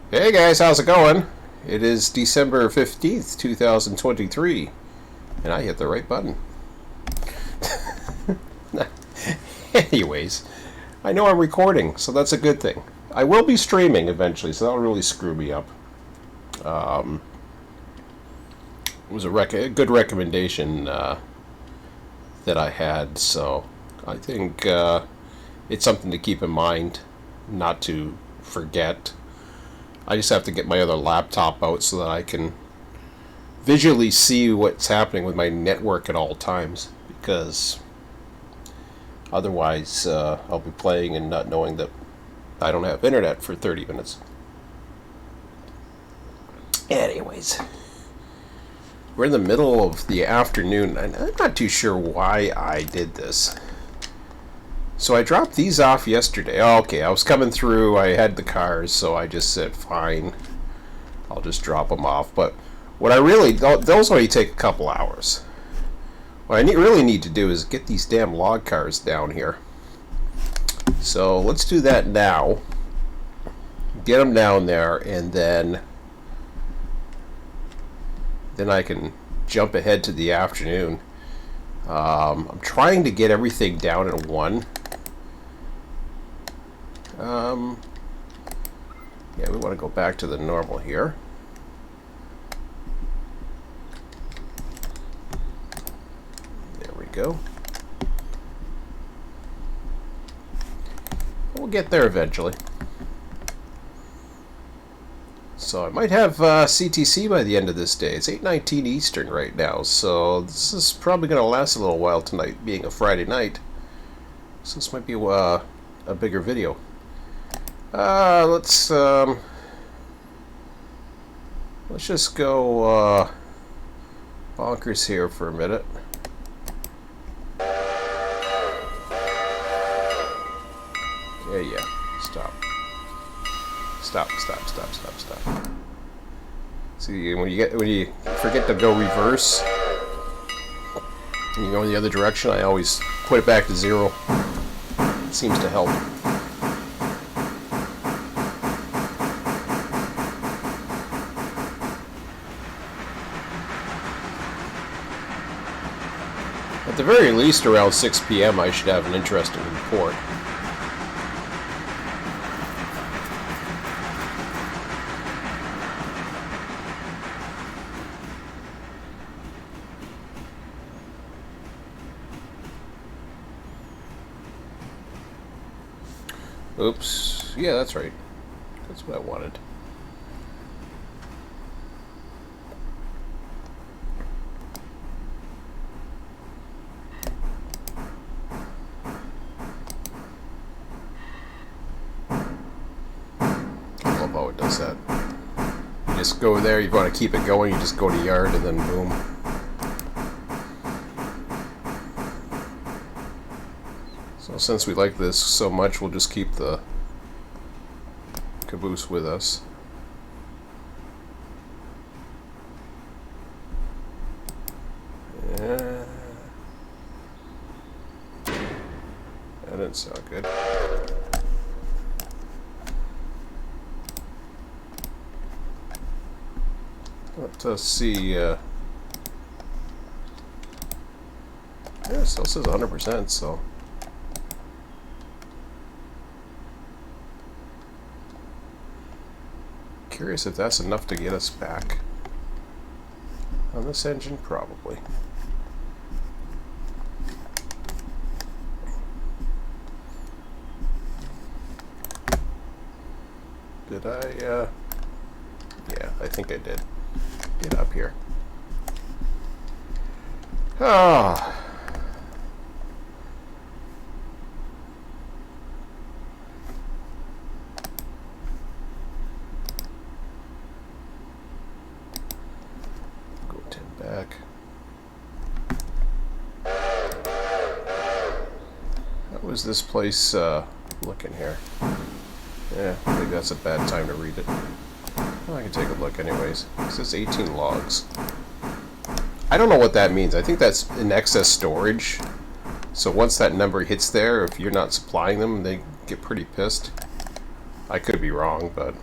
Hey guys, how's it going? It is December 15th, 2023, and I hit the right button. Anyways, I know I'm recording, so that's a good thing. I will be streaming eventually, so that'll really screw me up. It was a good recommendation that I had, so I think it's something to keep in mind, not to forget. I just have to get my other laptop out so that I can visually see what's happening with my network at all times, because otherwise I'll be playing and not knowing that I don't have internet for 30 minutes. Anyways, we're in the middle of the afternoon, and I'm not too sure why I did this. So I dropped these off yesterday. Oh, okay, I was coming through. I had the cars, so I just said, fine, I'll just drop them off. But what I really, those only take a couple hours. What I really need to do is get these damn log cars down here. So let's do that now. Get them down there, and then I can jump ahead to the afternoon. I'm trying to get everything down at 1. Yeah, we want to go back to the normal here. There we go. We'll get there eventually. So I might have CTC by the end of this day. It's 8:19 Eastern right now, so this is probably going to last a little while tonight, being a Friday night. So this might be a bigger video. Let's just go bonkers here for a minute. Yeah. Stop. See, when you forget to go reverse, and you go in the other direction, I always put it back to 0. It seems to help. At the very least, around 6 p.m., I should have an interesting report. Oops. Yeah, that's right. That's what I wanted. I love how it does that. You just go there, you want to keep it going, you just go to yard and then boom. So since we like this so much, we'll just keep the caboose with us. Yeah. That didn't sound good. Let's see. Yeah, it still says 100%, so. Curious if that's enough to get us back. On this engine, probably. Did I, yeah, I think I did. Get up here. Ah. Go 10 back. How was this place looking here? Yeah, I think that's a bad time to read it. Well, I can take a look anyways. It says 18 logs. I don't know what that means. I think that's in excess storage. So once that number hits there, if you're not supplying them, they get pretty pissed. I could be wrong, but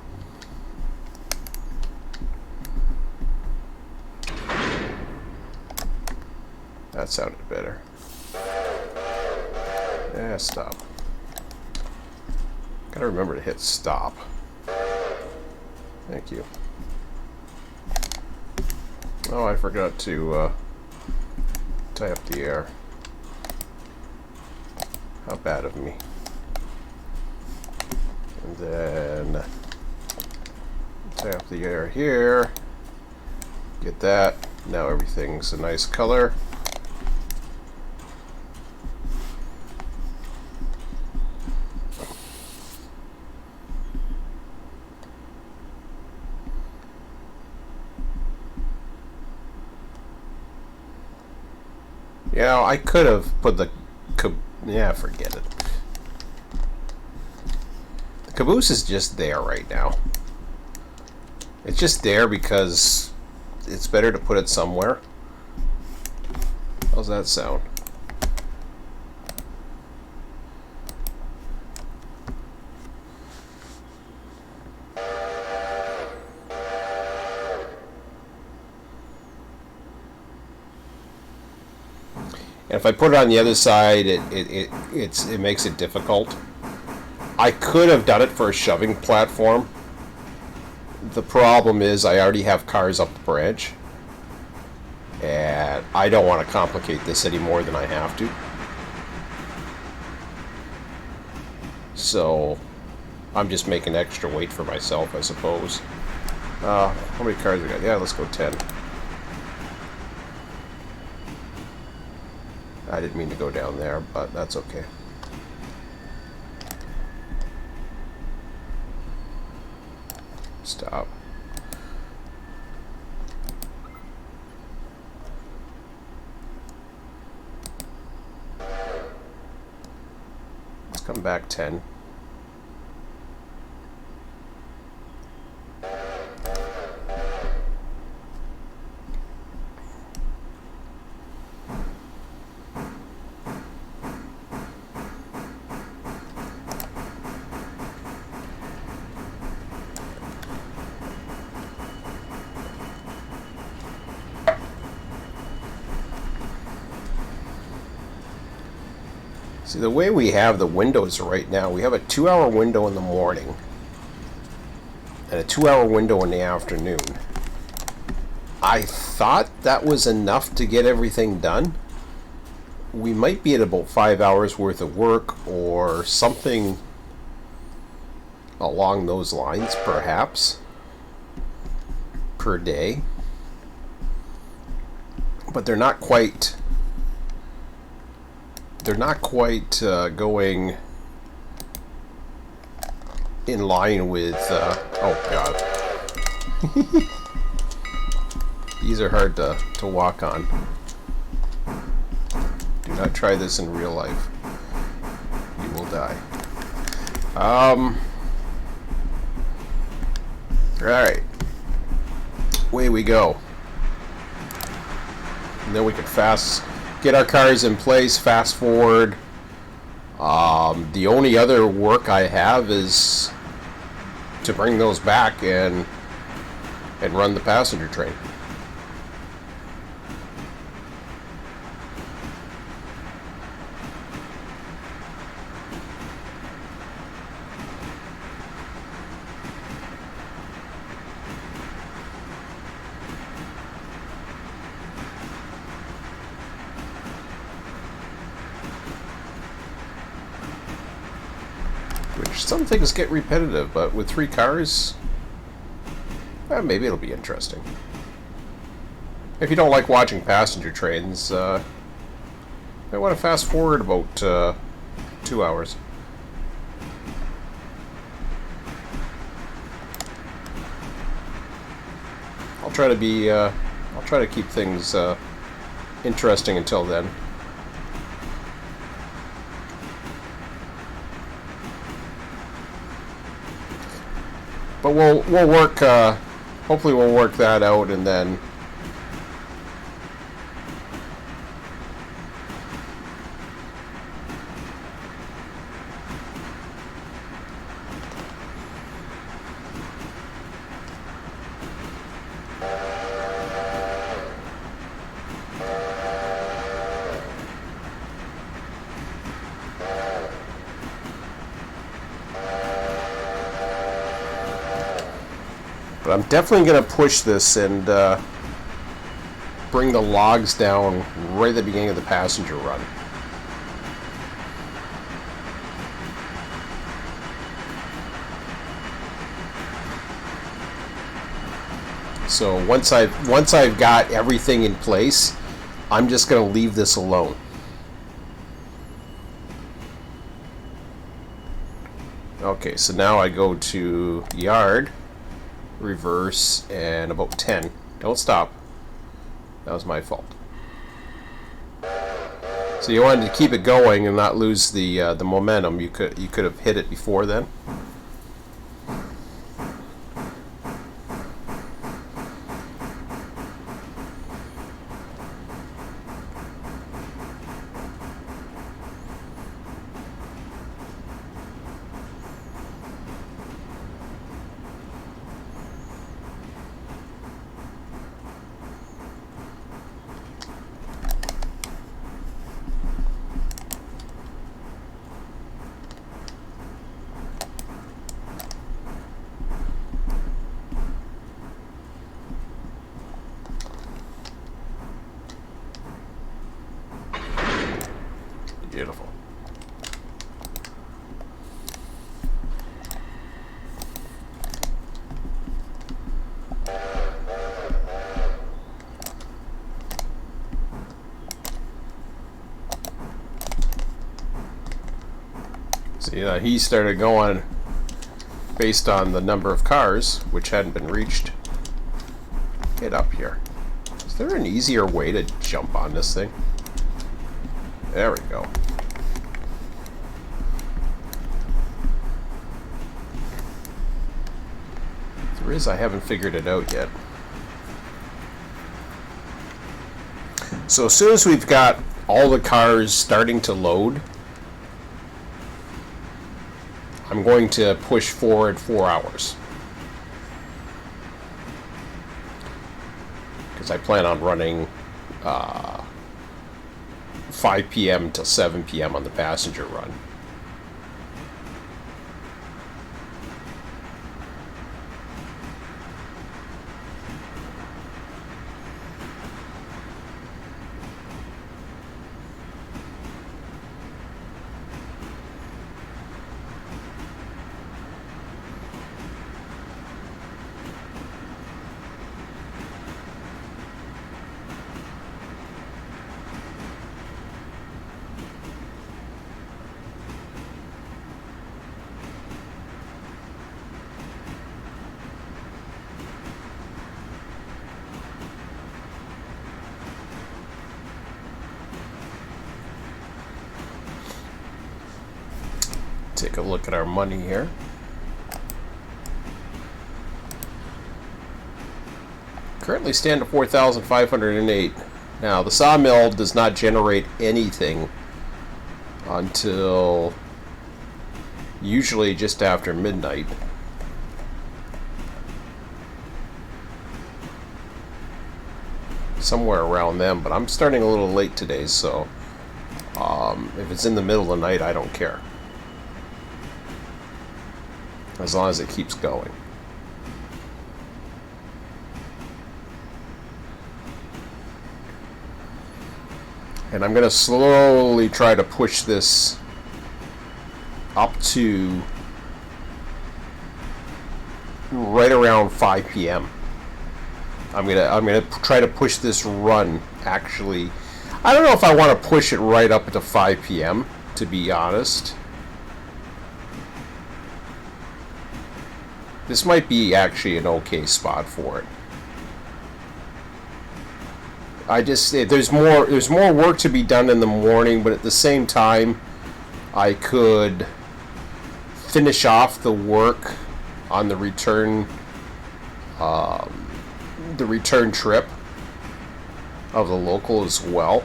That sounded better. Yeah, stop. Gotta remember to hit stop. Thank you. Oh, I forgot to tie up the air. How bad of me. And then tie up the air here. Get that. Now everything's a nice color. You know, I could have put the yeah, forget it. The caboose is just there right now. It's just there because it's better to put it somewhere. How's that sound? And if I put it on the other side, it makes it difficult. I could have done it for a shoving platform. The problem is I already have cars up the branch, and I don't want to complicate this any more than I have to. So I'm just making extra weight for myself, I suppose. How many cars we got? Yeah, let's go 10. I didn't mean to go down there, but that's okay. Stop. Let's come back 10. See, the way we have the windows right now, we have a 2-hour window in the morning and a 2-hour window in the afternoon. I thought that was enough to get everything done. We might be at about 5 hours worth of work or something along those lines, perhaps, per day. But they're not quite going in line with oh god. These are hard to walk on. Do not try this in real life. You will die. Alright. Away we go. And then we can get our cars in place, fast forward. The only other work I have is to bring those back and run the passenger train. Some things get repetitive, but with 3 cars, maybe it'll be interesting. If you don't like watching passenger trains, I want to fast forward about 2 hours. I'll try to keep things interesting until then. But we'll work. Hopefully, we'll work that out, and then But I'm definitely going to push this and bring the logs down right at the beginning of the passenger run. So once I've got everything in place, I'm just going to leave this alone. Okay, so now I go to yard, reverse, and about 10. Don't stop. That was my fault. So you wanted to keep it going and not lose the momentum. You could have hit it before then. Beautiful. See, he started going based on the number of cars, which hadn't been reached. Get up here. Is there an easier way to jump on this thing? There we go. If there is, I haven't figured it out yet. So as soon as we've got all the cars starting to load, I'm going to push forward 4 hours. Because I plan on running 5 p.m. till 7 p.m. on the passenger run. Take a look at our money here. Currently stand at 4,508. Now the sawmill does not generate anything until usually just after midnight. Somewhere around then, but I'm starting a little late today, so if it's in the middle of the night, I don't care. As long as it keeps going. And I'm going to slowly try to push this up to right around 5 p.m. I'm gonna try to push this run. Actually, I don't know if I want to push it right up to 5 p.m. to be honest. This might be actually an okay spot for it. There's more work to be done in the morning, but at the same time, I could finish off the work on the return trip of the local as well.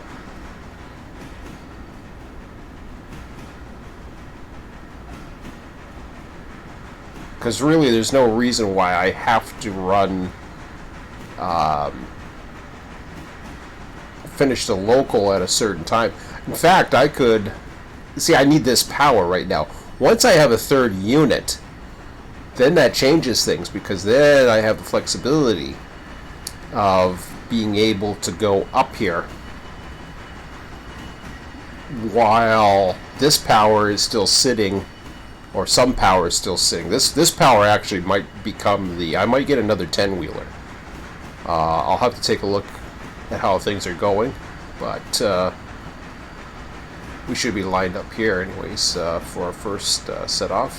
Because really, there's no reason why I have to run, finish the local at a certain time. In fact, I could, see, I need this power right now. Once I have a third unit, then that changes things, because then I have the flexibility of being able to go up here while this power is still sitting, or some power is still sitting. This power actually might become I might get another 10-wheeler. I'll have to take a look at how things are going, but we should be lined up here anyways for our first set off.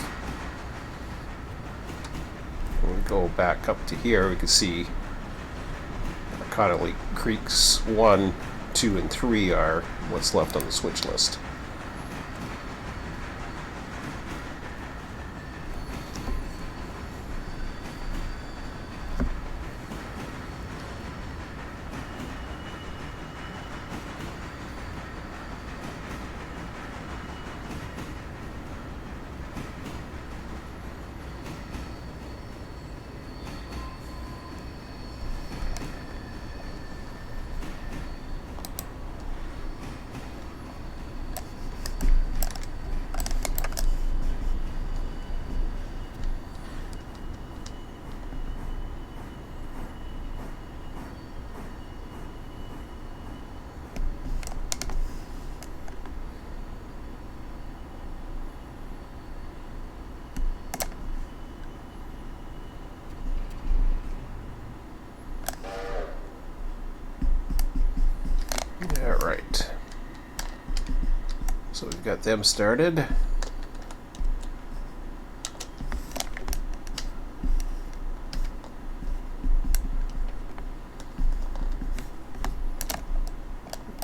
When we go back up to here, we can see Connolly Creeks 1, 2, and 3 are what's left on the switch list. Alright, so we've got them started.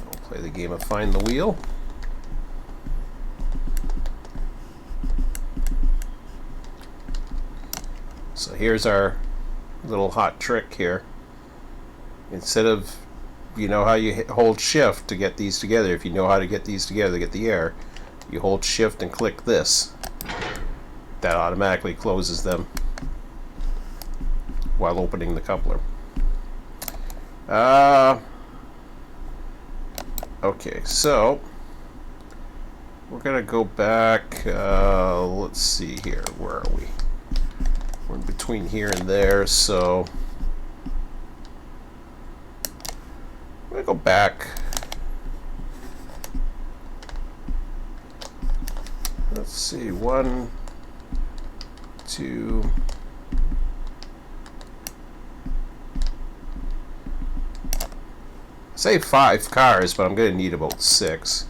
We'll play the game of Find the Wheel. So here's our little hot trick here. Instead of, you know how you hold shift to get these together, if you know how to get these together to get the air, you hold shift and click this. That automatically closes them while opening the coupler. Okay, so we're gonna go back, let's see here, where are we? We're in between here and there, so I'm gonna go back. Let's see, 1, 2. Say 5 cars, but I'm gonna need about 6.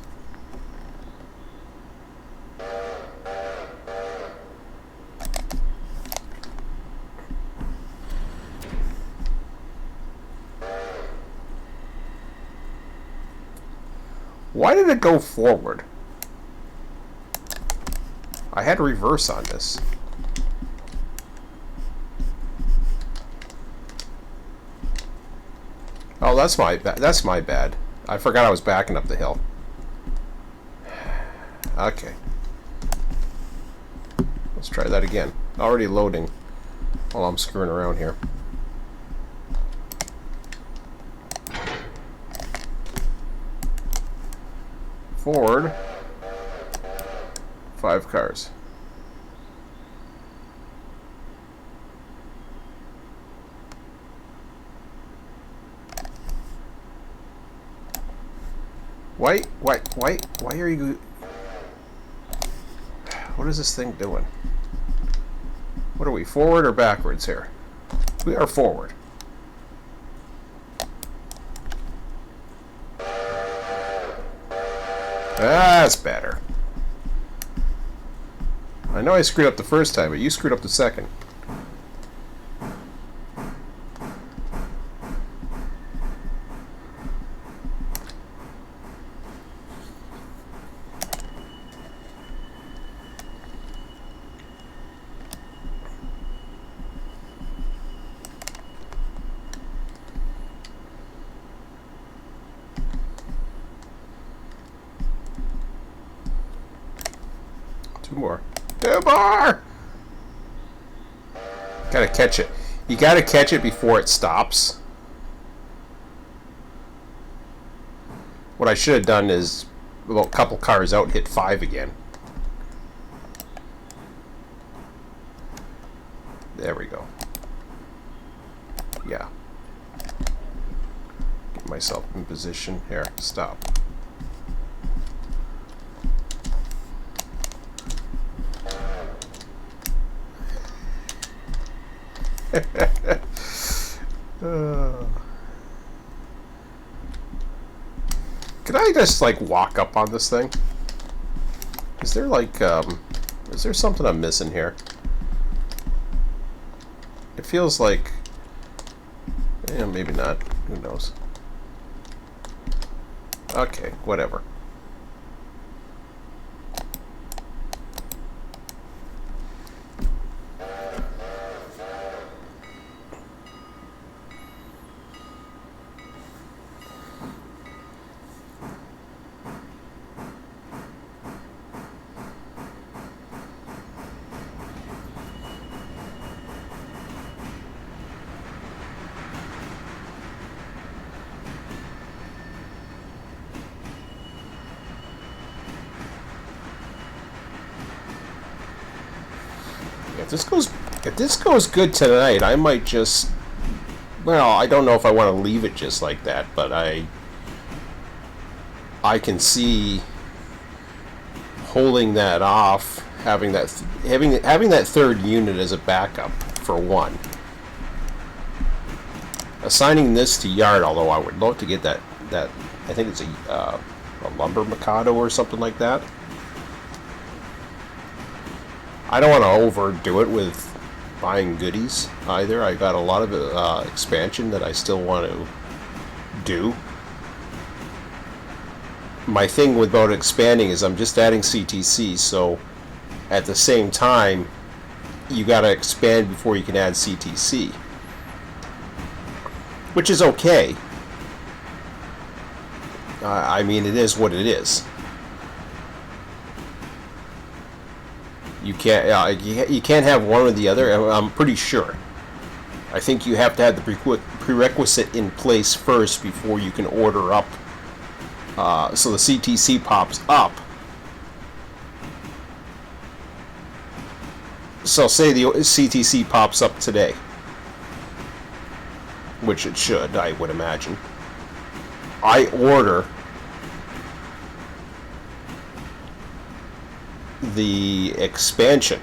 Why did it go forward? I had reverse on this. Oh, that's my bad. I forgot I was backing up the hill. Okay. Let's try that again. Already loading while I'm screwing around here. Forward. 5 cars. Why are you... What is this thing doing? What are we, forward or backwards here? We are forward. That's better. I know I screwed up the first time, but you screwed up the second. Two more. Gotta catch it. You gotta catch it before it stops. What I should have done is, about a couple cars out, hit 5 again. There we go. Yeah. Get myself in position. Here, stop. Could I just, like, walk up on this thing? Is there, like, is there something I'm missing here? It feels like... Yeah, maybe not. Who knows? Okay, whatever. If this goes good tonight, I might just... Well, I don't know if I want to leave it just like that, but I can see holding that off, having that third unit as a backup for one. Assigning this to yard, although I would love to get that I think it's a lumber Mikado or something like that. I don't want to overdo it with buying goodies either. I got a lot of expansion that I still want to do. My thing about expanding is I'm just adding CTC, so at the same time you got to expand before you can add CTC, which is okay. I mean, it is what it is. You can't have one or the other. I'm pretty sure. I think you have to have the prerequisite in place first before you can order up. So the CTC pops up. So say the CTC pops up today, which it should, I would imagine. I order the expansion,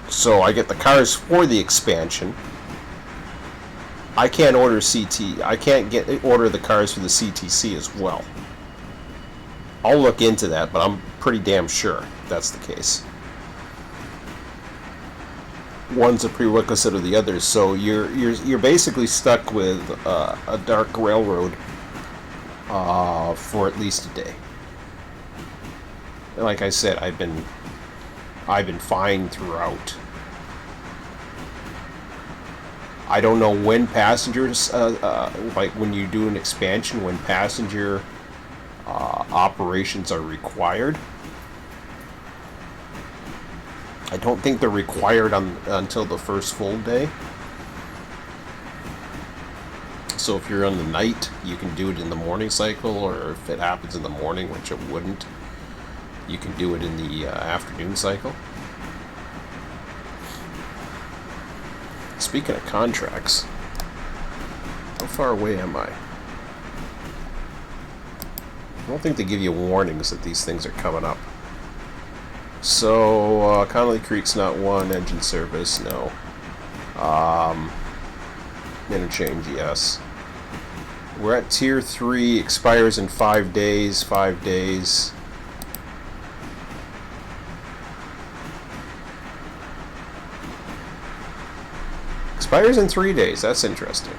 so I get the cars for the expansion. I can't order I can't order the cars for the CTC as well. I'll look into that, but I'm pretty damn sure that's the case. One's a prerequisite of the other, so you're basically stuck with a dark railroad for at least a day. Like I said, I've been fine throughout. I don't know when passengers, like when you do an expansion, when passenger operations are required. I don't think they're required until the first full day. So if you're on the night, you can do it in the morning cycle, or if it happens in the morning, which it wouldn't, you can do it in the afternoon cycle. Speaking of contracts, how far away am I? I don't think they give you warnings that these things are coming up. So, Connolly Creek's not one. Engine service, no. Interchange, yes. We're at Tier 3, expires in 5 days, 5 days. Expires in 3 days. That's interesting.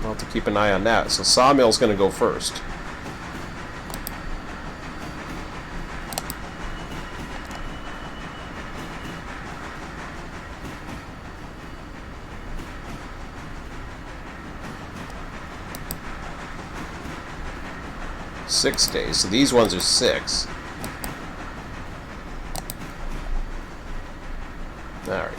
I'll have to keep an eye on that. So Sawmill's going to go first. Six days. So these ones are 6. Alright.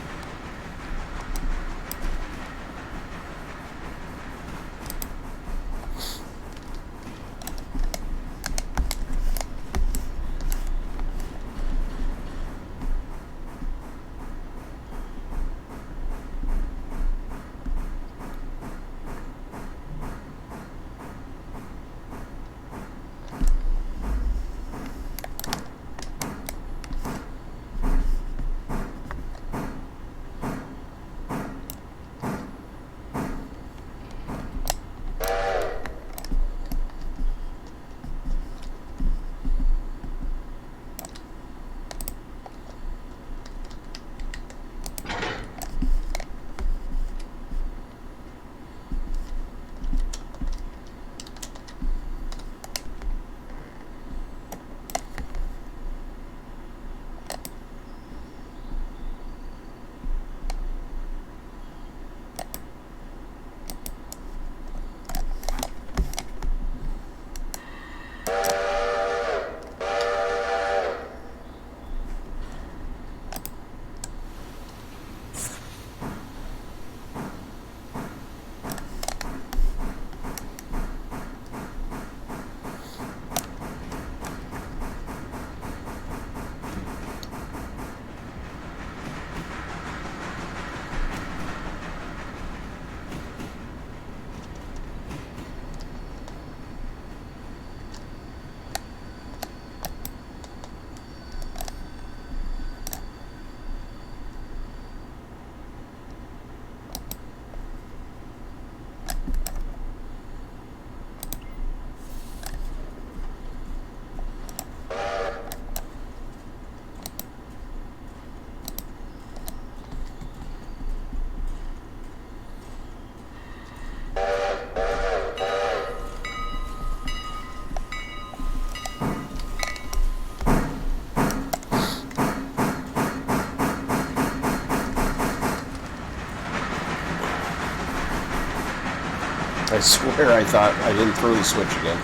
I swear I thought I didn't throw the switch again.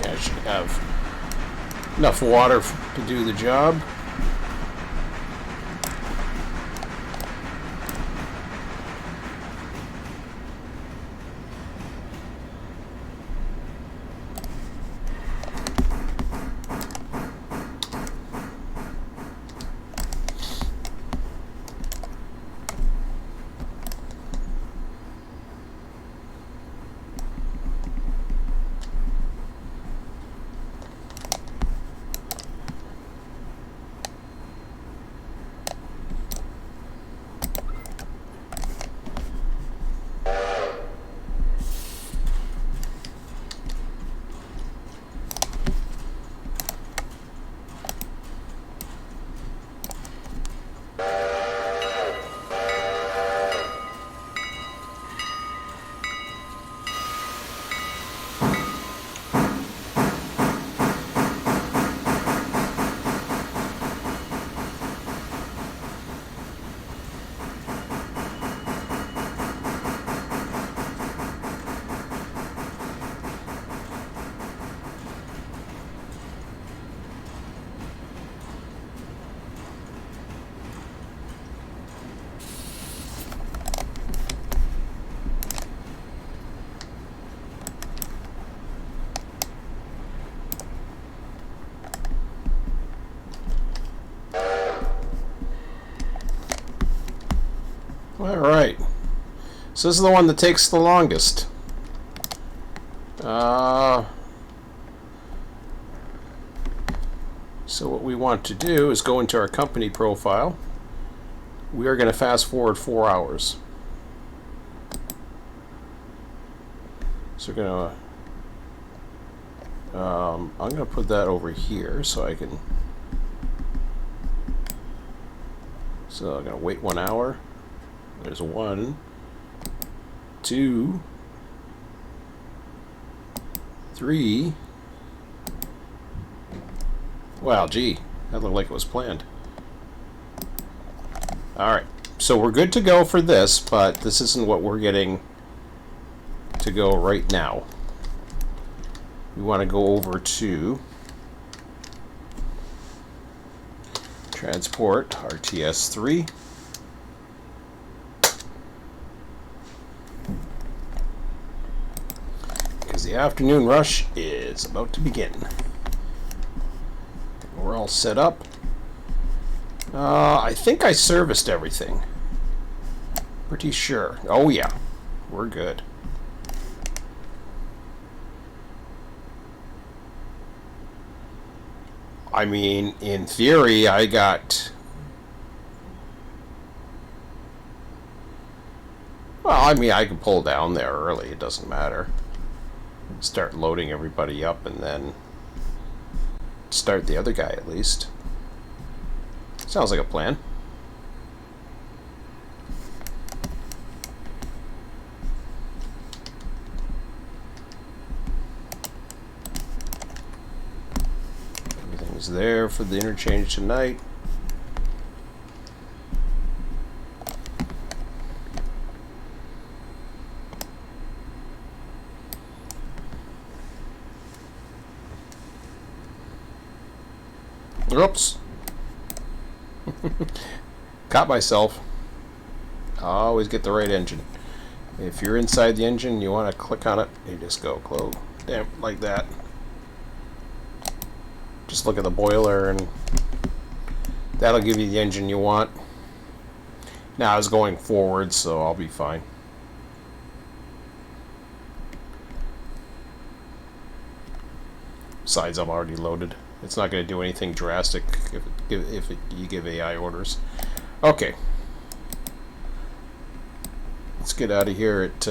I should have enough water to do the job. Alright, so this is the one that takes the longest. So what we want to do is go into our company profile. We are going to fast forward 4 hours. So we're going to I'm going to put that over here so I can. So I'm going to wait 1 hour. There's 1, 2, 3. Wow, gee, that looked like it was planned. Alright, so we're good to go for this, but this isn't what we're getting to go right now. We want to go over to Transport RTS 3. The afternoon rush is about to begin. We're all set up. I think I serviced everything. Pretty sure. Oh yeah, we're good. I mean, in theory, I got... Well, I mean, I can pull down there early. It doesn't matter. Start loading everybody up and then start the other guy at least. Sounds like a plan. Everything's there for the interchange tonight. Oops. Caught myself. I always get the right engine. If you're inside the engine, you want to click on it, you just go close. Damn, like that. Just look at the boiler and that'll give you the engine you want. Now I was going forward, so I'll be fine. Besides, I'm already loaded. It's not going to do anything drastic if you give AI orders. Okay. Let's get out of here at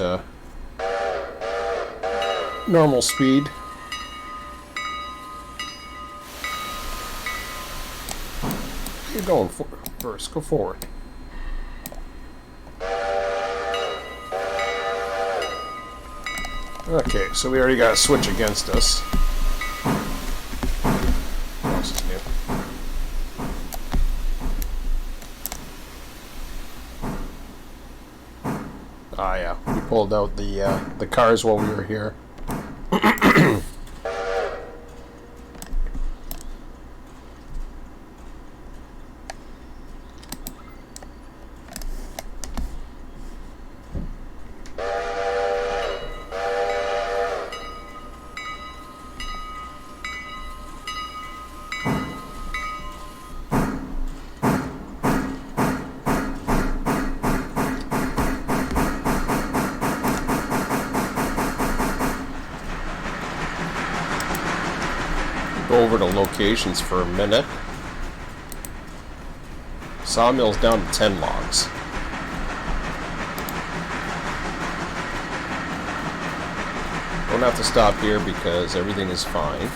normal speed. You're going first. Go forward. Okay, so we already got a switch against us. Ah, yeah. We pulled out the cars while we were here. Go over to locations for a minute. Sawmill's down to 10 logs. Don't have to stop here because everything is fine.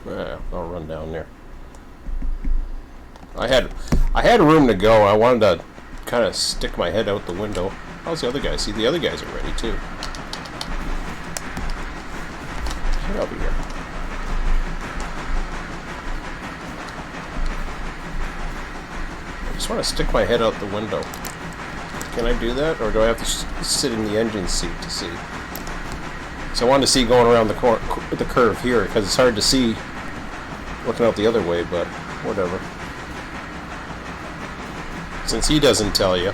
Yeah, I'll run down there. I had room to go. I wanted to kind of stick my head out the window. How's the other guy? See, the other guys are ready too. Get over here. I just want to stick my head out the window. Can I do that, or do I have to sit in the engine seat to see? So I wanted to see going around the curve here, because it's hard to see looking out the other way, but whatever. Since he doesn't tell you.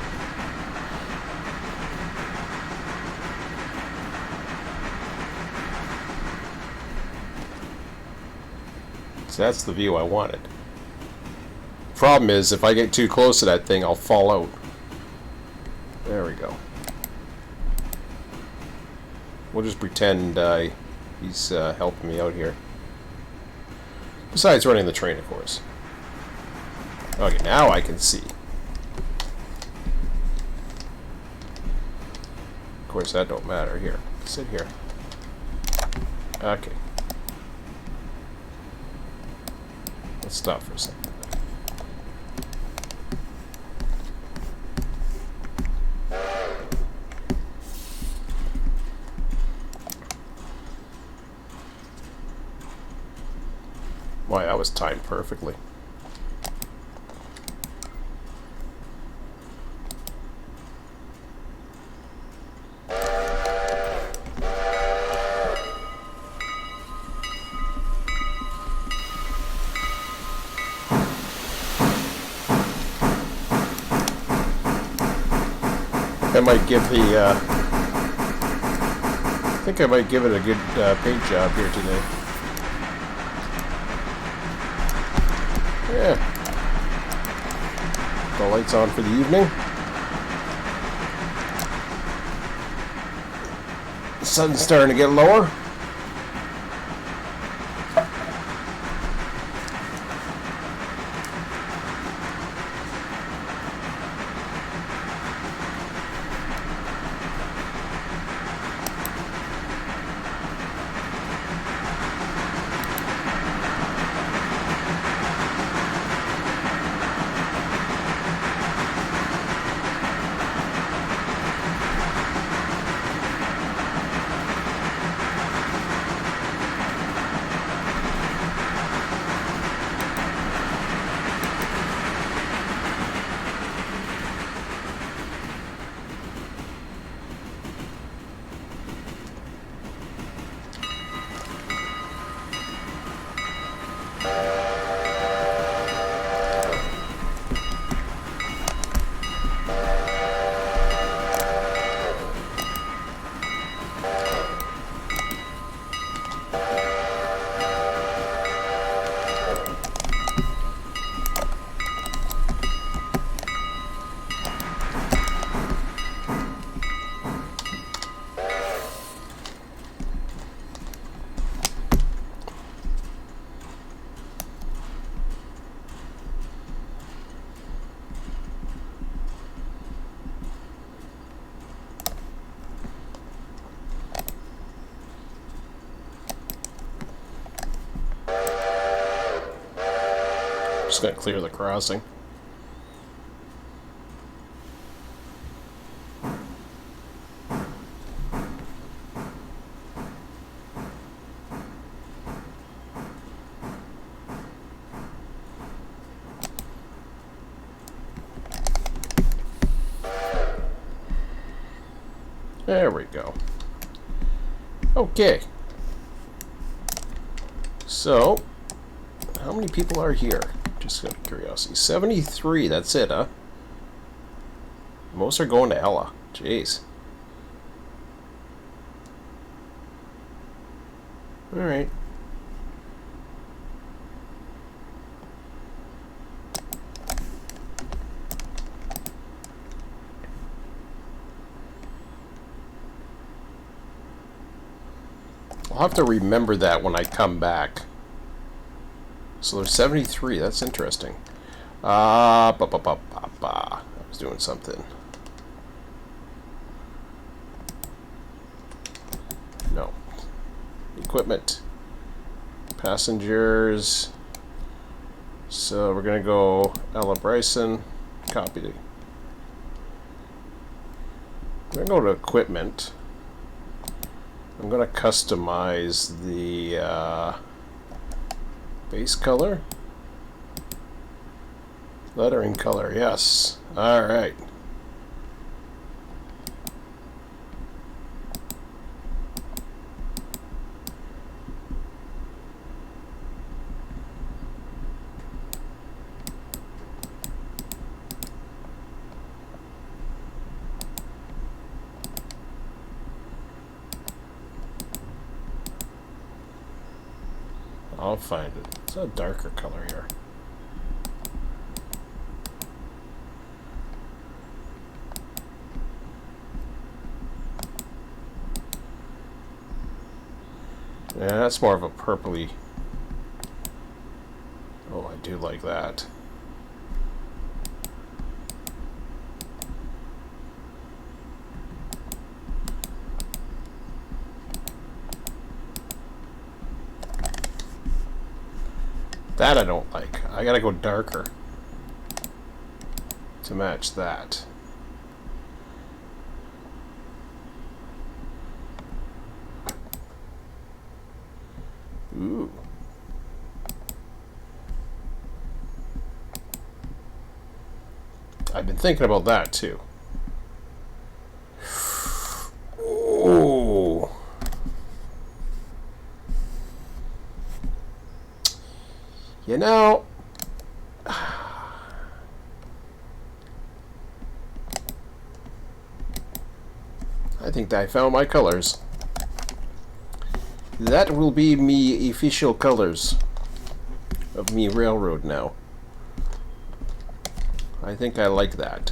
So that's the view I wanted. Problem is, if I get too close to that thing, I'll fall out. There we go. We'll just pretend he's helping me out here. Besides running the train, of course. Okay, now I can see. Of course, that don't matter. Here, sit here. Okay. Let's stop for a second. Why, that was timed perfectly. I might give the. I think I might give it a good paint job here today. Yeah. The lights on for the evening. The sun's starting to get lower. Just gotta clear the crossing. There we go. Okay. So, how many people are here? Just out of curiosity. 73, that's it, huh? Most are going to Ella. Jeez. Alright. I'll have to remember that when I come back. So there's 73. That's interesting. I was doing something. No. Equipment. Passengers. So we're going to go Ella Bryson. Copy. I'm going to go to equipment. I'm going to customize the base color. Lettering color, yes. Alright. I'll find it. It's a darker color here. Yeah, that's more of a purpley. Oh, I do like that. That I don't like. I gotta go darker to match that. Ooh. I've been thinking about that too. Ooh. You know, I think that I found my colors. That will be me official colors of me railroad now. I think I like that.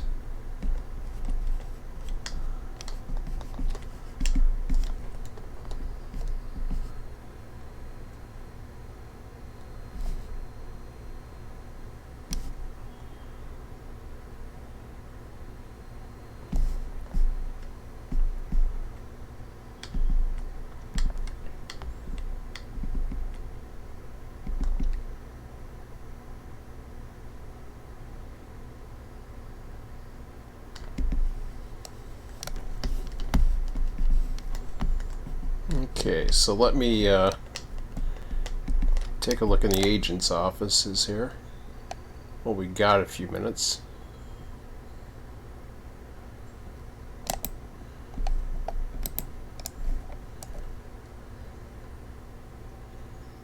Okay, so let me take a look in the agent's offices here. Well, we got a few minutes.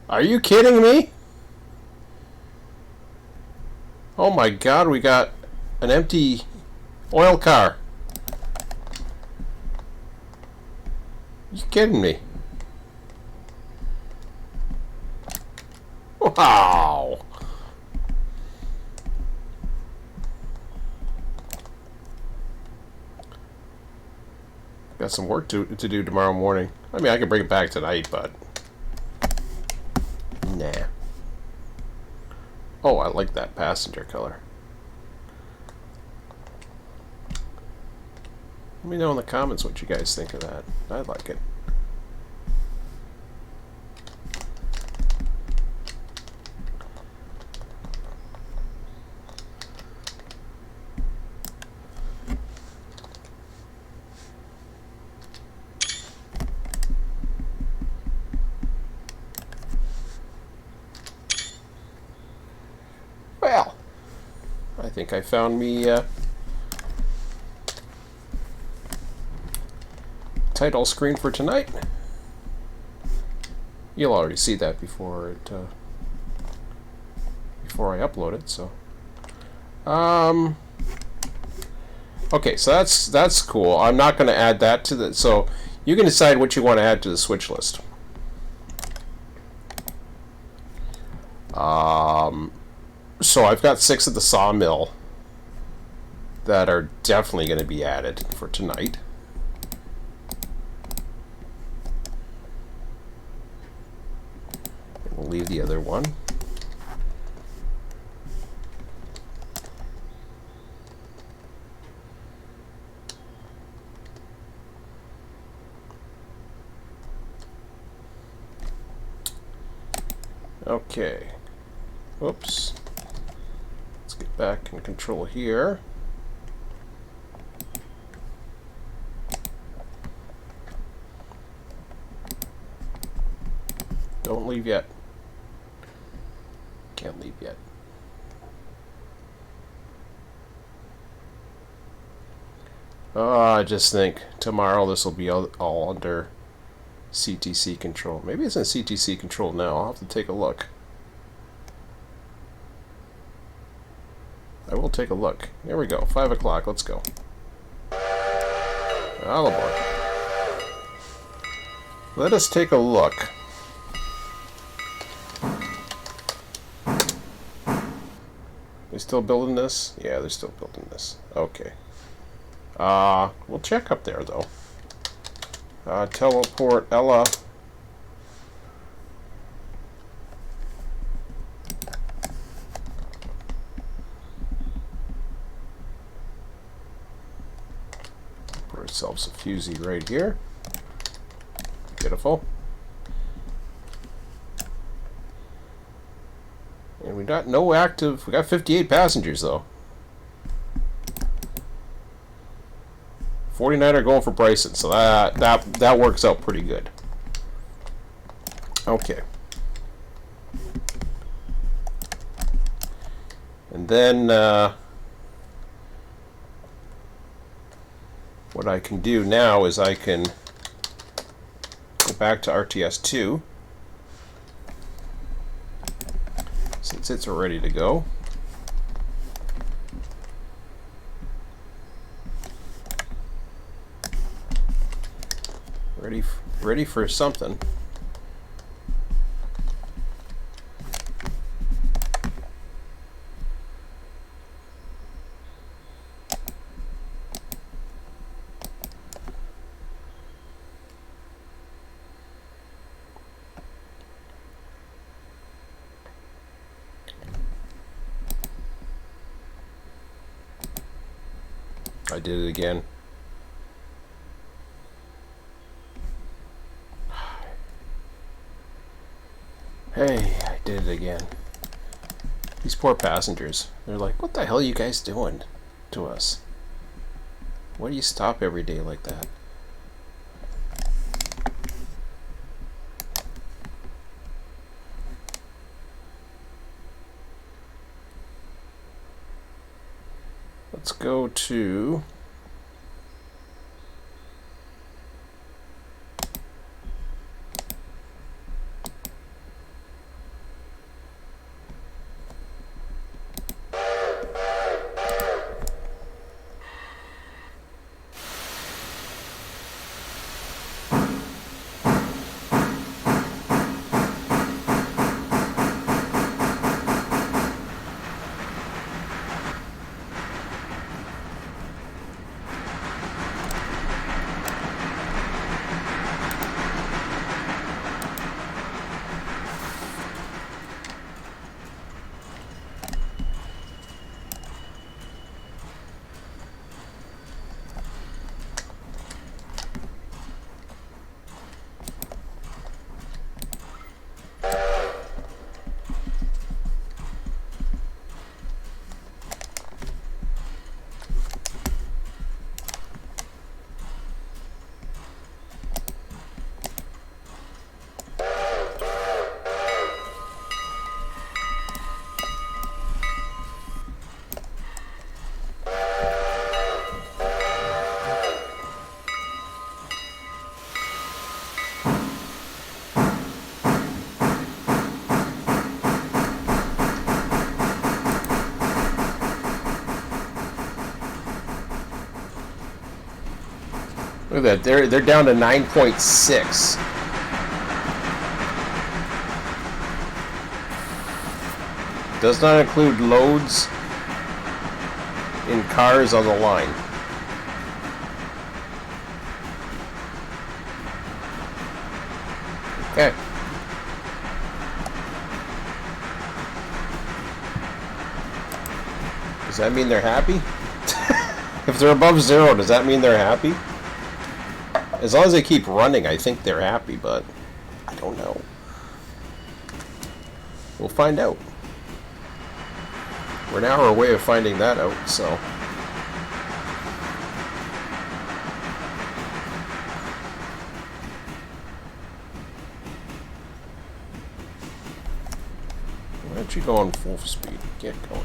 Are you kidding me? Oh my God, we got an empty oil car. You kidding me? Wow. Got some work to do tomorrow morning. I mean, I can bring it back tonight, but nah. Oh, I like that passenger color. Let me know in the comments what you guys think of that. I like it. Well, I think I found me title screen for tonight. You'll already see that before it before I upload it. So, okay, so that's cool. I'm not going to add that to the. So you can decide what you want to add to the switch list. So I've got 6 at the sawmill that are definitely going to be added for tonight. We'll leave the other one. Okay. Whoops. Let's get back in control here. Don't leave yet. Can't leave yet. I just think tomorrow this will be all under CTC control. Maybe it's in CTC control now. I'll have to take a look. I will take a look. Here we go. 5 o'clock. Let's go. All aboard. Let us take a look. They still building this? Yeah, they're still building this. Okay. We'll check up there though. Teleport Ella. Put ourselves a fusee right here. Beautiful. And we got no active. We got 58 passengers though. 49 are going for Bryson, so that works out pretty good. Okay. And then what I can do now is I can go back to RTS 2 since it's ready to go. ready for something. I did it again. Hey, I did it again. These poor passengers. They're like, what the hell are you guys doing to us? Why do you stop every day like that? Let's go to... Look at that, they're down to 9.6. Does not include loads in cars on the line. Okay. Does that mean they're happy? If they're above 0, does that mean they're happy? As long as they keep running, I think they're happy, but I don't know. We'll find out. We're an hour away of finding that out, so. Why don't you go on full speed? Get going.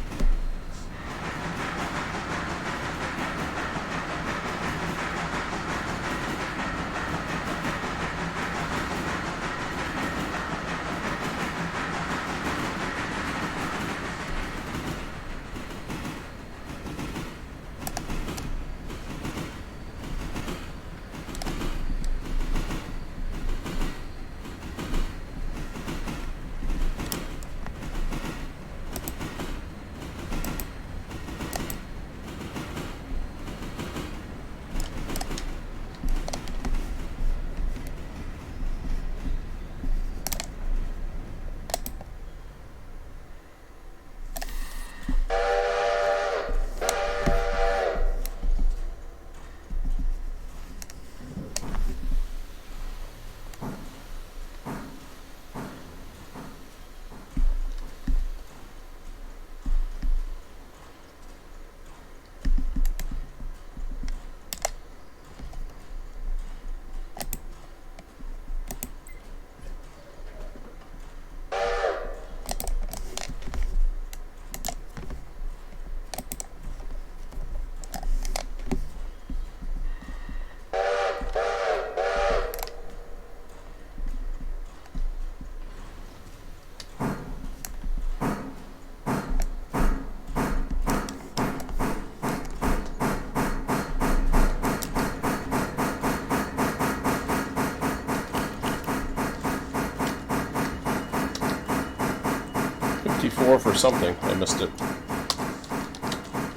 54 for something. I missed it.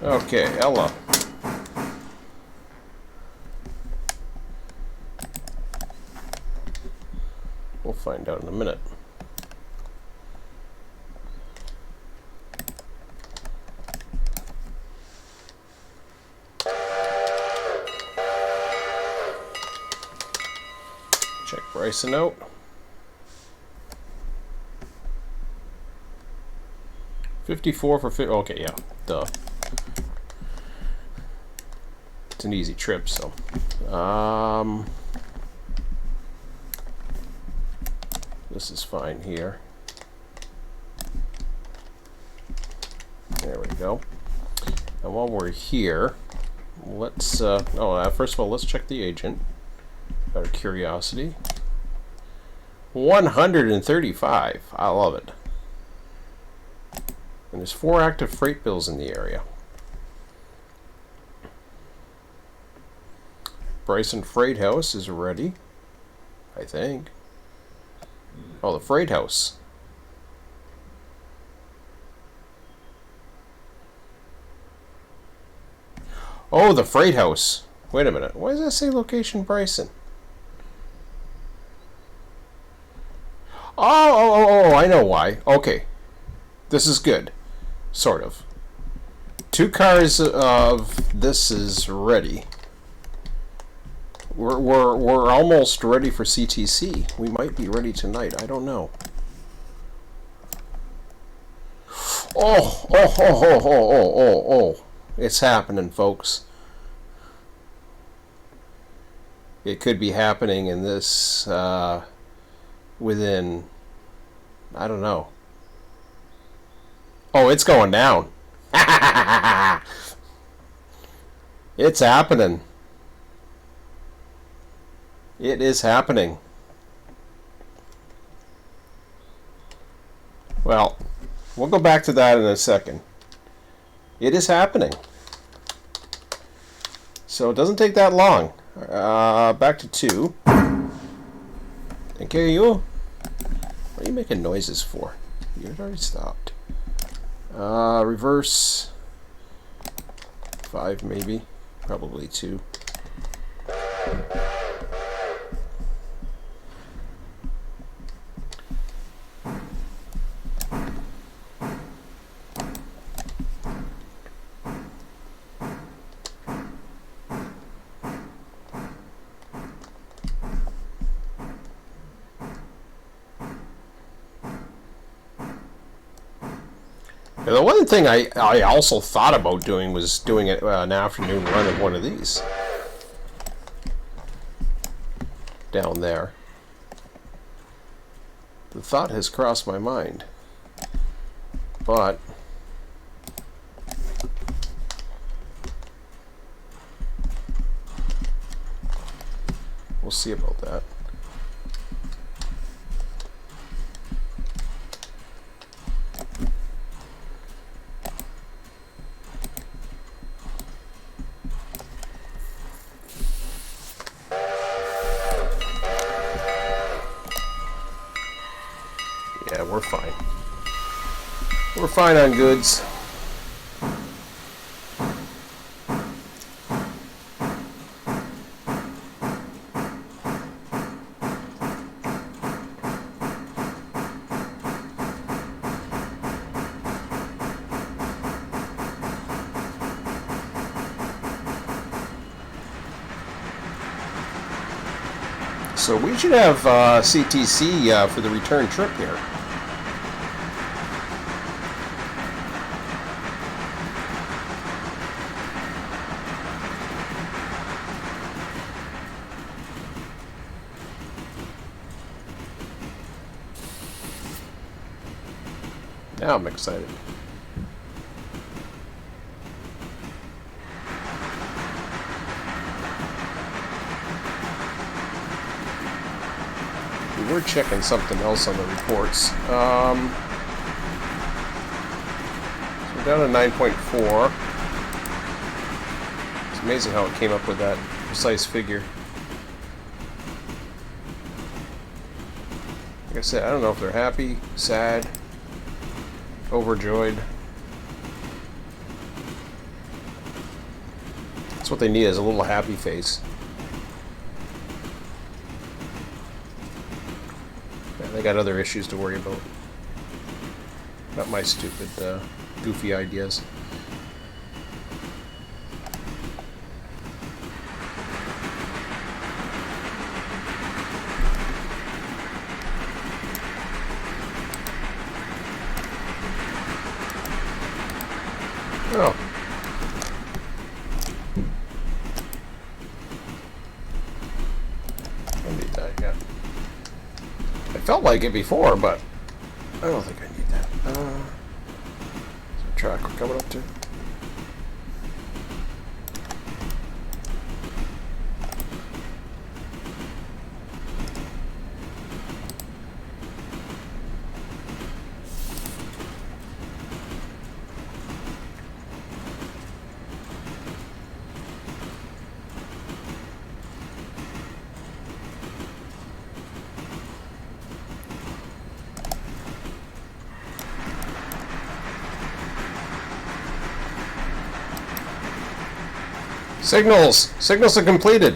Okay, Ella. We'll find out in a minute. Check Bryson out. $54 for 50. Okay, yeah, duh. It's an easy trip, so. This is fine here. There we go. And while we're here, let's. First of all, let's check the agent. Out of curiosity. 135. I love it. And there's 4 active freight bills in the area. Bryson Freight House is ready, I think. Oh, the Freight House. Oh, the Freight House. Wait a minute. Why does that say location Bryson? Oh, I know why. Okay. This is good. Sort of. 2 cars of this is ready. We're almost ready for CTC. We might be ready tonight. I don't know. Oh. It's happening, folks. It could be happening in this within, I don't know. Oh, it's going down. It's happening. It is happening. Well, we'll go back to that in a second. It is happening. So it doesn't take that long. Back to 2. Okay, you. What are you making noises for? You already stopped. Reverse. 5 maybe. Probably 2. The one thing I also thought about doing was doing an afternoon run of one of these down there. The thought has crossed my mind, but we'll see about that. Yeah, we're fine. We're fine on goods. So we should have CTC for the return trip here. Now I'm excited. We were checking something else on the reports. So we're down to 9.4. It's amazing how it came up with that precise figure. Like I said, I don't know if they're happy, sad. overjoyed. That's what they need, is a little happy face. Yeah, they got other issues to worry about. Not my stupid, goofy ideas. Oh. I need that, yeah. I felt like it before, but I don't think I need that. Is there a track we're coming up to? Signals! Signals are completed!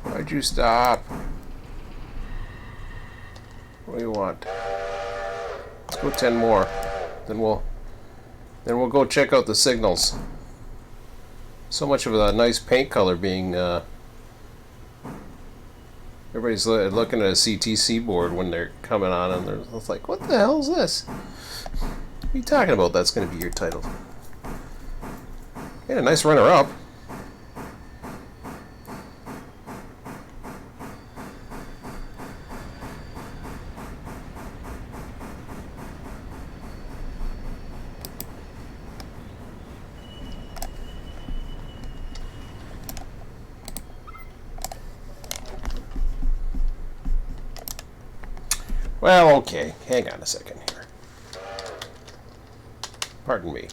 Why'd you stop? What do you want? Let's go 10 more. Then we'll go check out the signals. So much of a nice paint color being everybody's looking at a CTC board when they're coming on, and they're like, what the hell is this? What are you talking about? That's going to be your title. And a nice runner-up. Well, okay. Hang on a second here. Pardon me.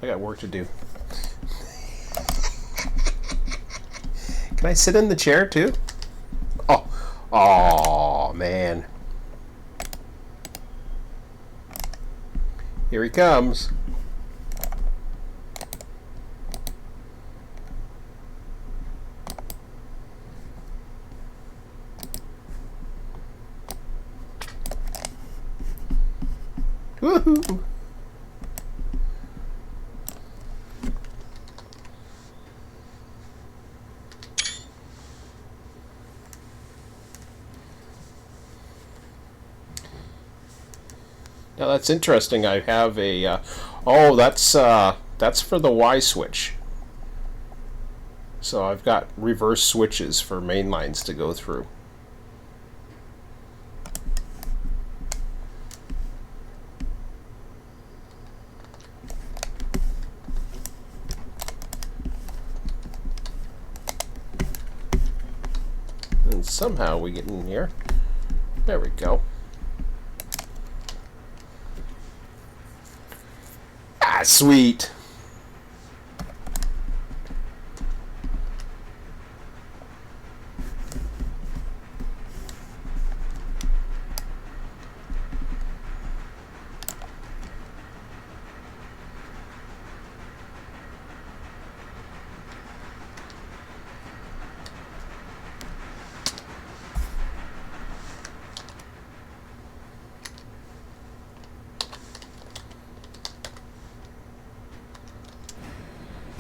I got work to do. Can I sit in the chair too? Oh, man. Here he comes. Woohoo! Now that's interesting. I have a oh, that's for the Y switch. So I've got reverse switches for main lines to go through. And somehow we get in here. There we go. Ah, sweet.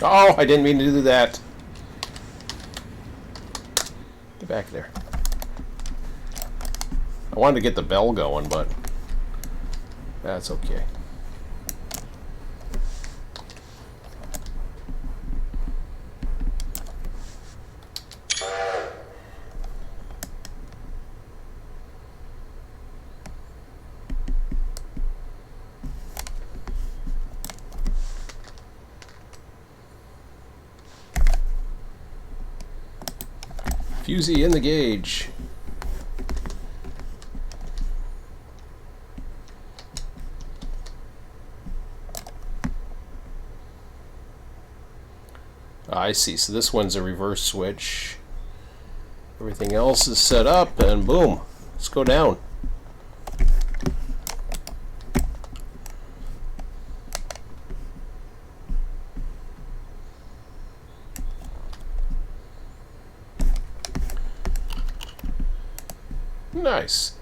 Oh, I didn't mean to do that. Get back there. I wanted to get the bell going, but that's okay. Fusey in the gauge. I see. So this one's a reverse switch. Everything else is set up, and boom. Let's go down. Nice.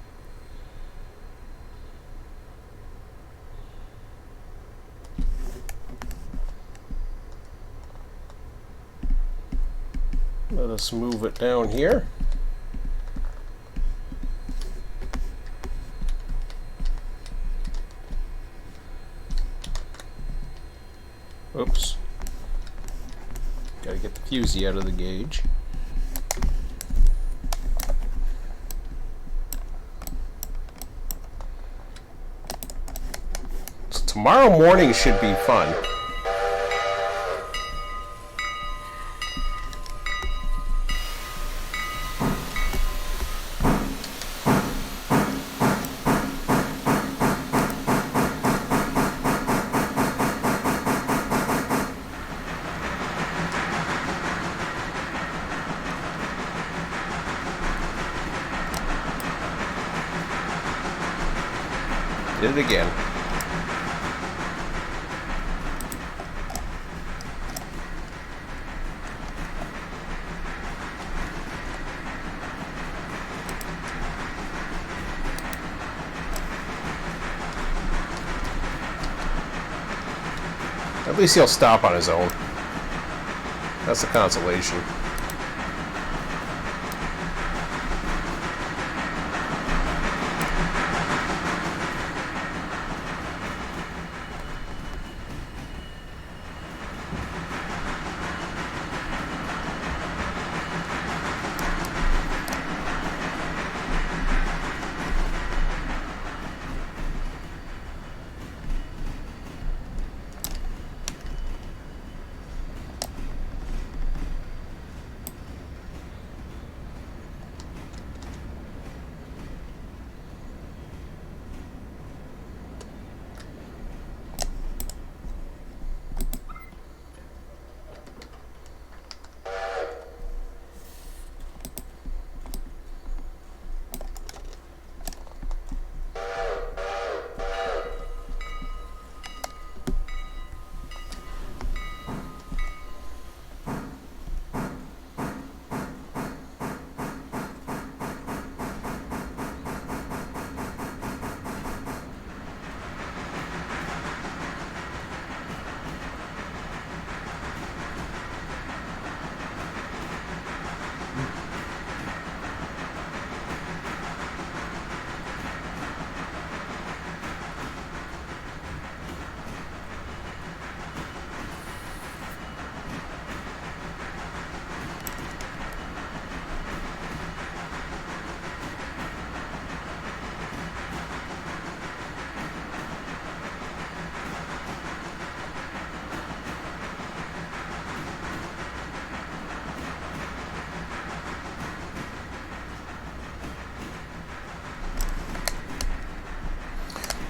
Let us move it down here. Oops. Gotta get the fusee out of the gauge. So tomorrow morning should be fun. Did it again. At least he'll stop on his own. That's the consolation.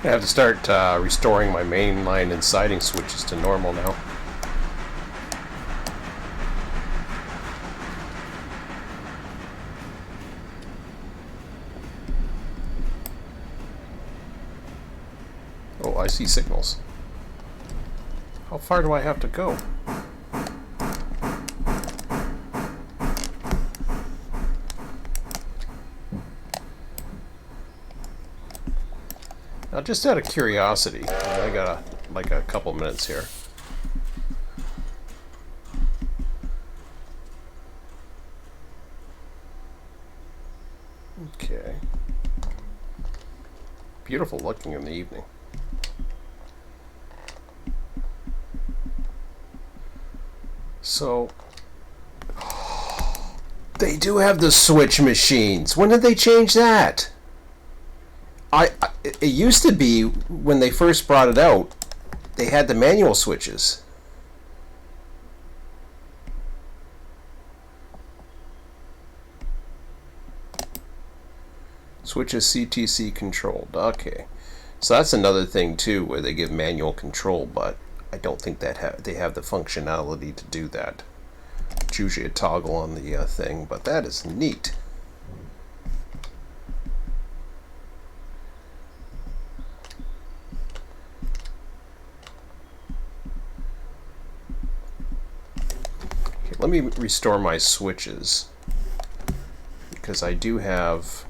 I have to start restoring my main line and siding switches to normal now. Oh, I see signals. How far do I have to go? Now, just out of curiosity, I got like a couple minutes here. Okay. Beautiful looking in the evening. So, they do have the switch machines. When did they change that? It used to be when they first brought it out, they had the manual switches. Switches CTC controlled. Okay, so that's another thing too, where they give manual control, but I don't think that they have the functionality to do that. It's usually a toggle on the thing, but that is neat. Okay, let me restore my switches, because I do have...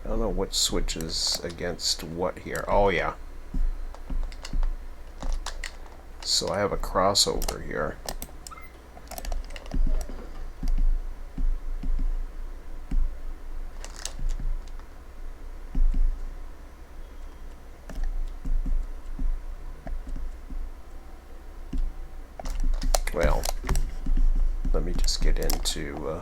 I don't know what switches against what here. Oh yeah. So I have a crossover here. Well, let me just get into...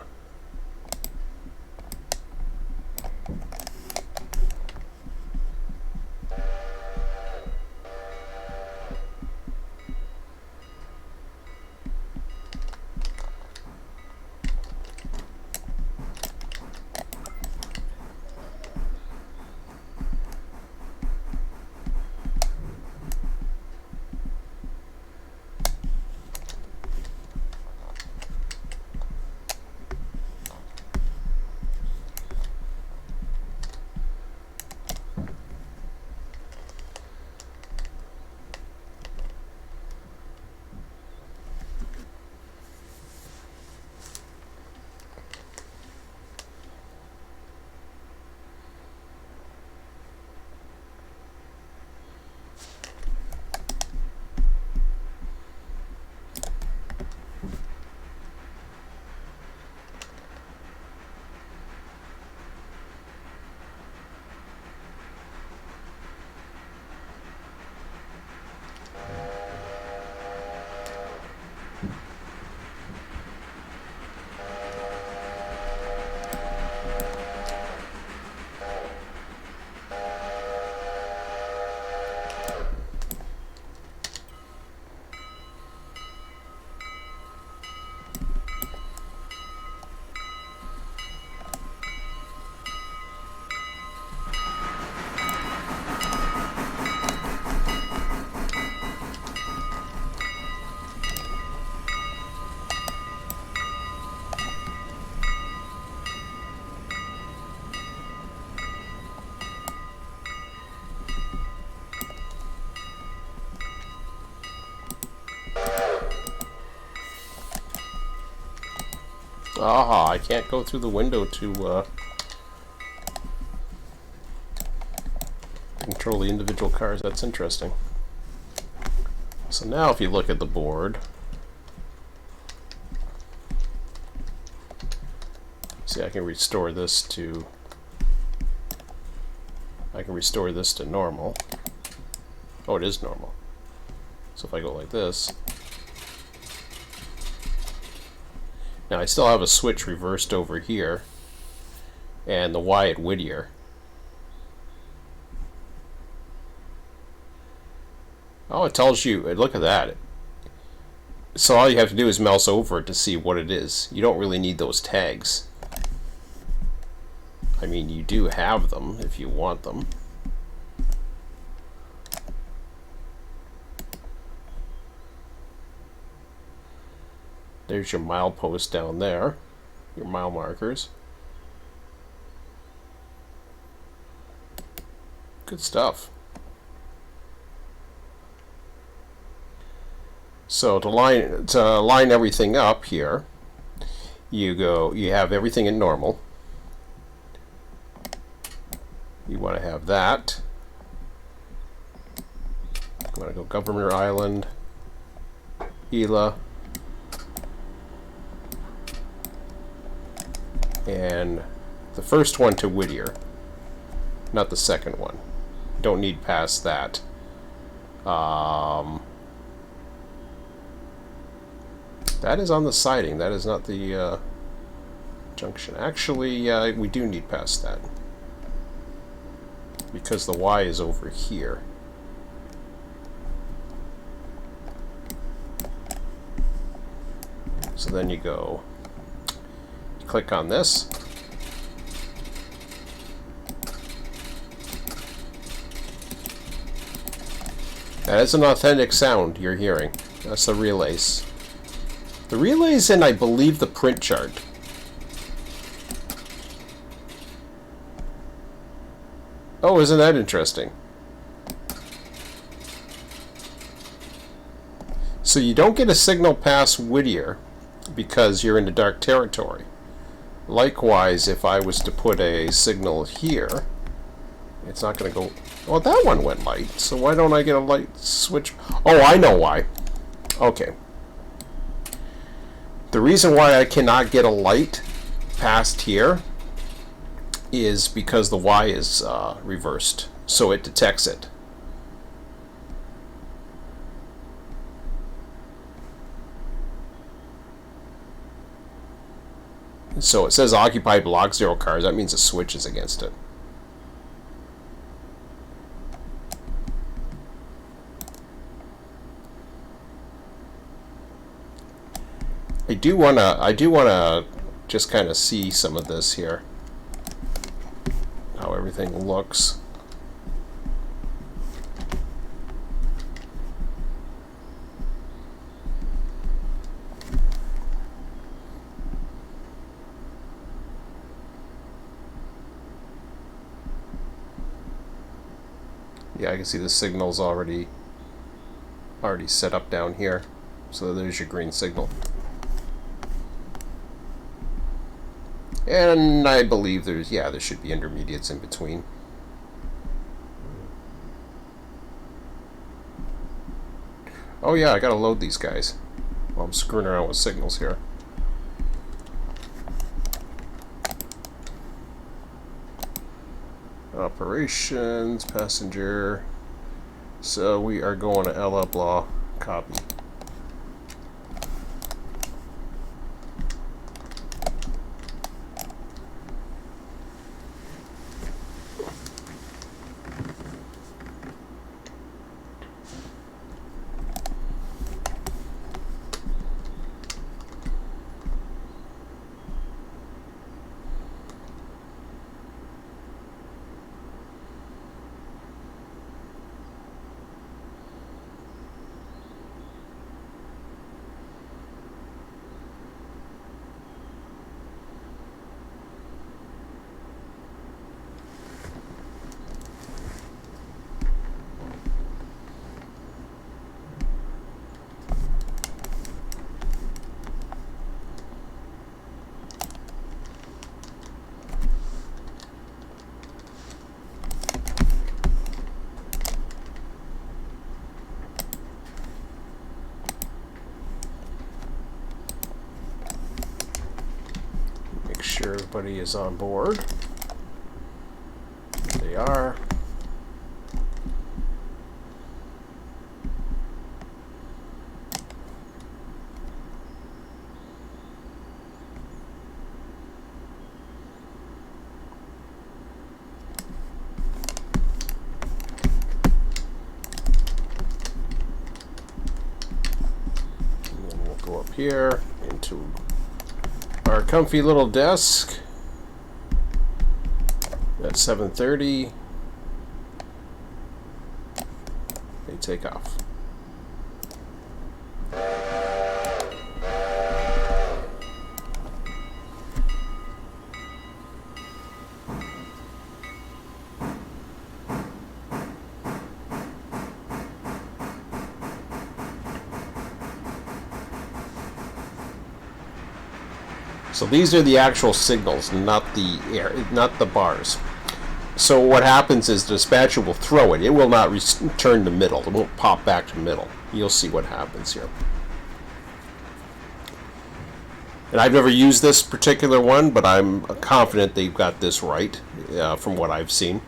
Ah, I can't go through the window to control the individual cars. That's interesting. So now if you look at the board, see, I can restore this to normal. Oh, it is normal. So if I go like this, now I still have a switch reversed over here, and the Y at Whittier. Oh, it tells you, look at that. So all you have to do is mouse over it to see what it is. You don't really need those tags. I mean, you do have them if you want them. There's your milepost down there, your mile markers. Good stuff. So to line everything up here, you have everything in normal. You want to have that. You want to go Governor Island, Gila, and the first one to Whittier, not the second one. Don't need past that. That is on the siding. That is not the junction. Actually, we do need past that, because the Y is over here. So then you go, you click on this, That is an authentic sound you're hearing. That's the relays. The relays and I believe the print chart. Oh, isn't that interesting? So you don't get a signal past Whittier because you're in the dark territory. Likewise, if I was to put a signal here, it's not going to go... Well, that one went light, so why don't I get a light switch? Oh, I know why. Okay. The reason why I cannot get a light past here is because the Y is reversed, so it detects it. So it says occupied block 0 cars. That means a switch is against it. I do wanna just kind of see some of this here. How everything looks. Yeah, I can see the signal's already set up down here. So there's your green signal. And I believe there should be intermediates in between. Oh yeah, I gotta load these guys. Well, I'm screwing around with signals here. Operations, passenger. So we are going to Ella Blah, copy. Sure everybody is on board. They are. And then we'll go up here into our comfy little desk at 7:30. They take off. So these are the actual signals, not the bars. So what happens is the dispatcher will throw it. It will not return to middle. It won't pop back to middle. You'll see what happens here. And I've never used this particular one, but I'm confident they've got this right from what I've seen.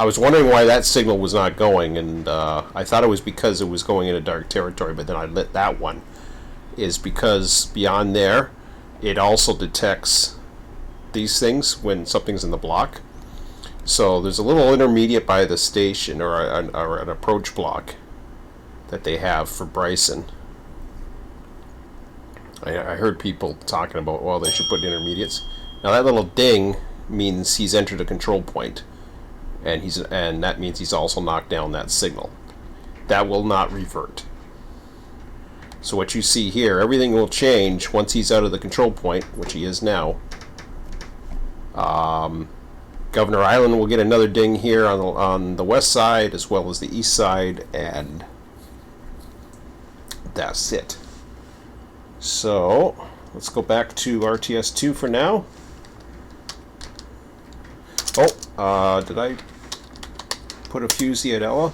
I was wondering why that signal was not going, and I thought it was because it was going into dark territory, but then I lit that one. Is because beyond there, it also detects these things when something's in the block. So there's a little intermediate by the station, or an approach block that they have for Bryson. I heard people talking about, well, they should put intermediates. Now that little ding means he's entered a control point, and that means he's also knocked down that signal. that will not revert. So what you see here, everything will change once he's out of the control point, which he is now. Governor Island will get another ding here on the west side as well as the east side, and that's it. So let's go back to RTS 2 for now. Oh, did I put a fusee at Ella?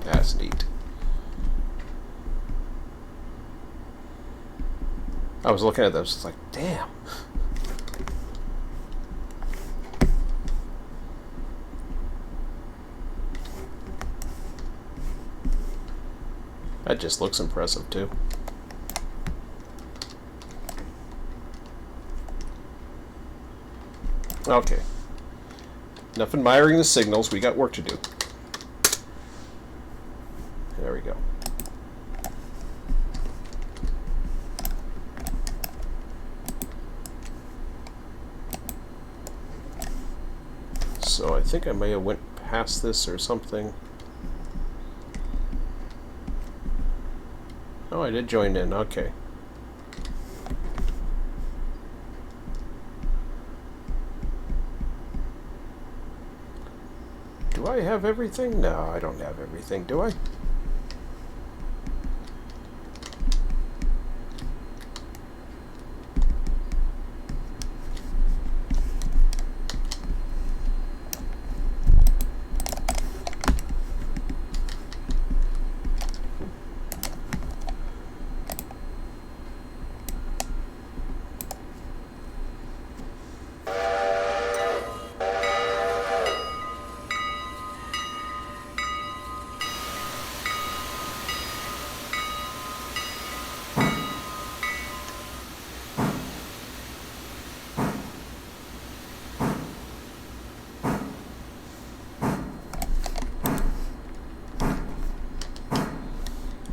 That's neat. I was looking at this, it's like, damn. That just looks impressive too. Okay. Enough admiring the signals, we got work to do. There we go. So I think I may have went past this or something. Oh, I did join in, okay. Do I have everything? No, I don't have everything, do I?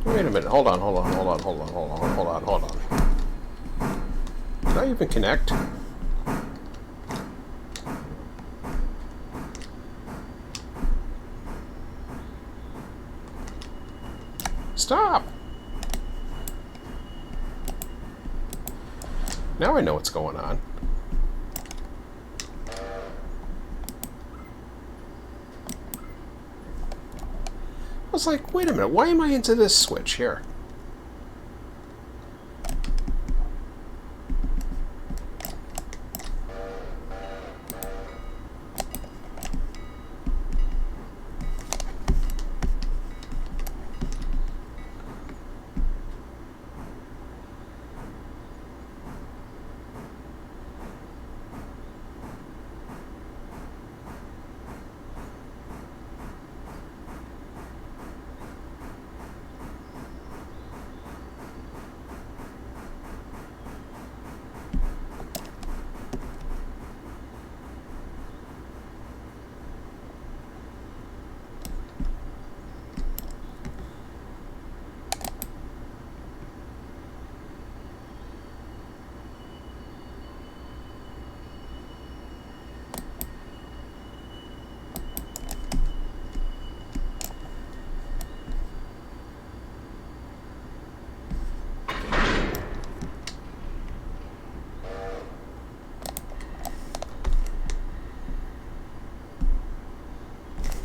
Wait a minute, hold on. Did I even connect? Stop! Now I know what's going on. I was like, wait a minute, why am I into this switch here?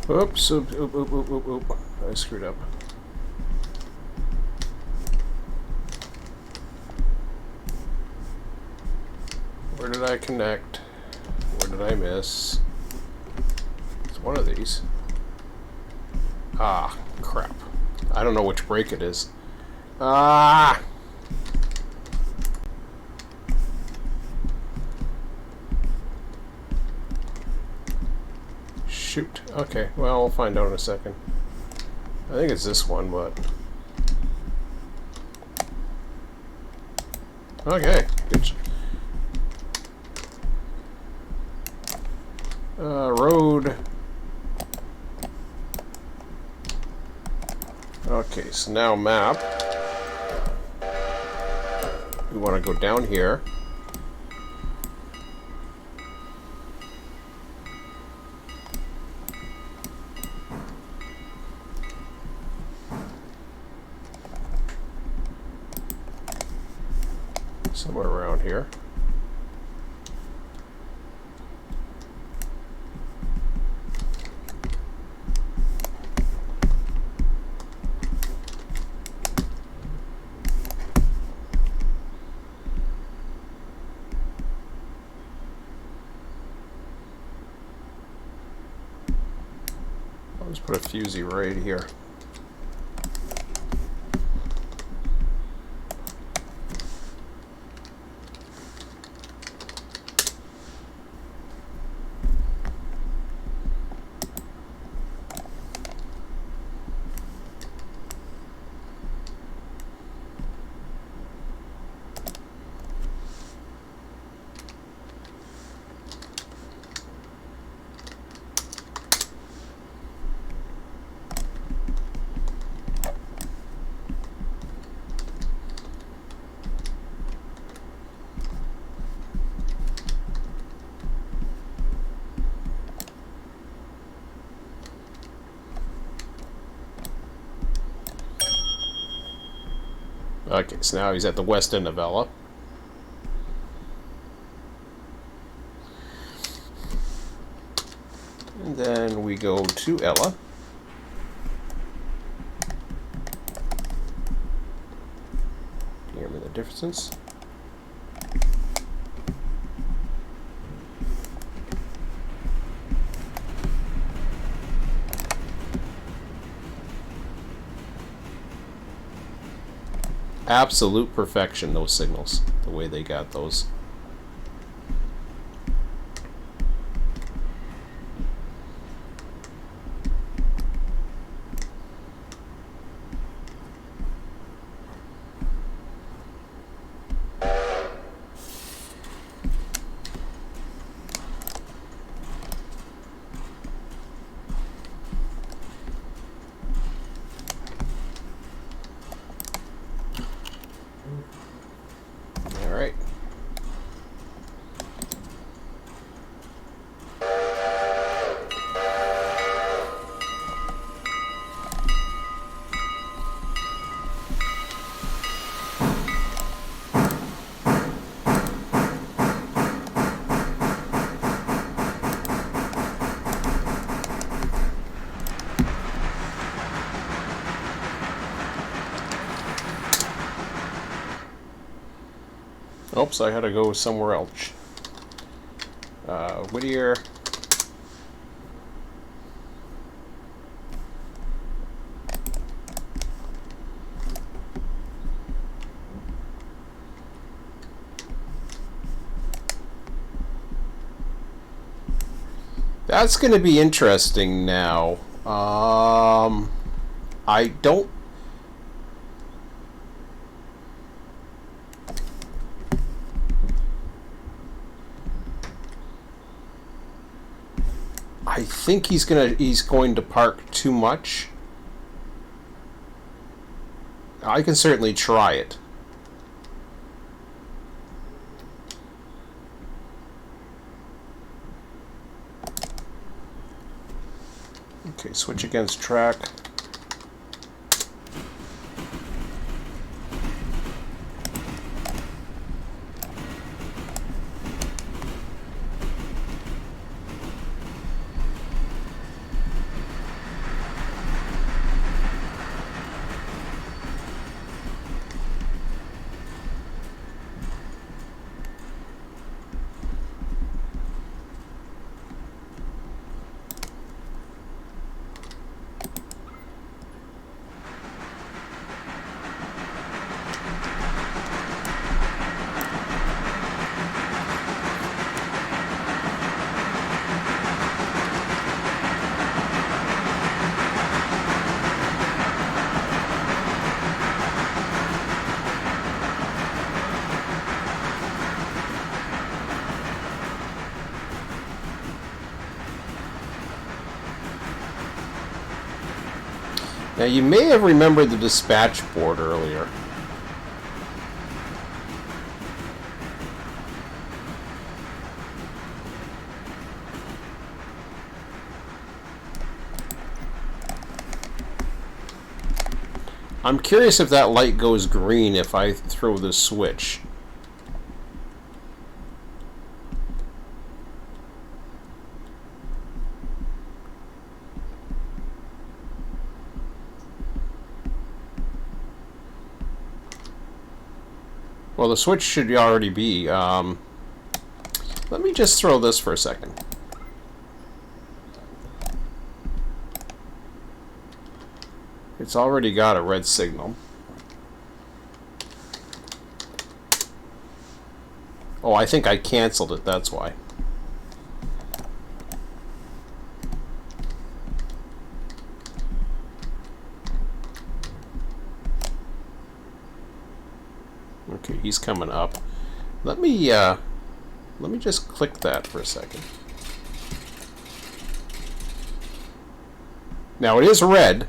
Oops, oop. I screwed up. Where did I connect? Where did I miss? It's one of these. Ah, crap. I don't know which break it is. Ah! Shoot. Okay, well, we'll find out in a second. I think it's this one, but... Okay, good. Road. Okay, so now map. We want to go down here. somewhere around here. I'll just put a fusee right here. Okay, so now he's at the west end of Ella. And then we go to Ella. Can you hear me the difference? Absolute perfection, those signals, the way they got those. Oops, I had to go somewhere else. Whittier. That's going to be interesting now. I don't. I think he's going to park too much. I can certainly try it. Okay, switch against track. Now you may have remembered the dispatch board earlier. I'm curious if that light goes green if I throw the switch. Well, the switch should already be. Let me just throw this for a second. It's already got a red signal. Oh, I think I canceled it, that's why. Okay, he's coming up. Let me just click that for a second. Now it is red.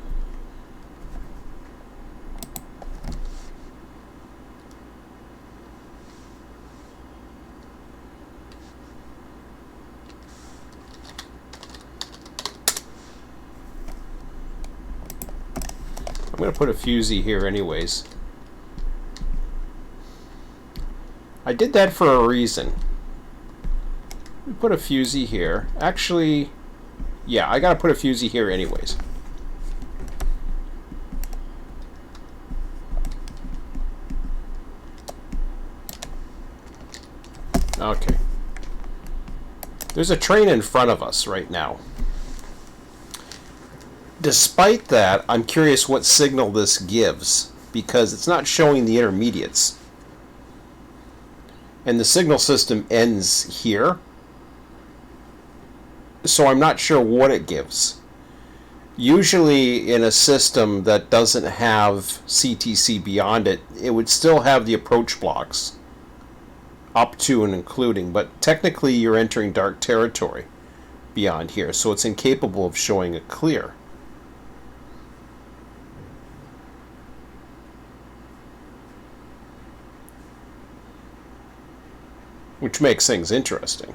I'm going to put a fusee here anyways. I did that for a reason. We put a fusee here. Actually, yeah, I got to put a fusee here anyways. Okay. There's a train in front of us right now. Despite that, I'm curious what signal this gives, because it's not showing the intermediates. And the signal system ends here. So I'm not sure what it gives. Usually in a system that doesn't have CTC beyond it, it would still have the approach blocks up to and including, but technically you're entering dark territory beyond here, so it's incapable of showing a clear. Which makes things interesting.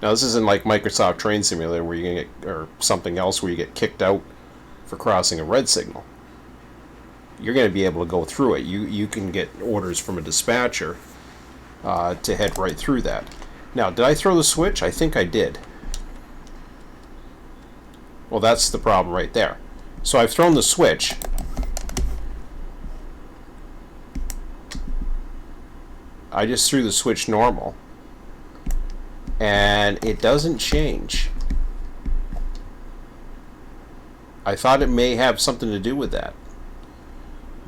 Now this isn't like Microsoft Train Simulator where you can get, or something else where you get kicked out for crossing a red signal. You're going to be able to go through it. You can get orders from a dispatcher to head right through that. Now, did I throw the switch? I think I did. Well, that's the problem right there. So I've thrown the switch. I just threw the switch normal. And it doesn't change. I thought it may have something to do with that.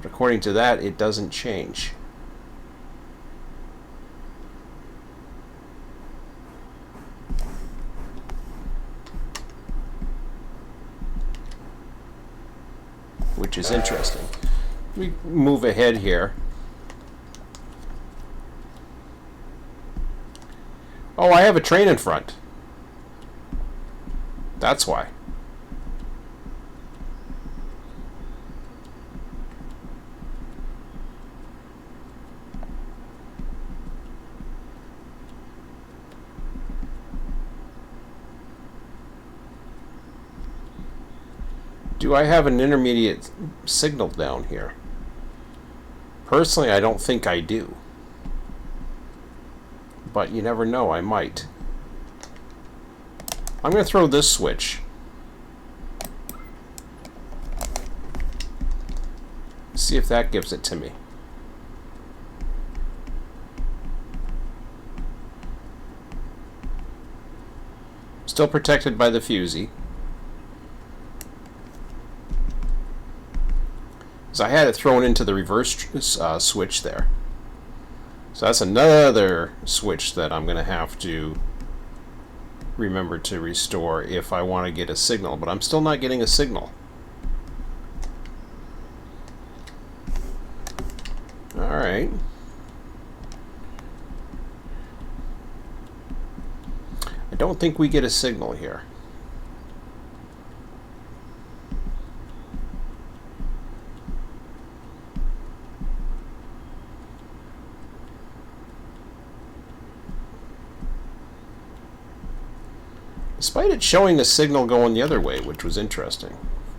But according to that, it doesn't change. Which is interesting. Let me move ahead here. Oh, I have a train in front. That's why. Do I have an intermediate signal down here? Personally, I don't think I do. But you never know, I might. I'm going to throw this switch. See if that gives it to me. Still protected by the fusee. So I had it thrown into the reverse switch there. So that's another switch that I'm going to have to remember to restore if I want to get a signal. But I'm still not getting a signal. Alright. I don't think we get a signal here. Despite it showing a signal going the other way, which was interesting.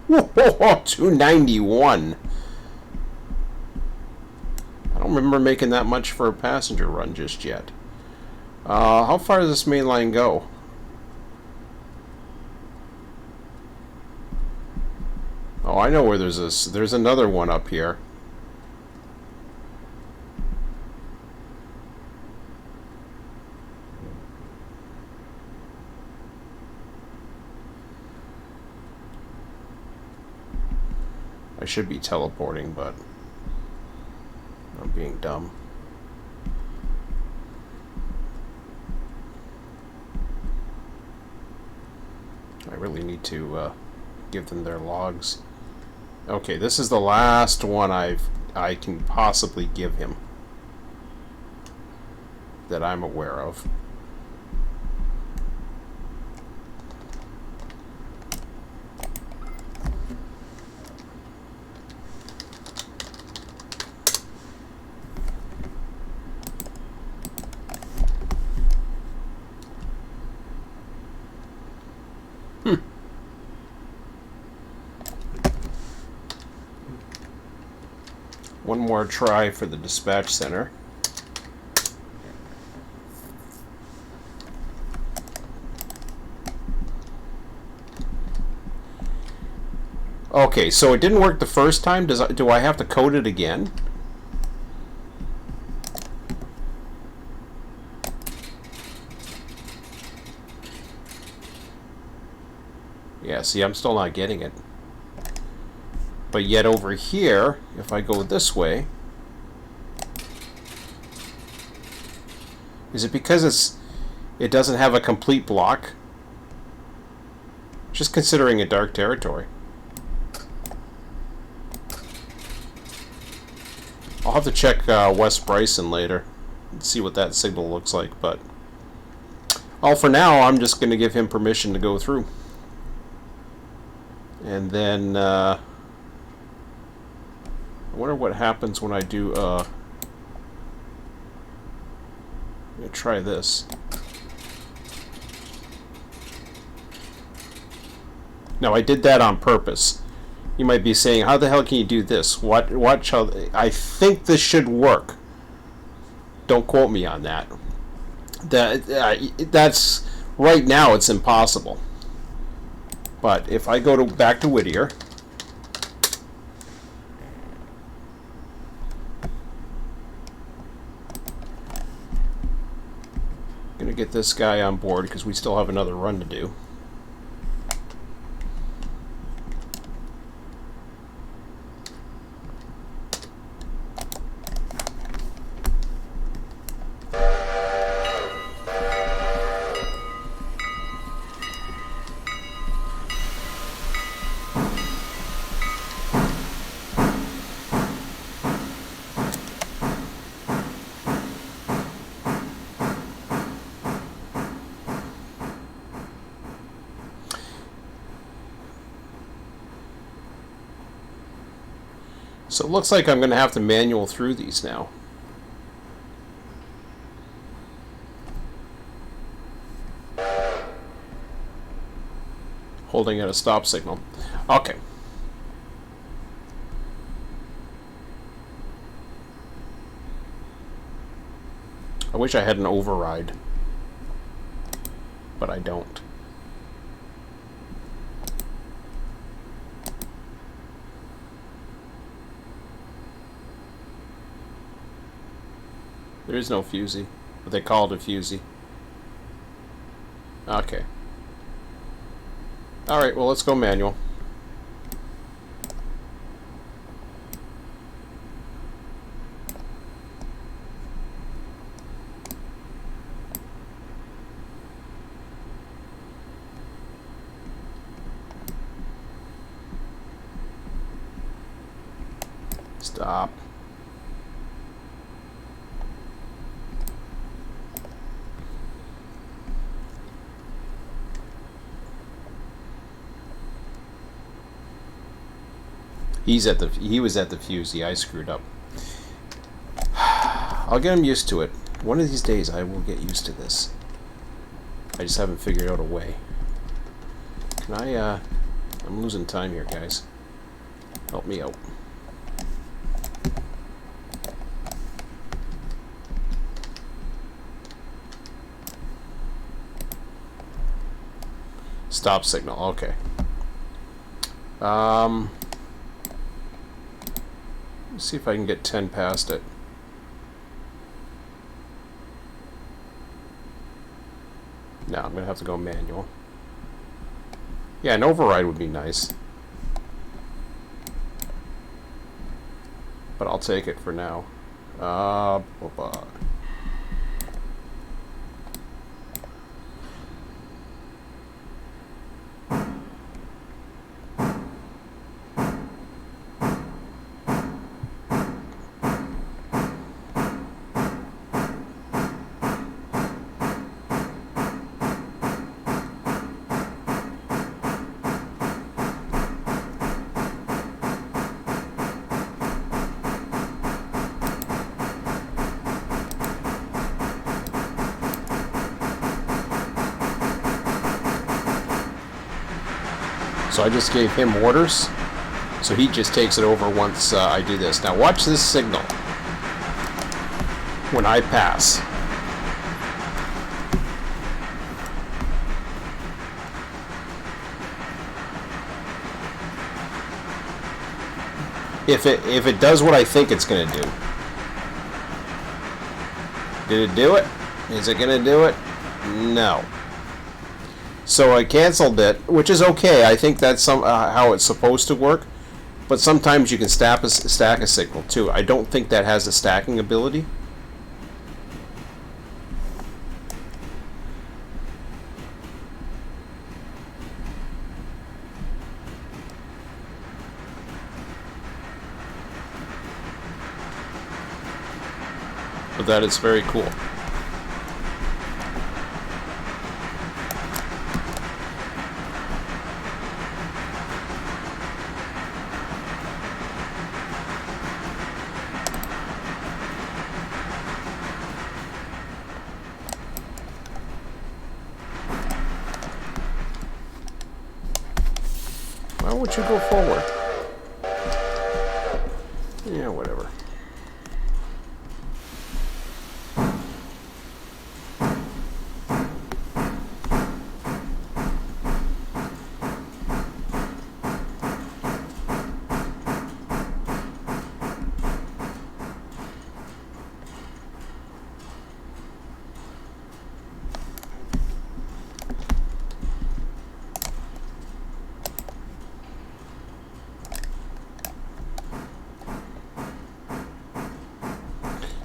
Whoa, 291. I don't remember making that much for a passenger run just yet. How far does this main line go? Oh, I know where there's another one up here. I should be teleporting, but I'm being dumb. I really need to give them their logs. Okay, this is the last one I can possibly give him that I'm aware of. One more try for the dispatch center. Okay, so it didn't work the first time. Do I have to code it again? Yeah, see, I'm still not getting it. But yet over here, if I go this way, is it because it doesn't have a complete block? Just considering a dark territory. I'll have to check West Bryson later and see what that signal looks like, but for now, I'm just going to give him permission to go through. And then I wonder what happens when I do I'm gonna try this. Now I did that on purpose. You might be saying, how the hell can you do this? Watch how I think this should work. Don't quote me on that. That's right now it's impossible. But if I go back to Whittier, I'm gonna get this guy on board because we still have another run to do. So it looks like I'm going to have to manual through these now. Holding at a stop signal. Okay. I wish I had an override, but I don't. There is no fusee, but they call it a fusee. Okay. Alright, well, let's go manual. Stop. He was at the fusee. I screwed up. I'll get him used to it. One of these days I will get used to this. I just haven't figured out a way. Can I, I'm losing time here, guys. Help me out. Stop signal, okay. Let's see if I can get 10 past it. No, I'm gonna have to go manual. Yeah, an override would be nice. I'll take it for now. So I just gave him orders, so he just takes it over once I do this. Now watch this signal when I pass. If it does what I think it's going to do. Did it do it? Is it going to do it? No. So I canceled it, which is okay. I think that's how it's supposed to work. But sometimes you can stack a signal too. I don't think that has a stacking ability. But that is very cool. Why would you go forward? Yeah, whatever.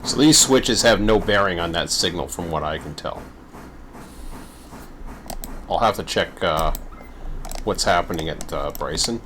So these switches have no bearing on that signal from what I can tell. I'll have to check what's happening at Bryson.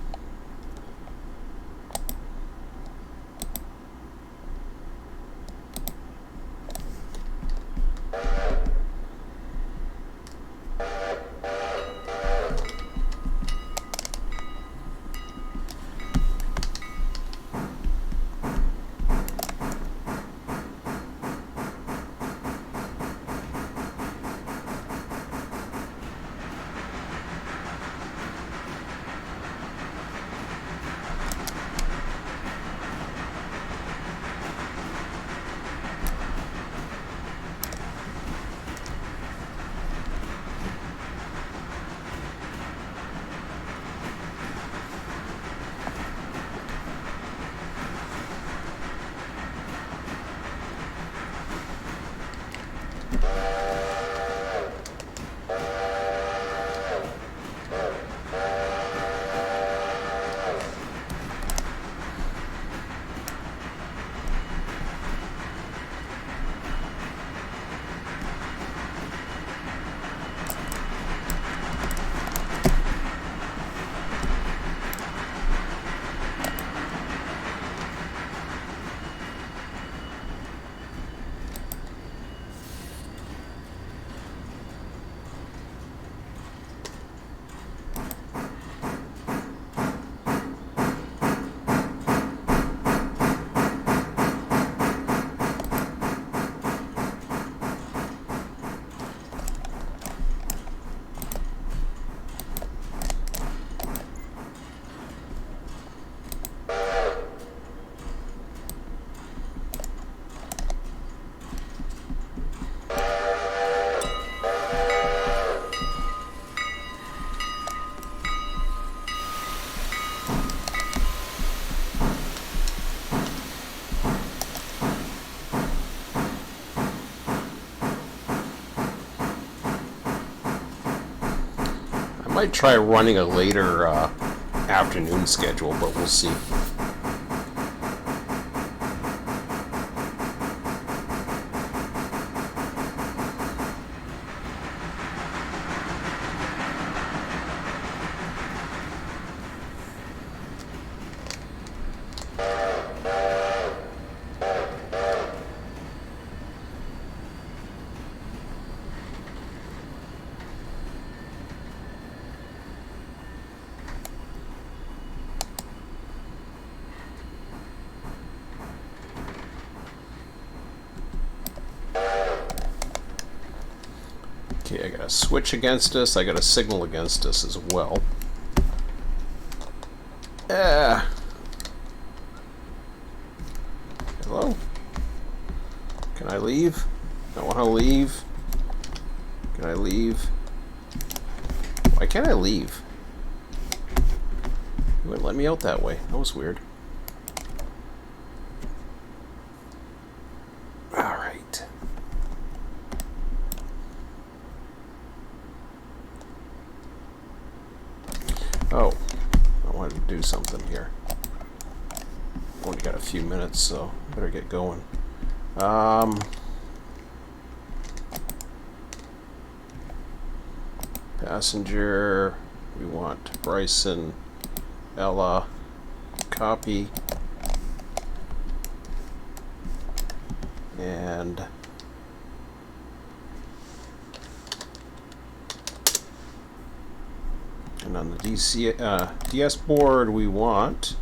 Might try running a later afternoon schedule, but we'll see. Okay, I got a switch against us. I got a signal against us as well. Hello? Can I leave? Don't want to leave. Can I leave? Why can't I leave? You wouldn't let me out that way. That was weird. Alright. Oh. I wanted to do something here. Only got a few minutes, so better get going. Passenger, we want Bryson, Ella, copy, and on the DS board we want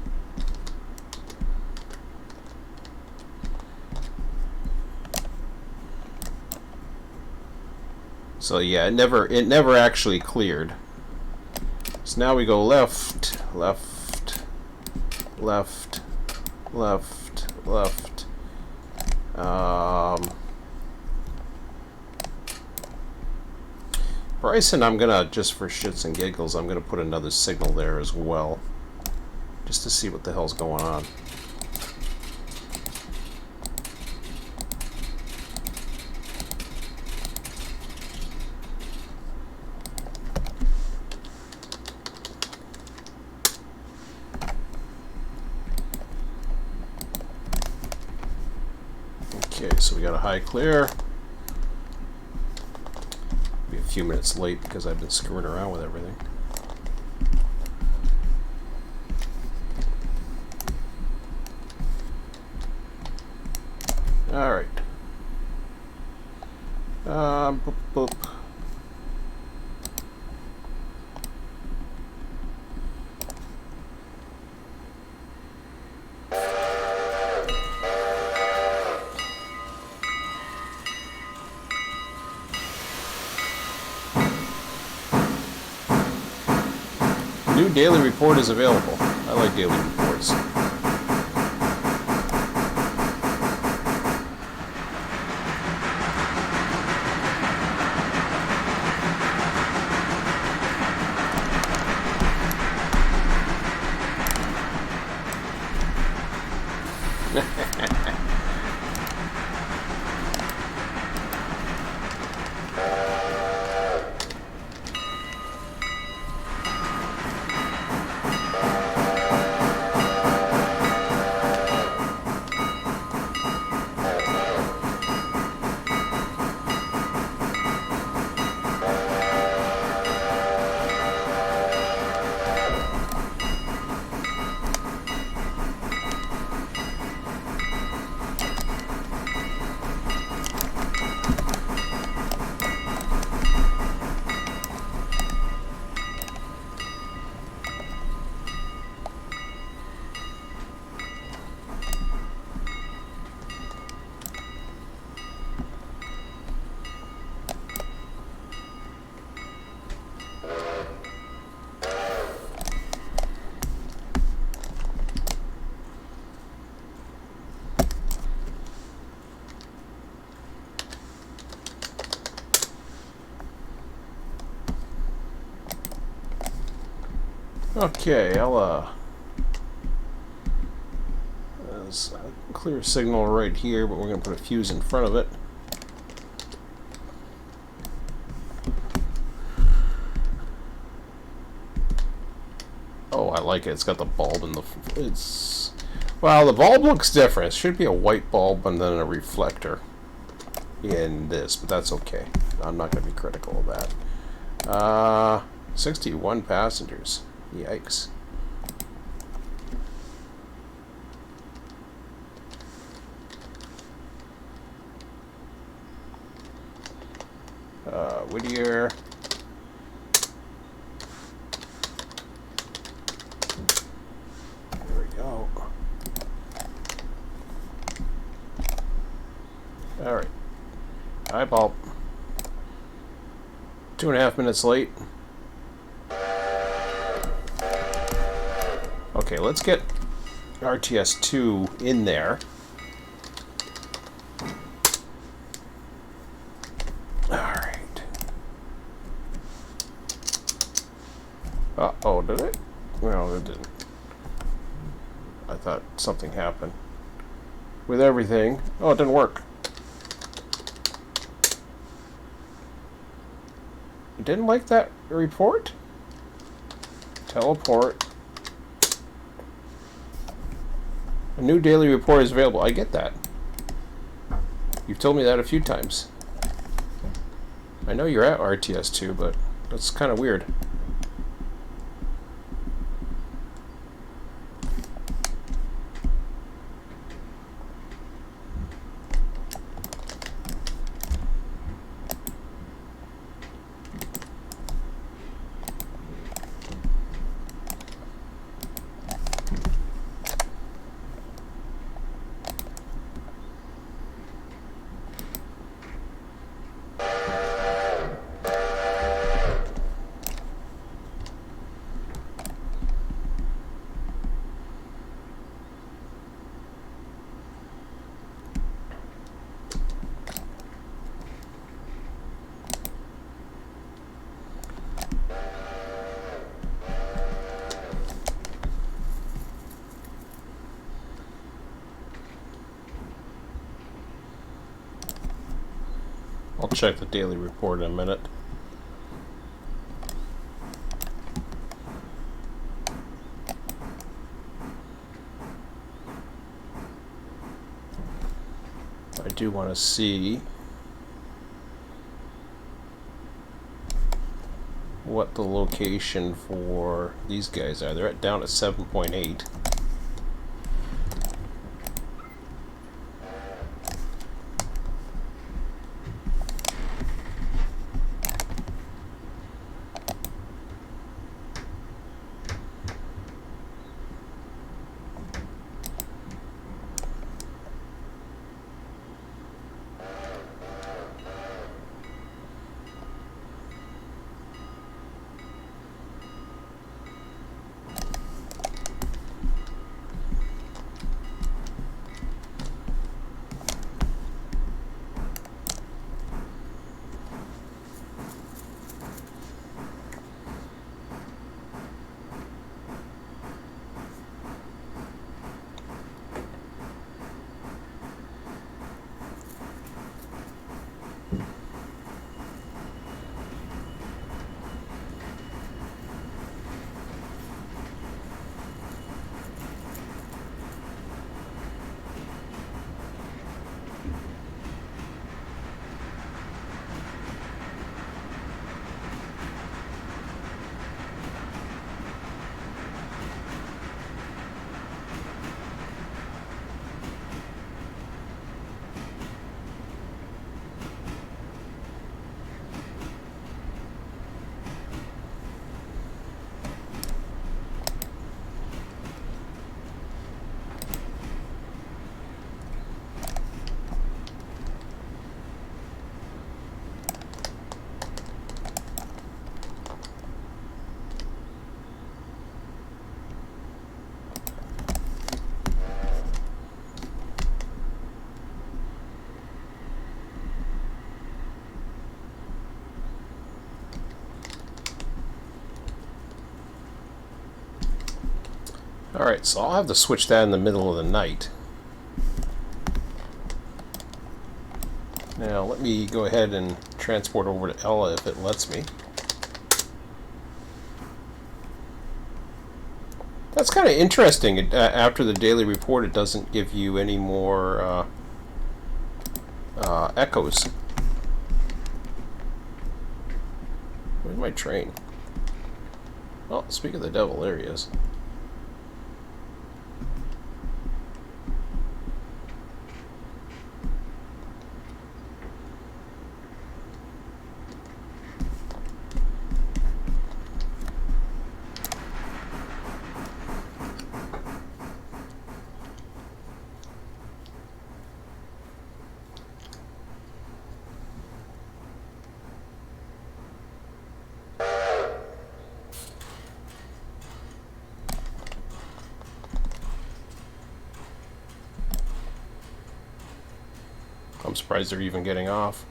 so yeah, it never actually cleared. So now we go left, left, left, left, left. Bryson, I'm gonna, just for shits and giggles, I'm gonna put another signal there as well, just to see what the hell's going on. Okay, so we got a high clear. Be a few minutes late because I've been screwing around with everything. All right. Boop, boop. New daily report is available. I like daily reports. Okay, I'll there's a clear signal right here, but we're going to put a fuse in front of it. Oh, I like it. It's got the bulb in the... Well, the bulb looks different. It should be a white bulb and then a reflector in this, but that's okay. I'm not going to be critical of that. 61 passengers. Yikes. Whittier. There we go. All right. Eyeball. 2.5 minutes late. Okay, let's get RTS 2 in there. Alright. Uh-oh, did it? Well, it didn't. I thought something happened with everything. Oh, it didn't work. It didn't like that report? Teleport. A new daily report is available. I get that. You've told me that a few times. I know you're at RTS 2, but that's kind of weird. I'll check the daily report in a minute. I do want to see what the location for these guys are. They're down at 7.8. Alright, so I'll have to switch that in the middle of the night. Now, let me go ahead and transport over to Ella if it lets me. That's kind of interesting. After the daily report, it doesn't give you any more echoes. Where's my train? Well, speak of the devil, there he is. I'm surprised they're even getting off.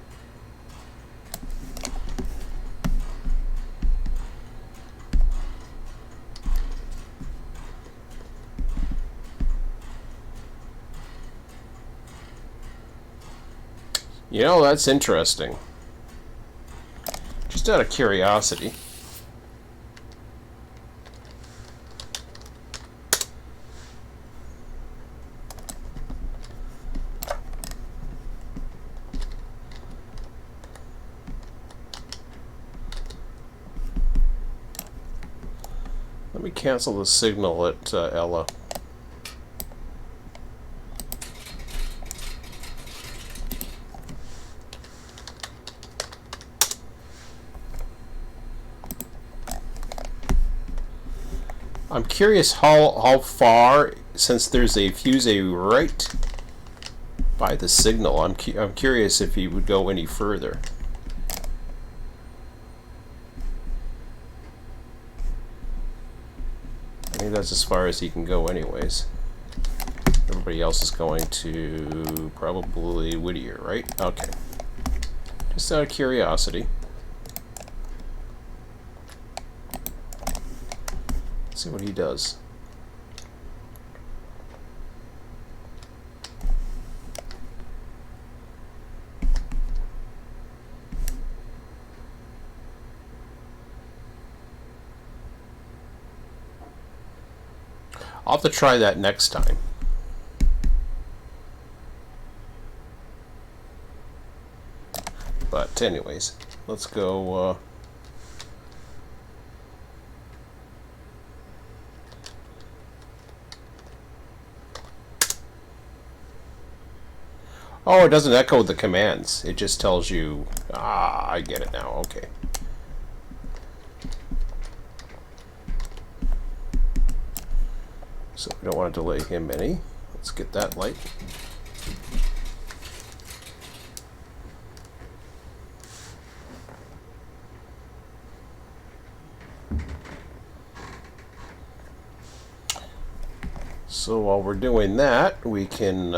You know, that's interesting. Just out of curiosity. Let me cancel the signal at Ella. I'm curious how far, since there's a fuse right by the signal, I'm curious if he would go any further. I think that's as far as he can go anyways. Everybody else is going to probably Whittier, right? Okay. Just out of curiosity. See what he does. I'll have to try that next time. But anyways, let's go. Oh, it doesn't echo the commands. It just tells you, I get it now. Okay. So we don't want to delay him any. Let's get that light. So while we're doing that, we can...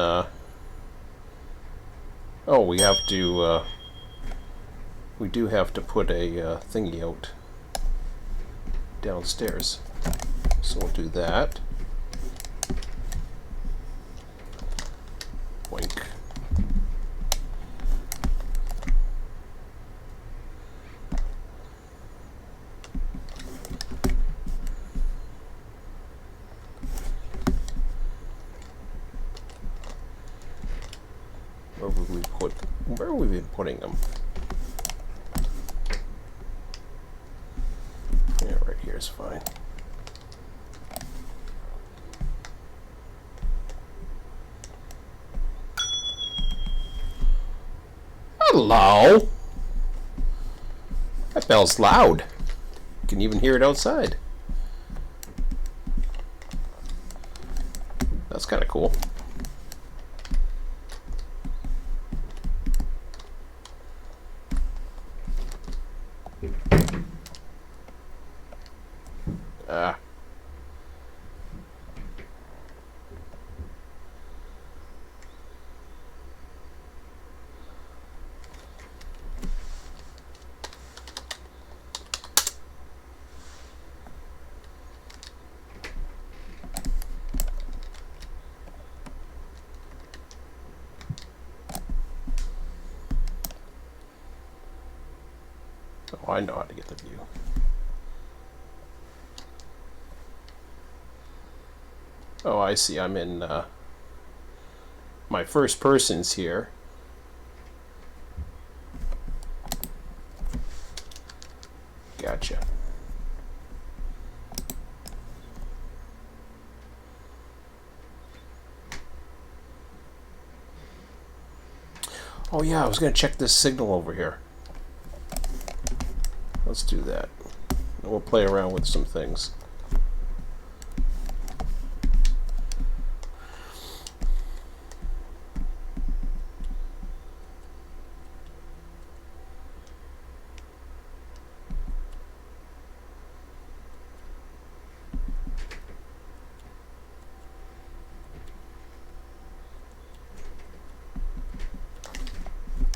oh, we have to... we do have to put a thingy out downstairs. So we'll do that. Wink. Where have we been putting them? Yeah, right here is fine. Hello! That bell's loud. You can even hear it outside. That's kind of cool. Oh, I know how to get the view. Oh, I see. I'm in my first person's here. Gotcha. Oh yeah, I was going to check this signal over here. Let's do that. And we'll play around with some things.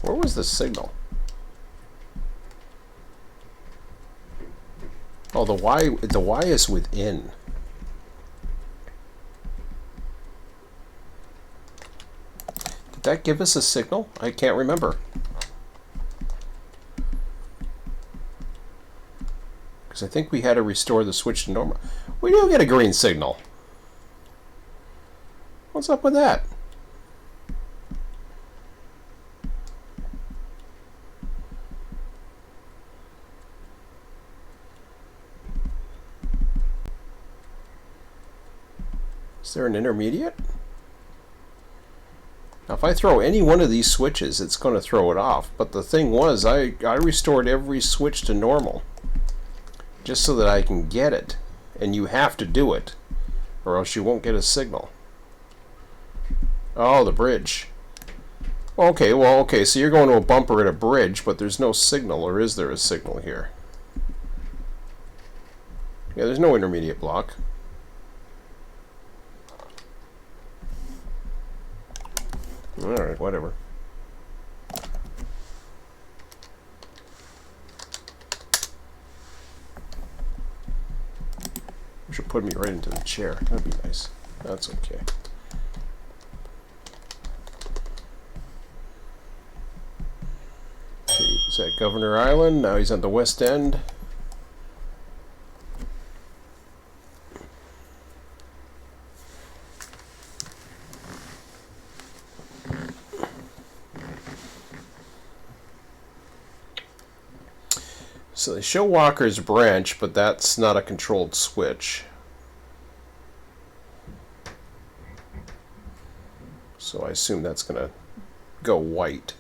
Where was the signal? Oh, the Y is within. Did that give us a signal? I can't remember. Because I think we had to restore the switch to normal. We do get a green signal. What's up with that? Is there an intermediate? Now if I throw any one of these switches, it's going to throw it off. But the thing was, I restored every switch to normal. Just so that I can get it. And you have to do it. Or else you won't get a signal. Oh, the bridge. Okay, well, okay, so you're going to a bumper at a bridge, but there's no signal, or is there a signal here? Yeah, there's no intermediate block. Alright, whatever. You should put me right into the chair. That'd be nice. That's okay. He's at Governor Island. Now he's on the West End. So they show Walker's branch, but that's not a controlled switch. So I assume that's going to go white.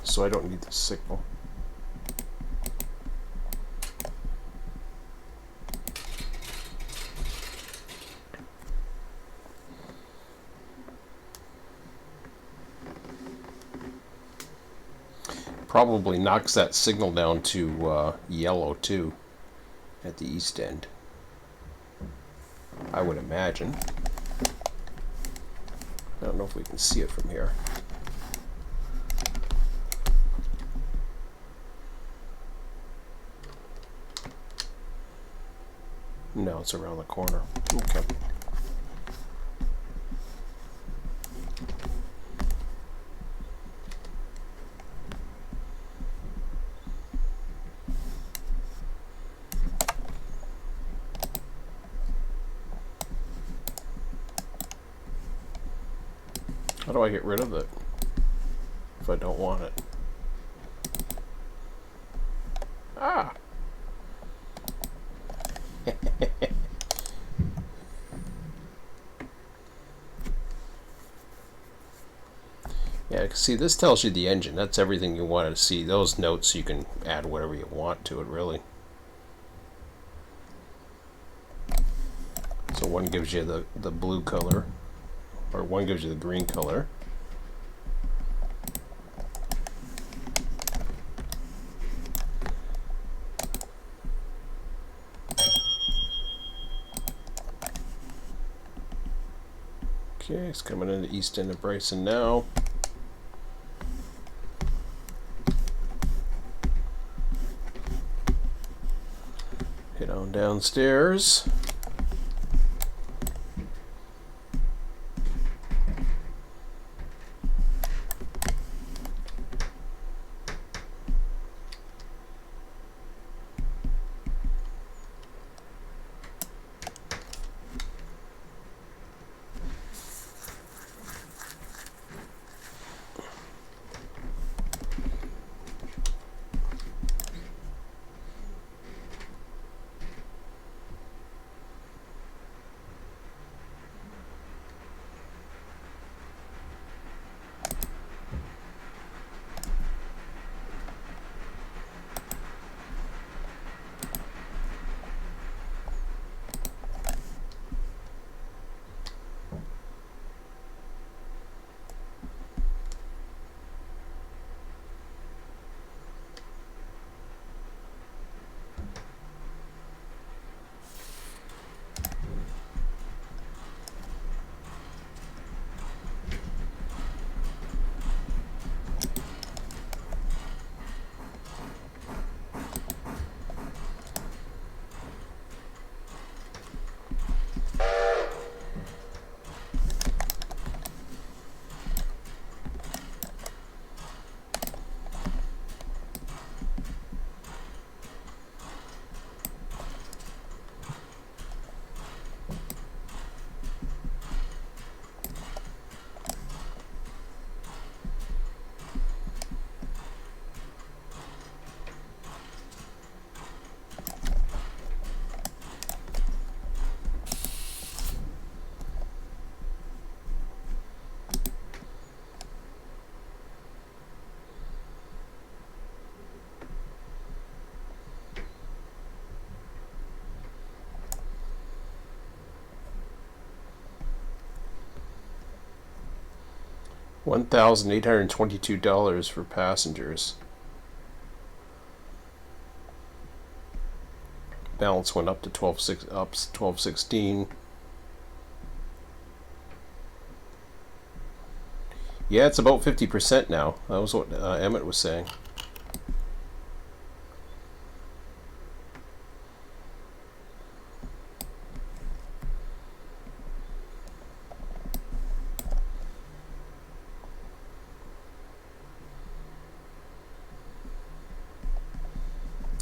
So I don't need the signal. Probably knocks that signal down to yellow too at the east end, I would imagine. I don't know if we can see it from here. No, it's around the corner. Okay. How do I get rid of it if I don't want it? Ah! Yeah, see, this tells you the engine. That's everything you want to see. Those notes, you can add whatever you want to it, really. So one gives you the blue color, or one gives you the green color. Okay, it's coming into east end of Bryson now. Head on downstairs. $1,822 for passengers. Balance went up to 1216. Yeah, it's about 50% now. That was what Emmett was saying.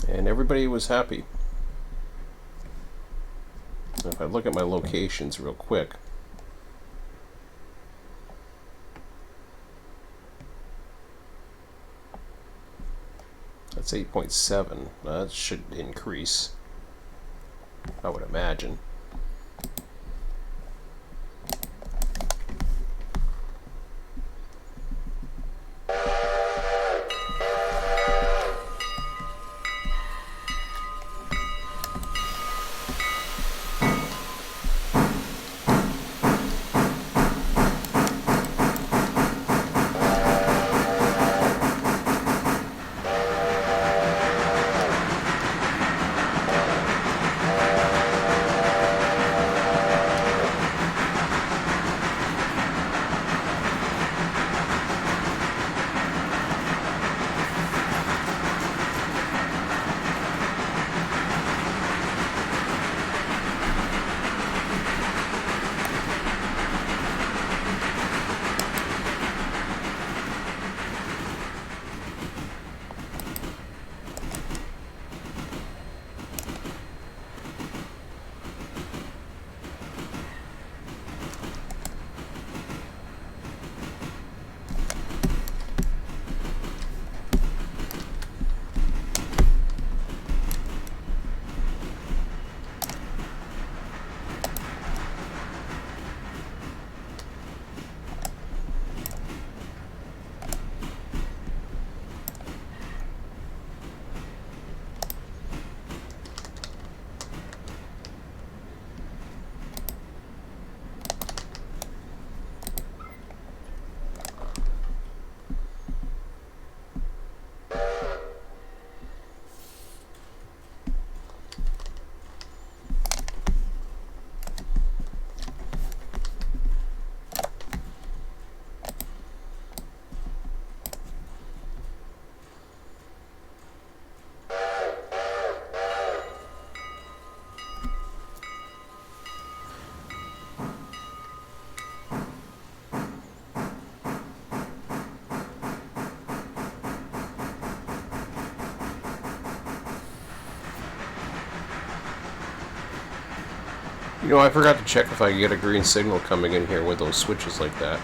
And everybody was happy. If I look at my locations real quick, that's 8.7. That should increase, I would imagine. You know, I forgot to check if I could get a green signal coming in here with those switches like that.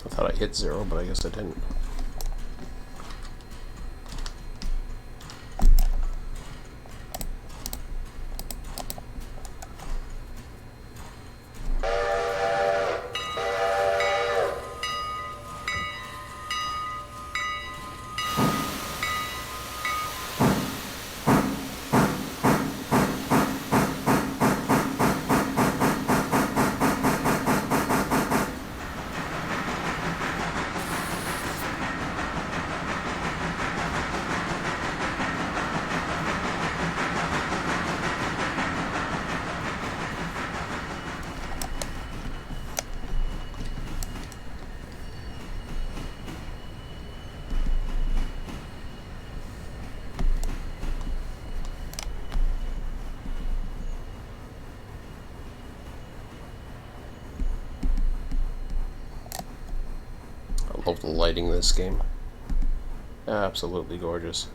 I thought I hit 0, but I guess I didn't. love the lighting in this game. Absolutely gorgeous.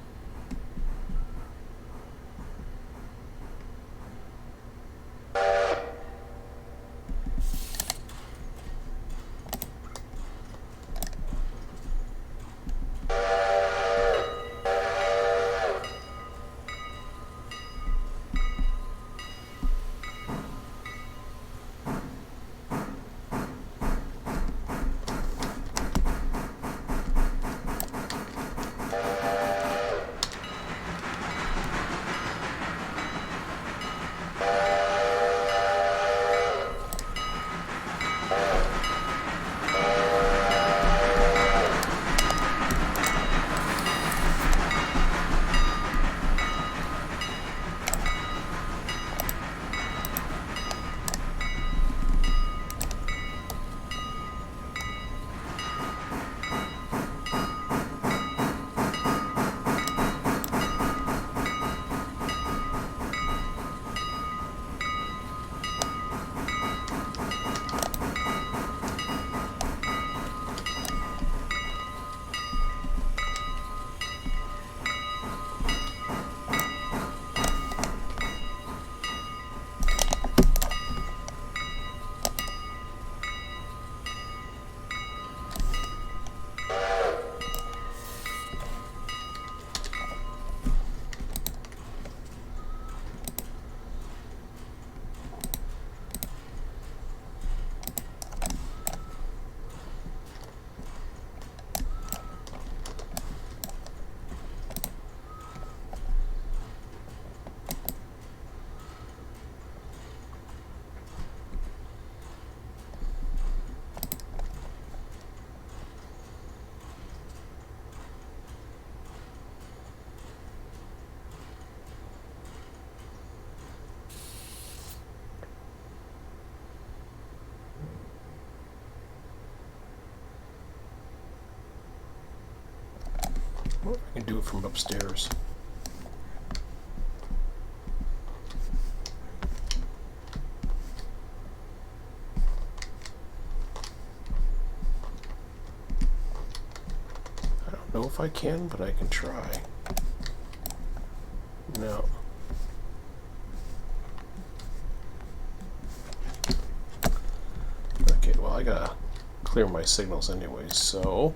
I can do it from upstairs. I don't know if I can, but I can try. No. Okay, well, I gotta clear my signals anyway, so...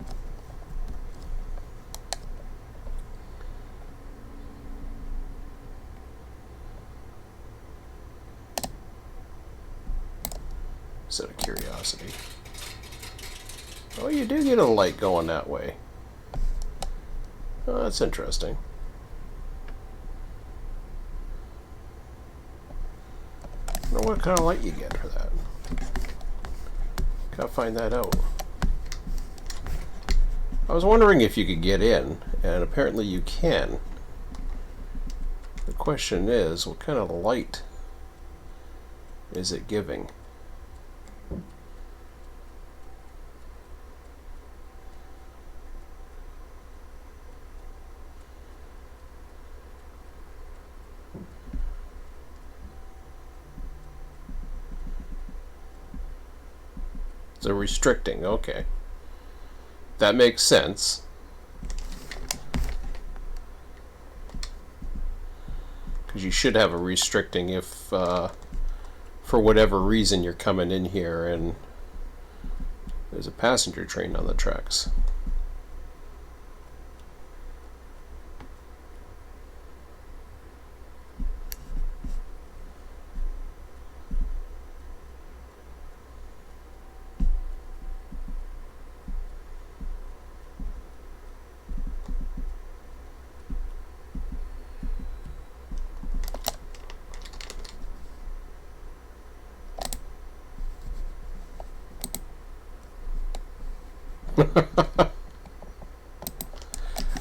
Out of curiosity. Oh, you do get a light going that way. Oh, that's interesting. I wonder what kind of light you get for that. Gotta find that out. I was wondering if you could get in, and apparently you can. The question is, what kind of light is it giving? So restricting, okay. That makes sense. Because you should have a restricting if, for whatever reason, you're coming in here and there's a passenger train on the tracks.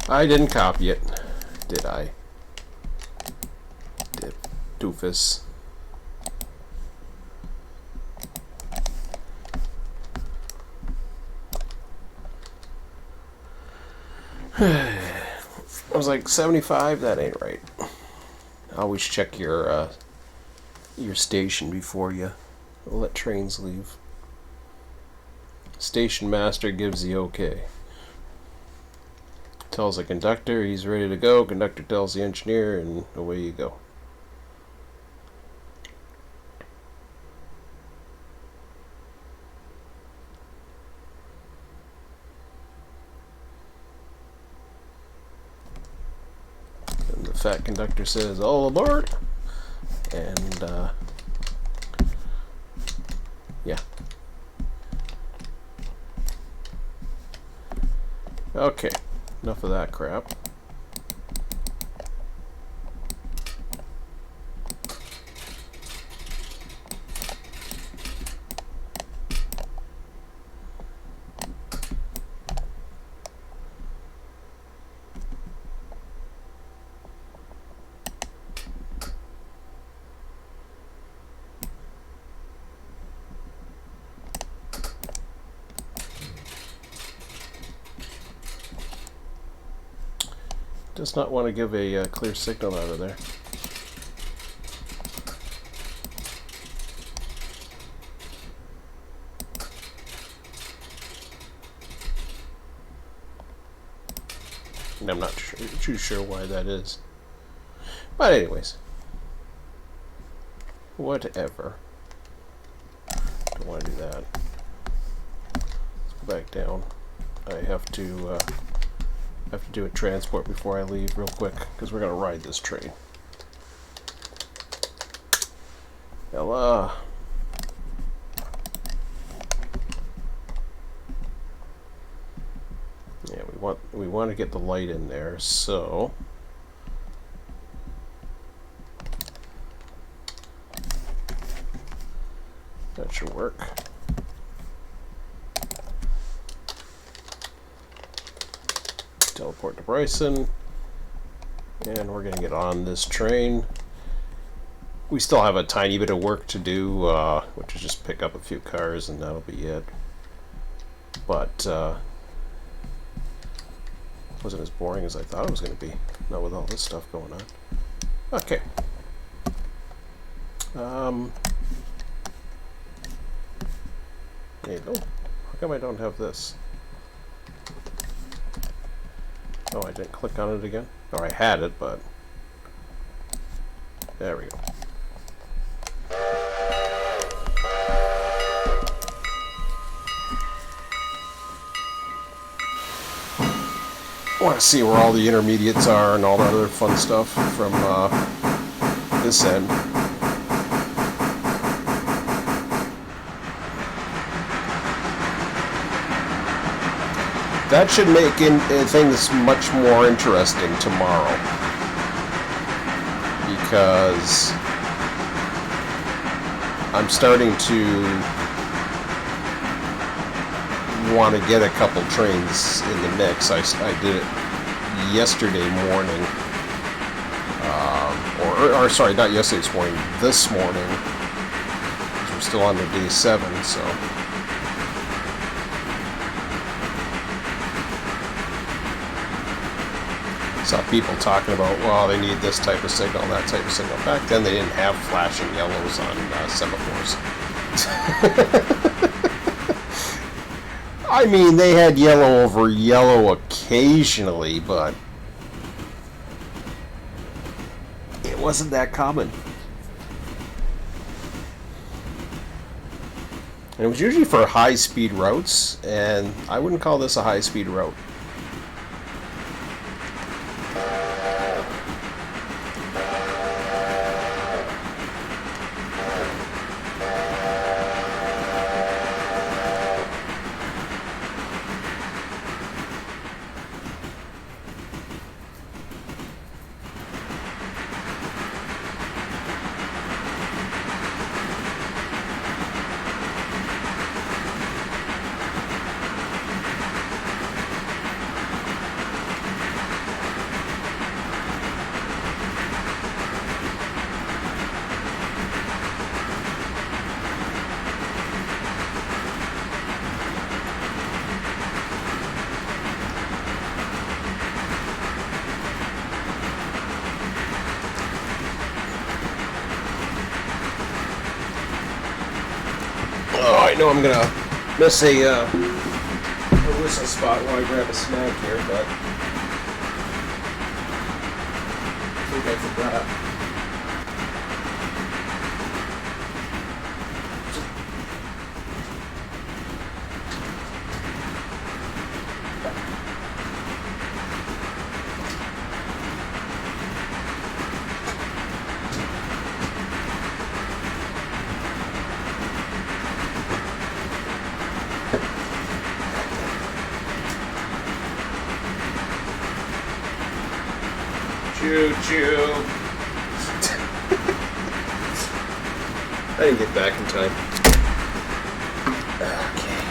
I didn't copy it, did I? Did doofus. I was like 75. That ain't right. Always check your station before you let trains leave. Station master gives the okay. Tells the conductor he's ready to go. Conductor tells the engineer, and away you go. And the fat conductor says, all aboard! And, yeah. Okay, enough of that crap. Does not want to give a clear signal out of there. And I'm not too sure why that is. But anyways. Whatever. Don't want to do that. Let's go back down. I have to do a transport before I leave real quick, because we're going to ride this train. Ella. Yeah, we want to get the light in there, so that should work. Teleport to Bryson, and we're going to get on this train. We still have a tiny bit of work to do, which is just pick up a few cars and that'll be it. But wasn't as boring as I thought it was going to be, not with all this stuff going on. Okay. There you go. How come I don't have this? Oh, I didn't click on it again? Or I had it, but there we go. I want to see where all the intermediates are and all that other fun stuff from this end. That should make things much more interesting tomorrow, because I'm starting to want to get a couple trains in the mix. I did it yesterday morning, or sorry, not yesterday's morning, this morning, because we're still on the day 7, so. Saw people talking about, well, they need this type of signal, that type of signal. Back then, they didn't have flashing yellows on semaphores. I mean, they had yellow over yellow occasionally, but it wasn't that common. And it was usually for high-speed routes, and I wouldn't call this a high-speed route. Oh, I know I'm gonna miss a whistle spot while I grab a snack here, but I think I forgot. Choo choo. I didn't get back in time. Okay.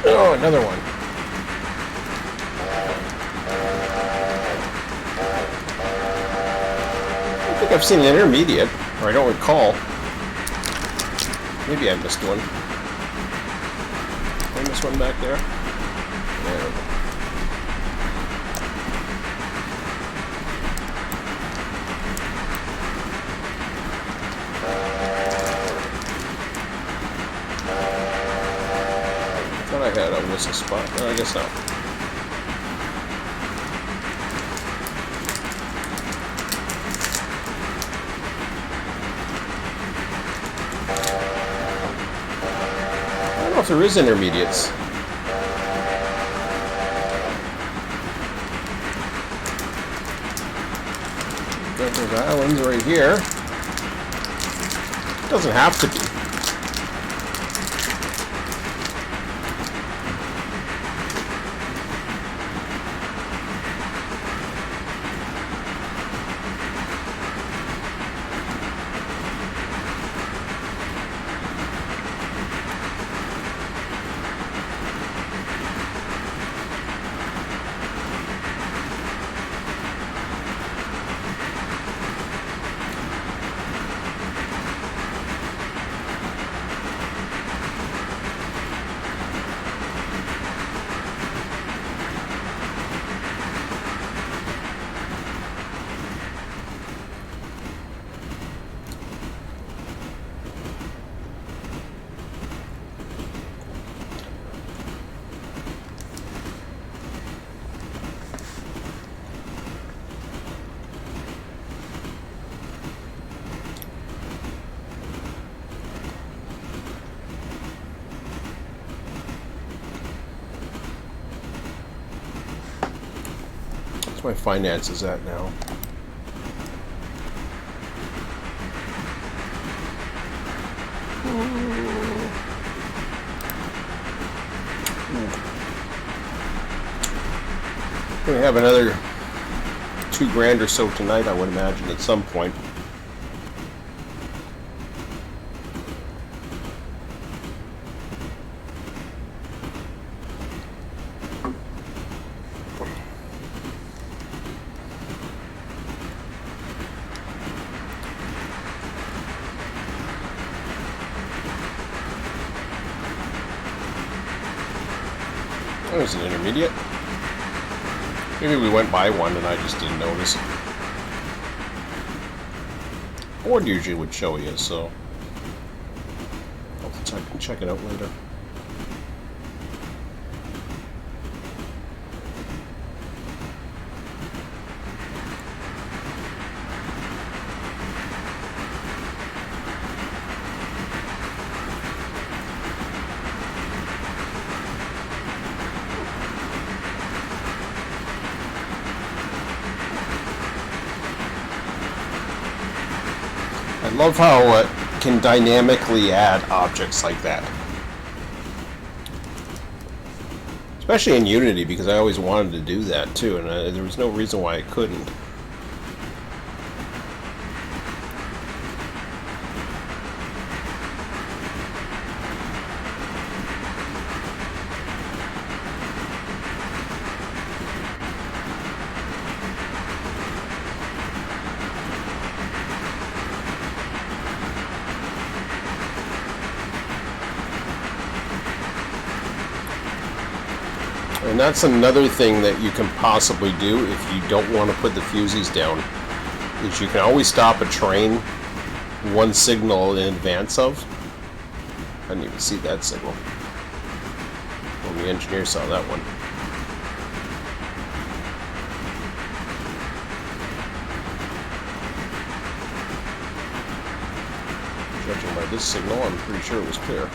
Oh, another one. I think I've seen an intermediate, or I don't recall. Maybe I missed one. Did I miss one back there? Yeah. I thought I had a whistle spot. No, I guess not. I don't know if there is intermediates. Got those islands right here. Doesn't have to be. What's my finances at now? We have another $2,000 or so tonight, I would imagine, at some point. That was an intermediate. Maybe we went by one and I just didn't notice. Board usually would show you, so I'll check it out later. I love how it can dynamically add objects like that. Especially in Unity, because I always wanted to do that too, and there was no reason why I couldn't. And that's another thing that you can possibly do if you don't want to put the fusees down, is you can always stop a train one signal in advance of. I didn't even see that signal. Well, the engineer saw that one. Judging by this signal, I'm pretty sure it was clear.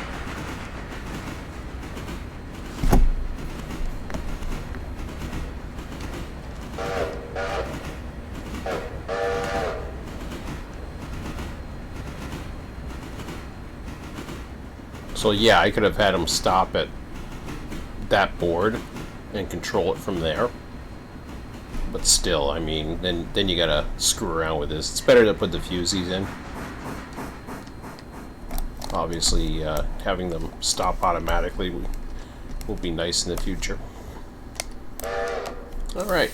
So yeah, I could have had him stop at that board and control it from there. But still, I mean, then you gotta screw around with this. It's better to put the fusees in. Obviously, having them stop automatically will be nice in the future. Alright.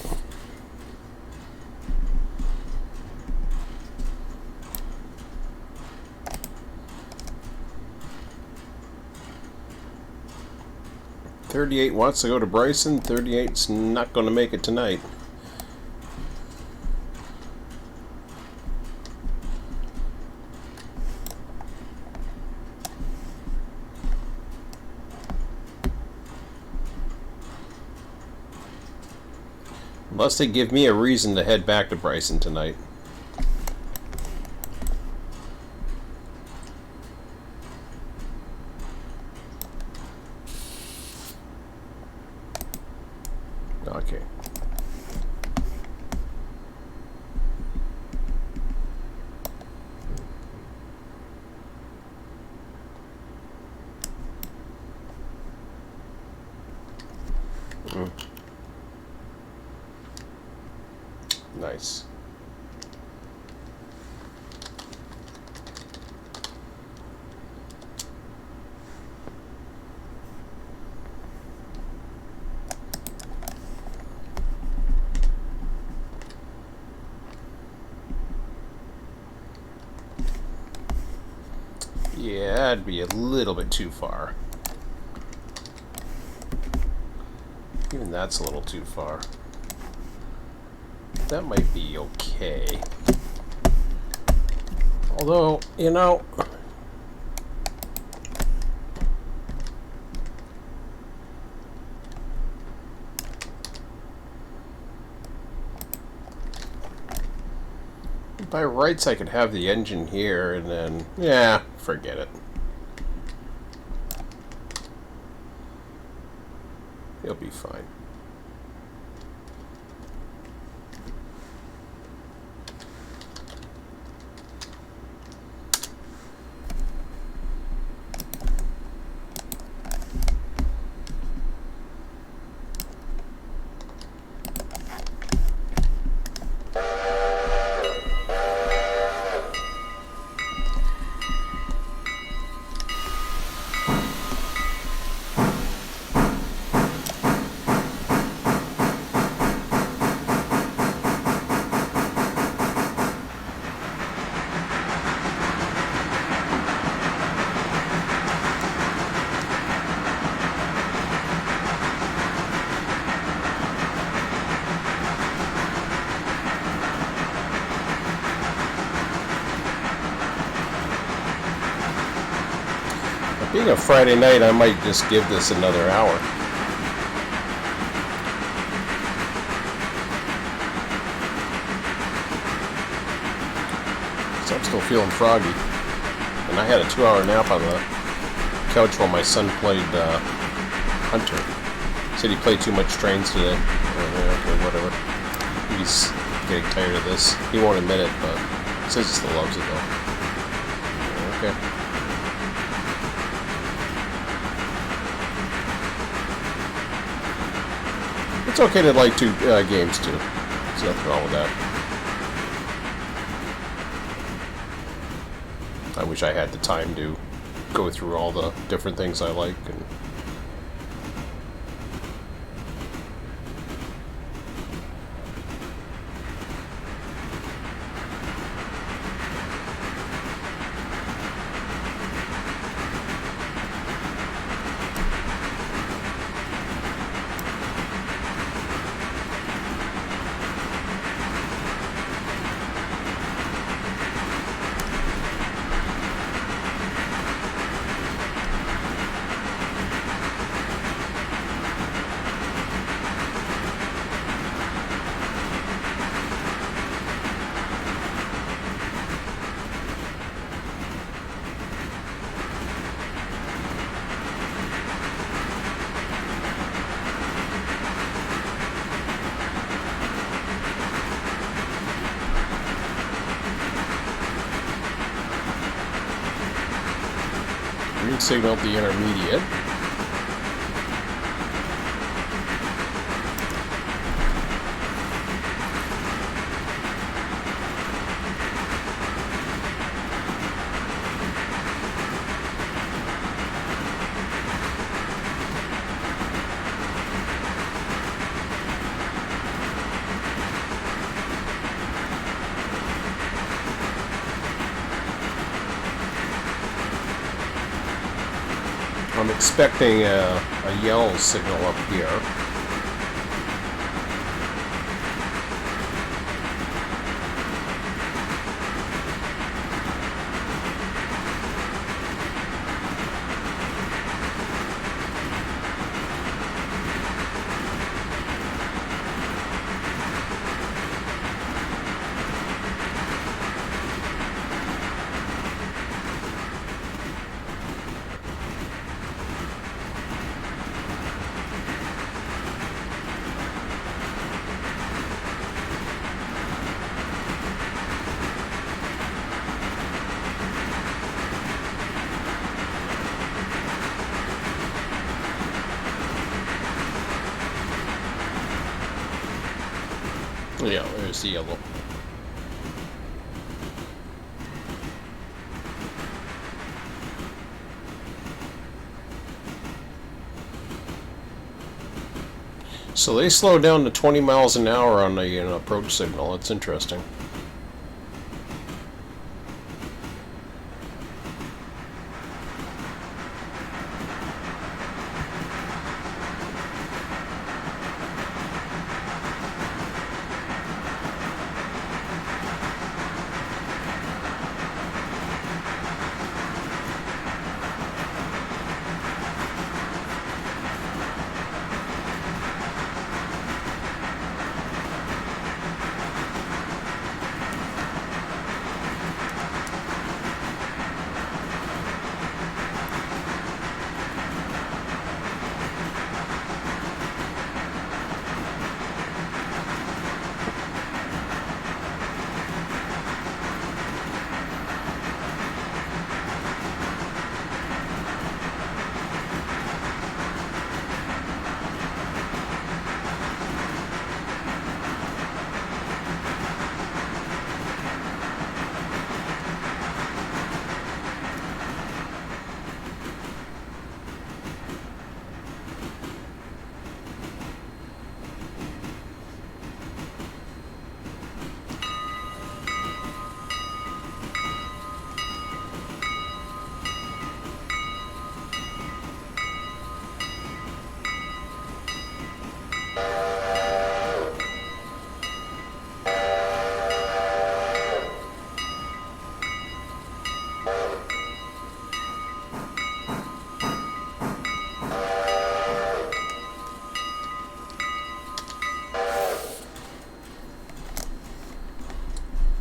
$38 wants to go to Bryson. 38's not going to make it tonight. Unless they give me a reason to head back to Bryson tonight. Okay. Nice. Yeah, that'd be a little bit too far. Even that's a little too far. That might be okay. Although, you know, by rights I could have the engine here and then, yeah, forget it. He'll be fine. Being a Friday night, I might just give this another hour. So I'm still feeling froggy. And I had a 2-hour nap on the couch while my son played Hunter. Said he played too much trains today. Okay, whatever. He's getting tired of this. He won't admit it, but he says he still loves it though. Okay. It's okay to like two games too. There's nothing wrong with that. I wish I had the time to go through all the different things I like and signaled the intermediate. I'm expecting a yellow signal up here. Yeah, there's the yellow. So they slow down to 20 miles an hour on the approach signal. That's interesting.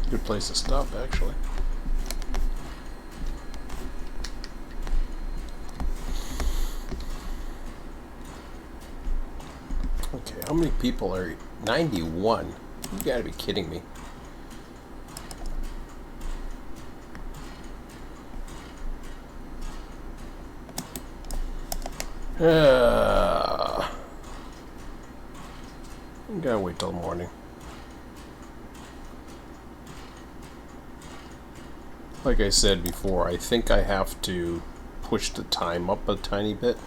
Good place to stop, actually. Okay, how many people are... 91? You gotta be kidding me. Gotta wait till morning. Like I said before, I think I have to push the time up a tiny bit.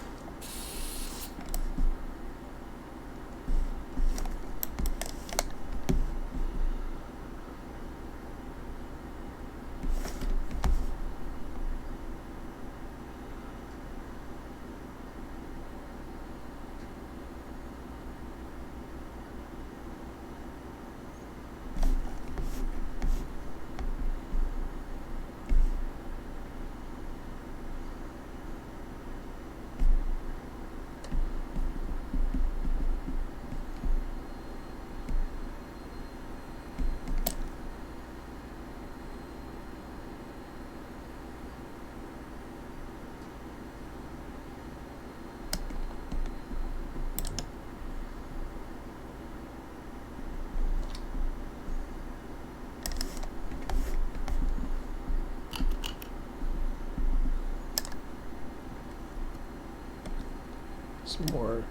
Some more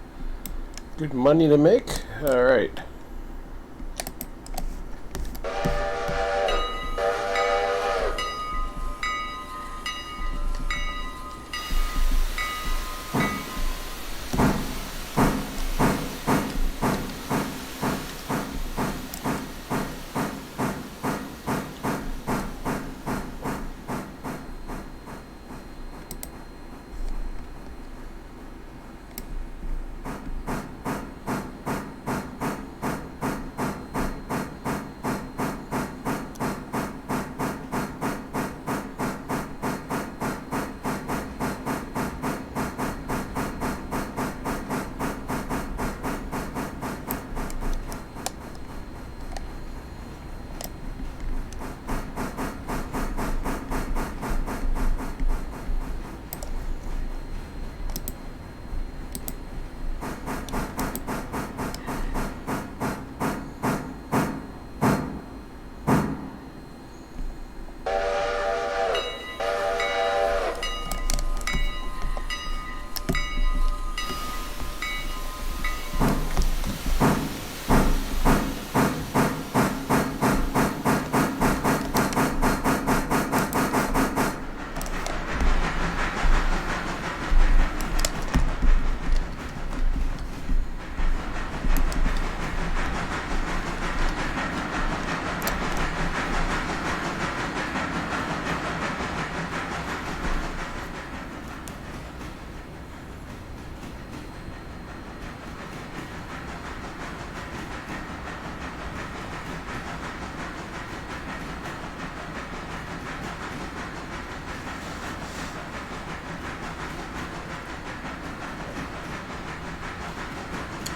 good money to make. All right.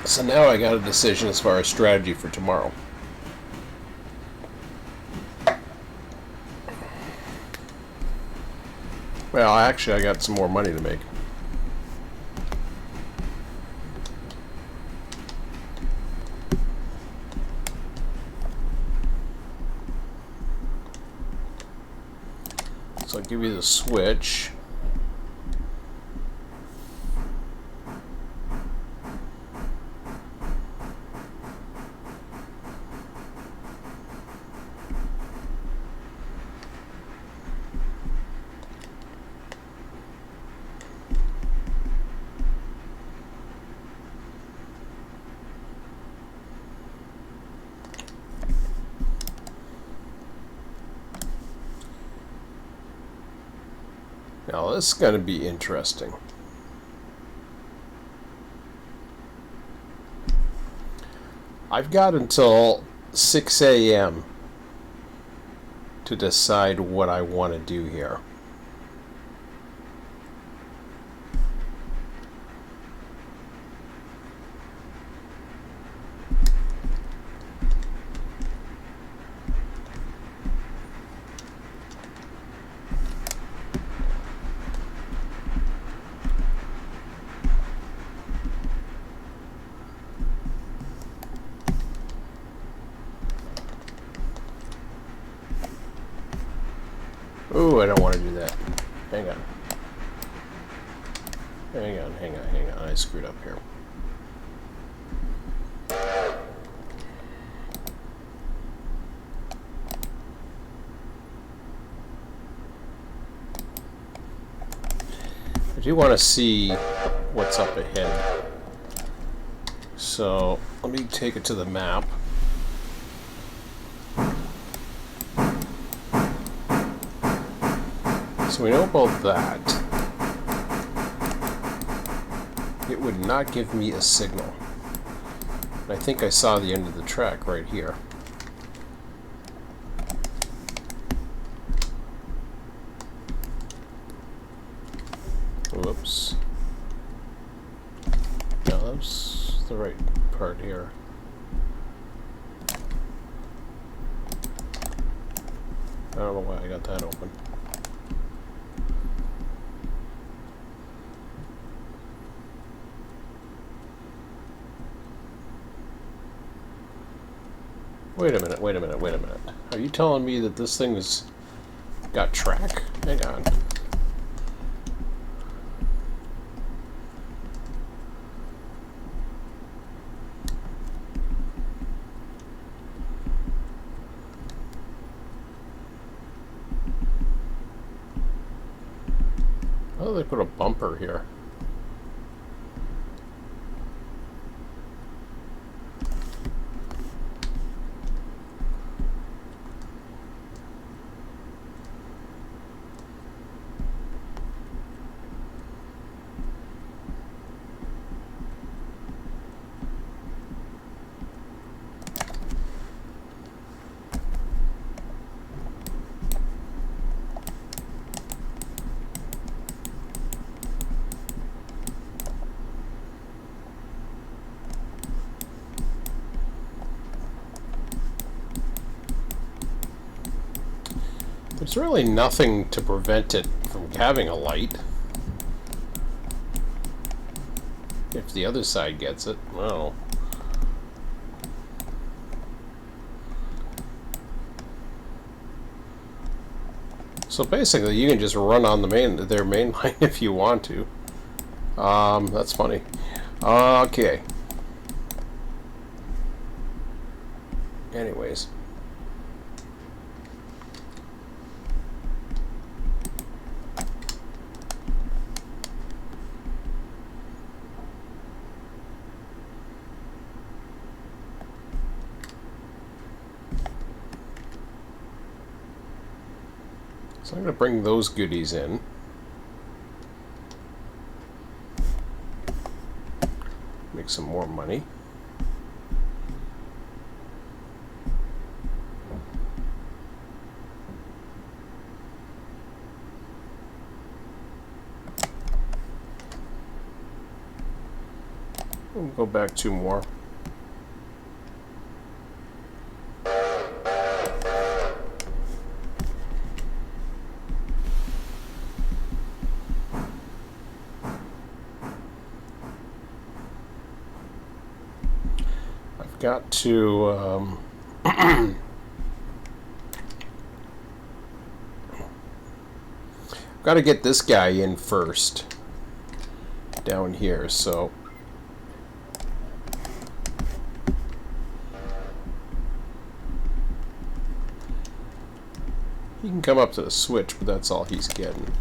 So now I got a decision as far as strategy for tomorrow. Well, actually, I got some more money to make. So I'll give you the switch. Now this is going to be interesting. I've got until 6 a.m. to decide what I want to do here. Ooh, I don't want to do that. Hang on. Hang on. I screwed up here. I do want to see what's up ahead. So, let me take it to the map. So we know about that. It would not give me a signal. I think I saw the end of the track right here. Whoops. No, that's the right part here. I don't know why I got that open. Wait a minute. Are you telling me that this thing's got track? Hang on. Why do they put a bumper here? There's really nothing to prevent it from having a light. If the other side gets it, well. So basically, you can just run on their main line if you want to. That's funny. Okay. Anyways. So I'm going to bring those goodies in. Make some more money. We'll go back 2 more. Got to got to get this guy in first down here, so he can come up to the switch, but that's all he's getting.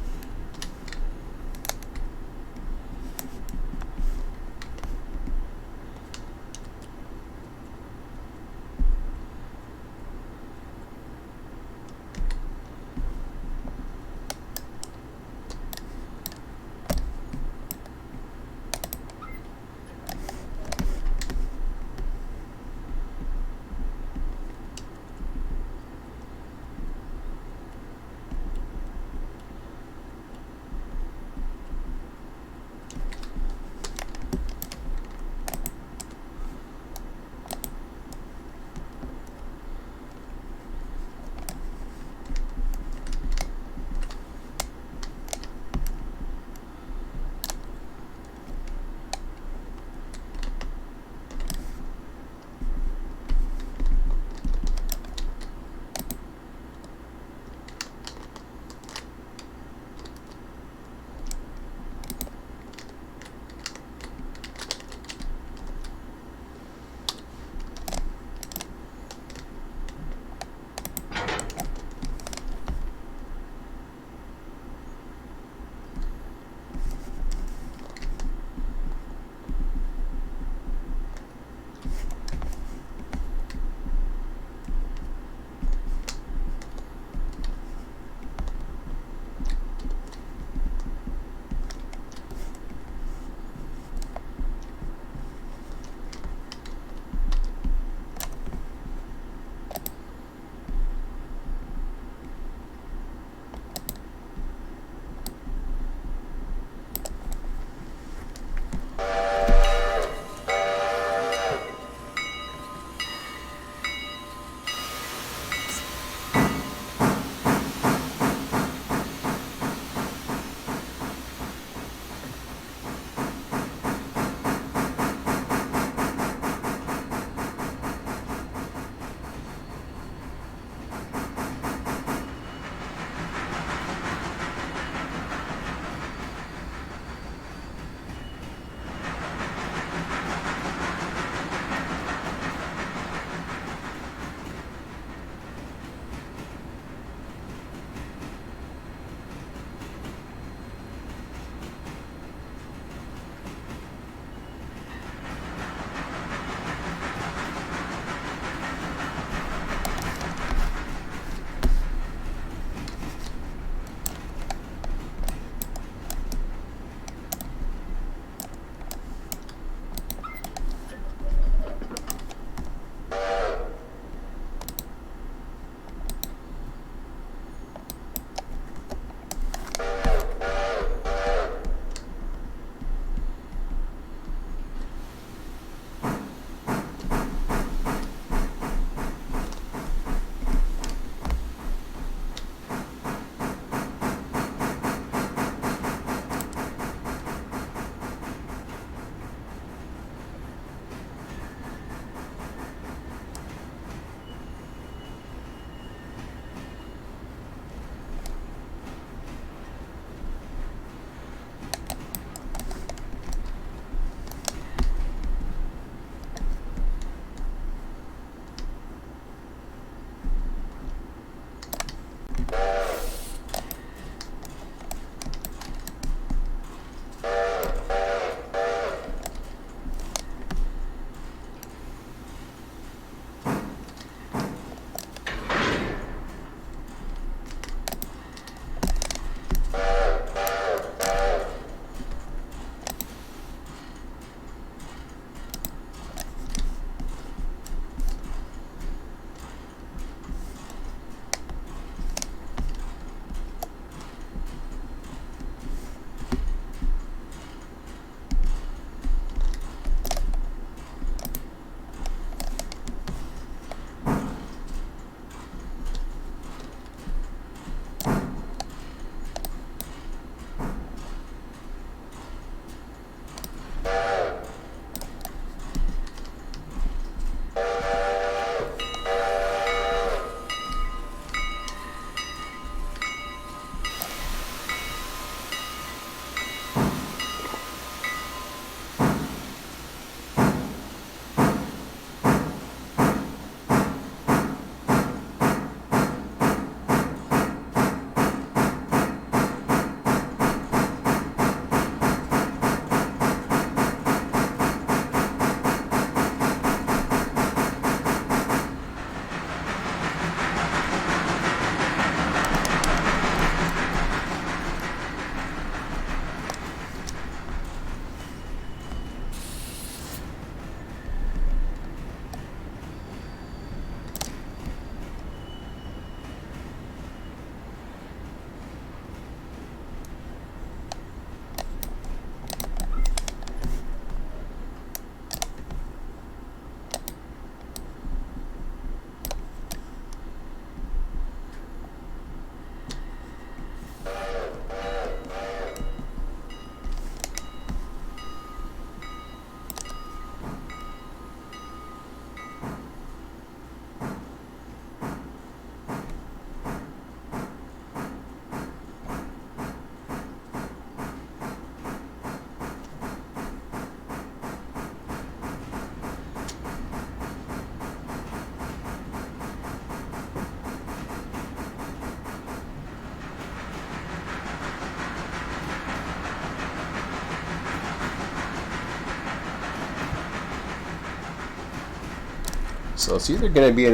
So it's either going to be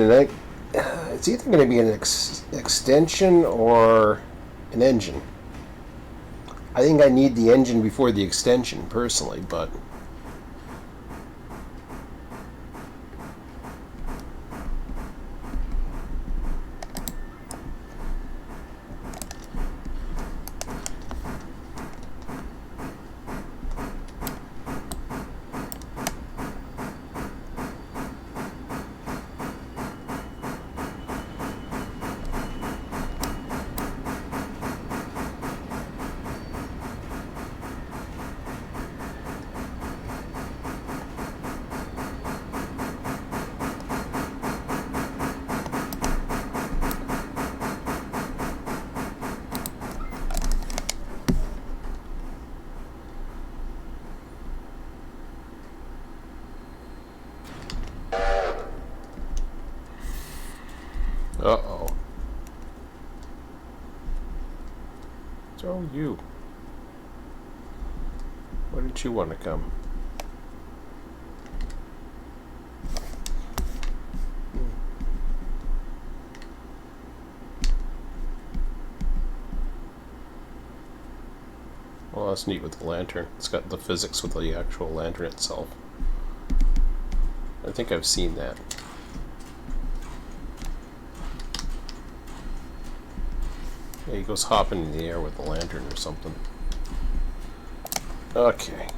an extension or an engine. I think I need the engine before the extension, personally, but uh-oh. So you. Why didn't you want to come? Well, that's neat with the lantern. It's got the physics with the actual lantern itself. I think I've seen that. Yeah, he goes hopping in the air with the lantern or something. Okay.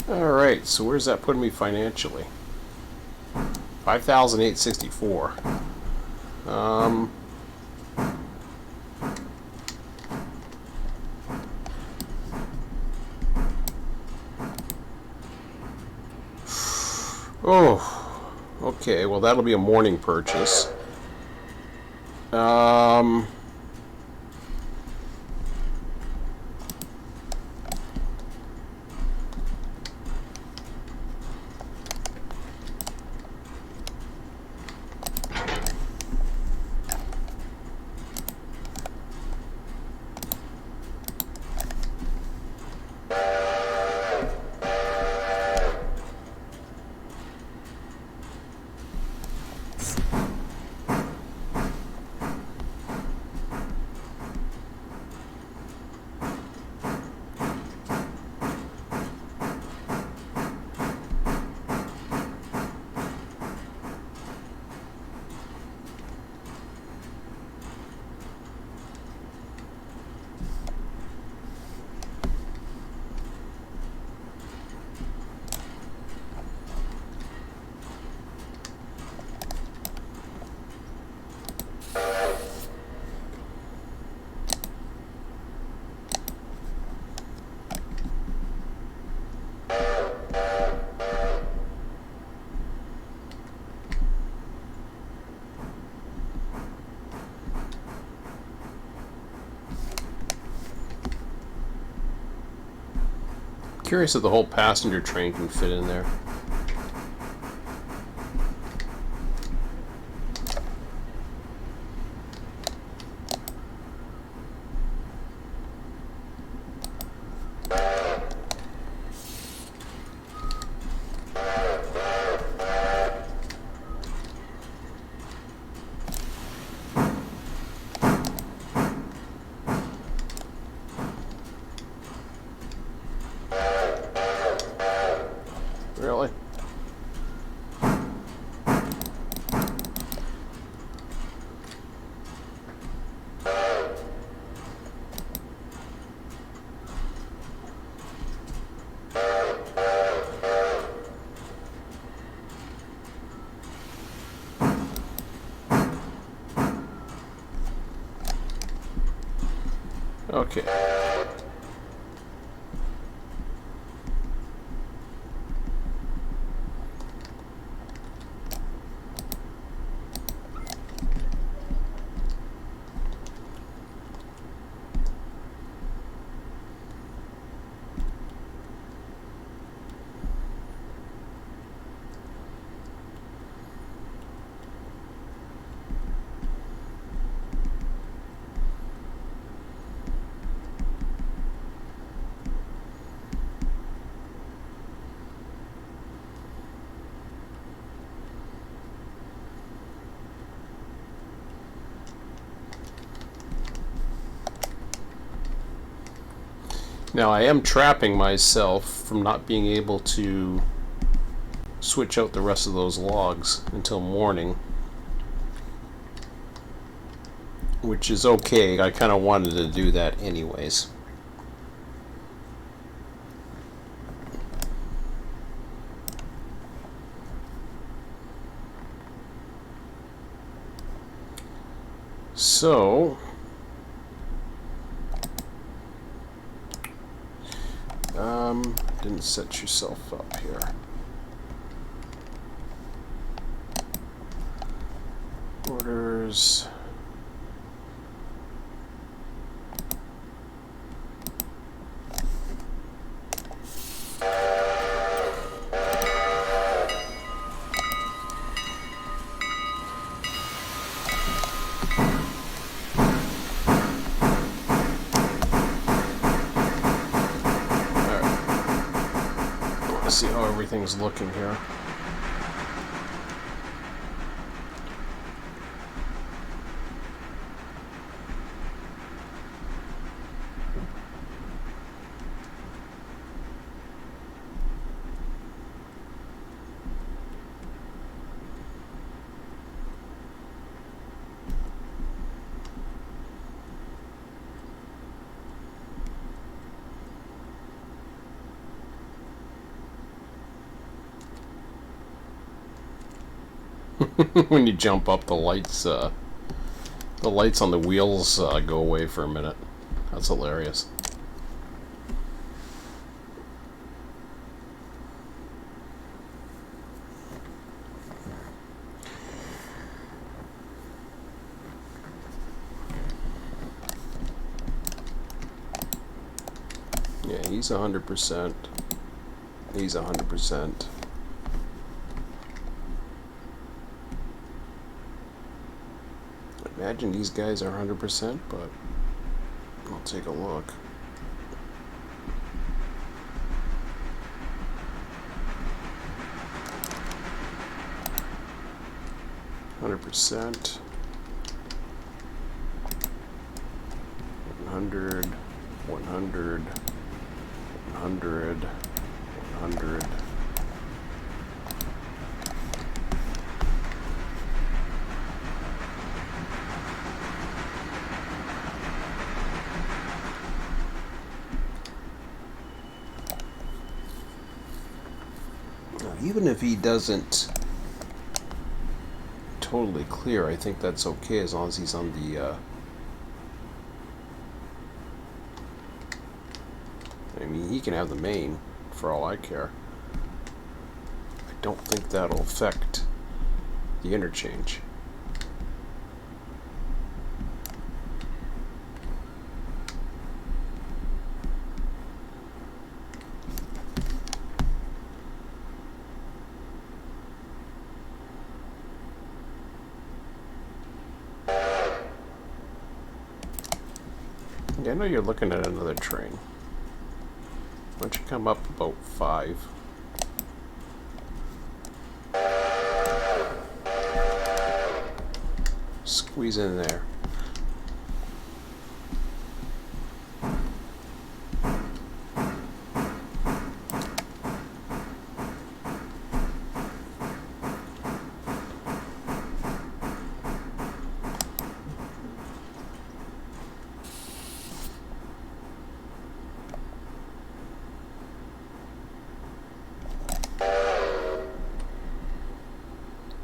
Alright, so where's that putting me financially? 5,864. Oh, okay. Well, that'll be a morning purchase. Curious if the whole passenger train can fit in there. Really? Okay. Now I am trapping myself from not being able to switch out the rest of those logs until morning, which is okay. I kind of wanted to do that anyways. So didn't set yourself up here. Orders. See how everything's looking here. When you jump up, the lights on the wheels go away for a minute. That's hilarious. He's 100%. He's 100%. Imagine these guys are 100%, but I'll take a look. %, 100, 100, 100, 100. Now, even if he doesn't totally clear, I think that's okay as long as he's on the I mean, he can have the main for all I care. I don't think that'll affect the interchange. Yeah, I know you're looking at another train. Why don't you come up about 5? Squeeze in there.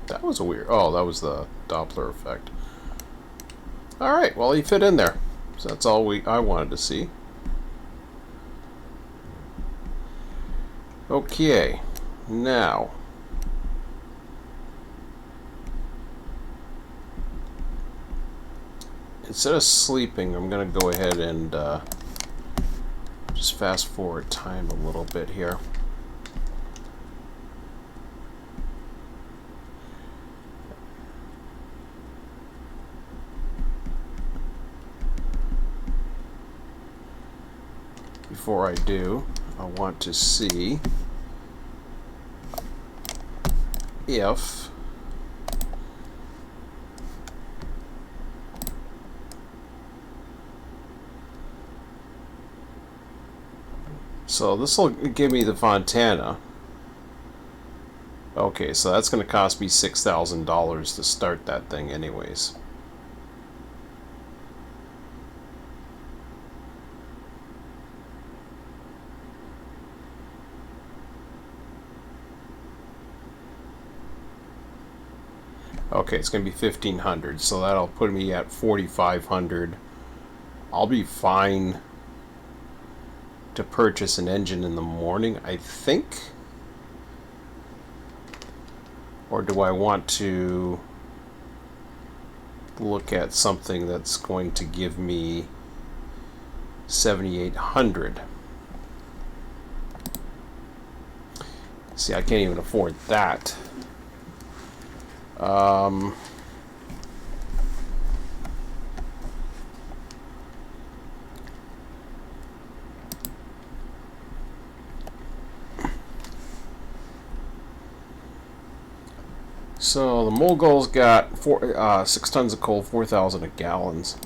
That was a weird... Oh, that was the Doppler effect. Alright, well, he fit in there. So that's all I wanted to see. Okay, now... instead of sleeping, I'm going to go ahead and just fast forward time a little bit here. Before I do, I want to see if so this will give me the Fontana. Okay, so that's going to cost me $6,000 to start that thing anyways. Okay, it's going to be $1,500, so that'll put me at $4,500. I'll be fine to purchase an engine in the morning, I think. Or do I want to look at something that's going to give me $7,800? See, I can't even afford that. So the Mogul's got 6 tons of coal, 4,000 gallons.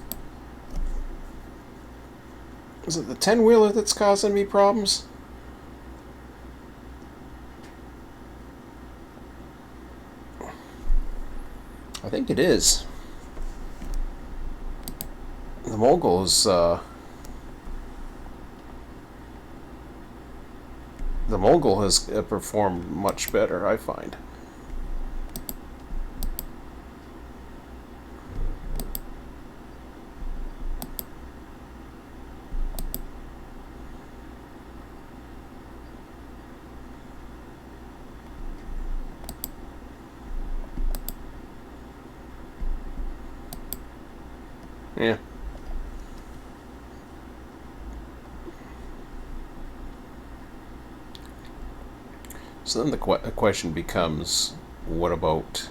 Is it the 10-wheeler that's causing me problems? I think it is. The Mogul is the Mogul has performed much better, I find. Yeah. So then the question becomes, what about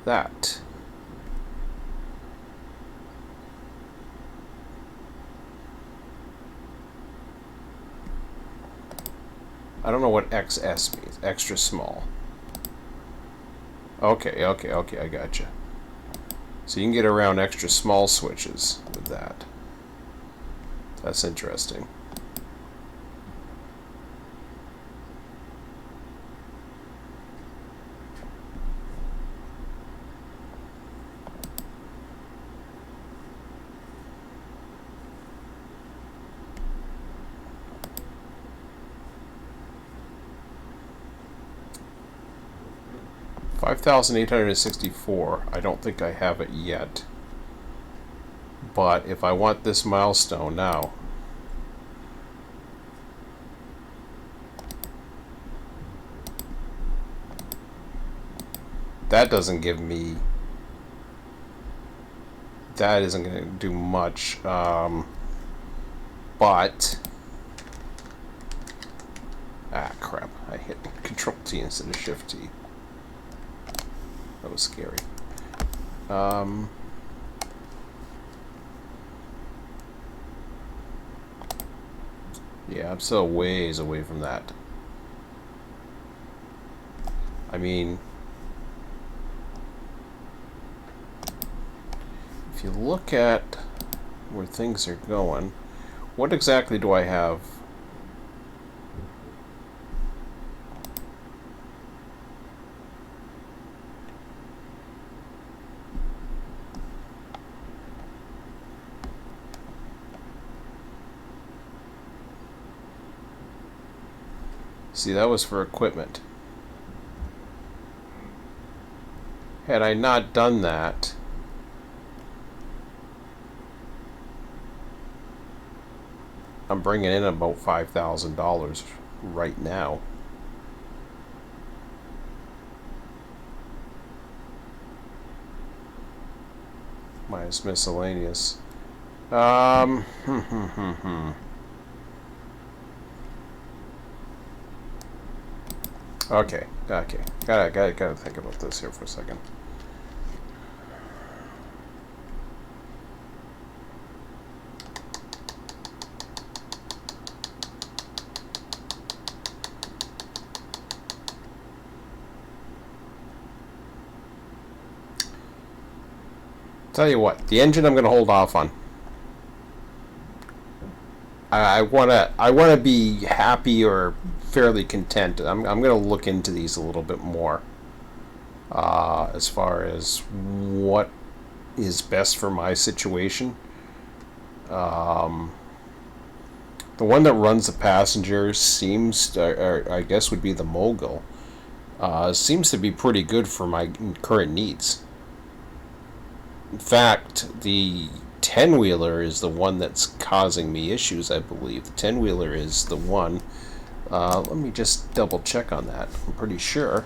that? I don't know what XS means. Extra small. Okay, I gotcha. So you can get around extra small switches with that. That's interesting. $5,864. I don't think I have it yet. But if I want this milestone now, that doesn't give me. That isn't going to do much. But crap! I hit Control T instead of Shift T. That was scary. Yeah, I'm still ways away from that. I mean, if you look at where things are going, what exactly do I have? See, that was for equipment. Had I not done that, I'm bringing in about $5,000 right now. Minus miscellaneous. Okay. Gotta think about this here for a second. Tell you what, the engine I'm gonna hold off on. I wanna be happy or fairly content. I'm gonna look into these a little bit more. As far as what is best for my situation. The one that runs the passengers seems, or I guess would be the Mogul. Seems to be pretty good for my current needs. In fact, the 10-wheeler is the one that's causing me issues, I believe. The 10-wheeler is the one. Let me just double check on that. I'm pretty sure.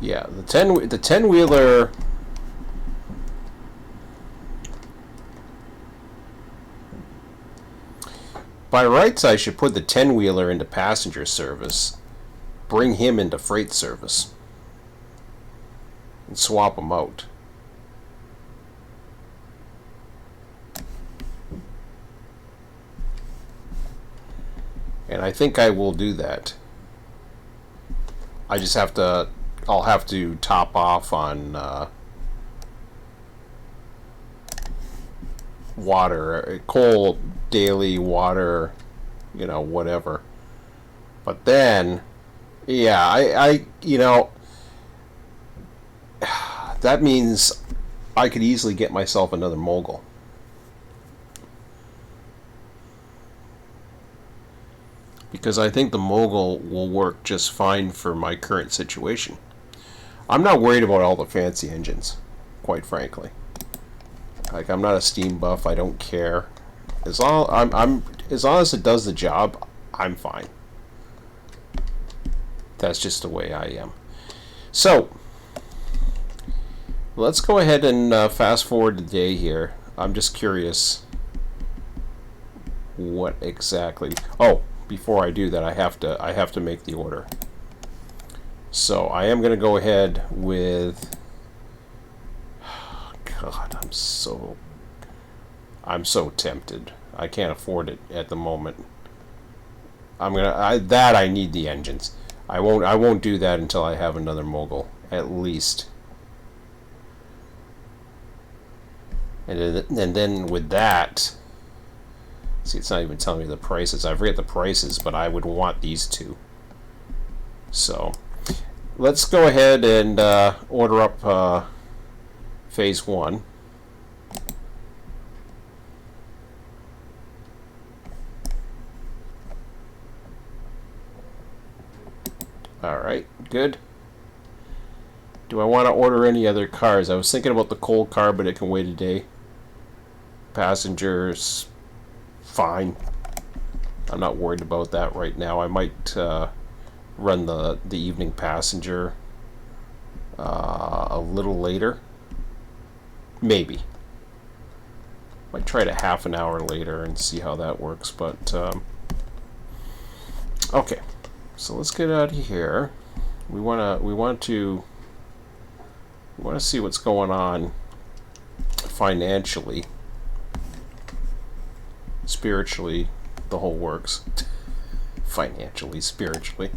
Yeah, the 10-wheeler. By rights, I should put the 10-wheeler into passenger service, bring him into freight service, and swap them out. And I think I will do that. I just have to. I'll have to top off on water, coal, daily water, whatever. But then, yeah, I that means I could easily get myself another Mogul. Because I think the Mogul will work just fine for my current situation. I'm not worried about all the fancy engines, quite frankly. Like, I'm not a steam buff. I don't care. As long as it does the job, I'm fine. That's just the way I am. So, let's go ahead and fast forward the day here. I'm just curious what exactly... Oh, before I do that, I have to make the order. So, I am going to go ahead with... God, I'm so tempted. I can't afford it at the moment. I need the engines. I won't do that until I have another mogul, at least. And then with that, see, it's not even telling me the prices. I forget the prices, but I would want these two. So let's go ahead and order up phase 1. Alright, good. Do I want to order any other cars? I was thinking about the coal car, but it can wait a day. Passengers, fine. I'm not worried about that right now. I might run the evening passenger a little later. Maybe. Might try it a half an hour later and see how that works, but okay. So let's get out of here. We want to see what's going on financially, spiritually, the whole works. Financially, spiritually.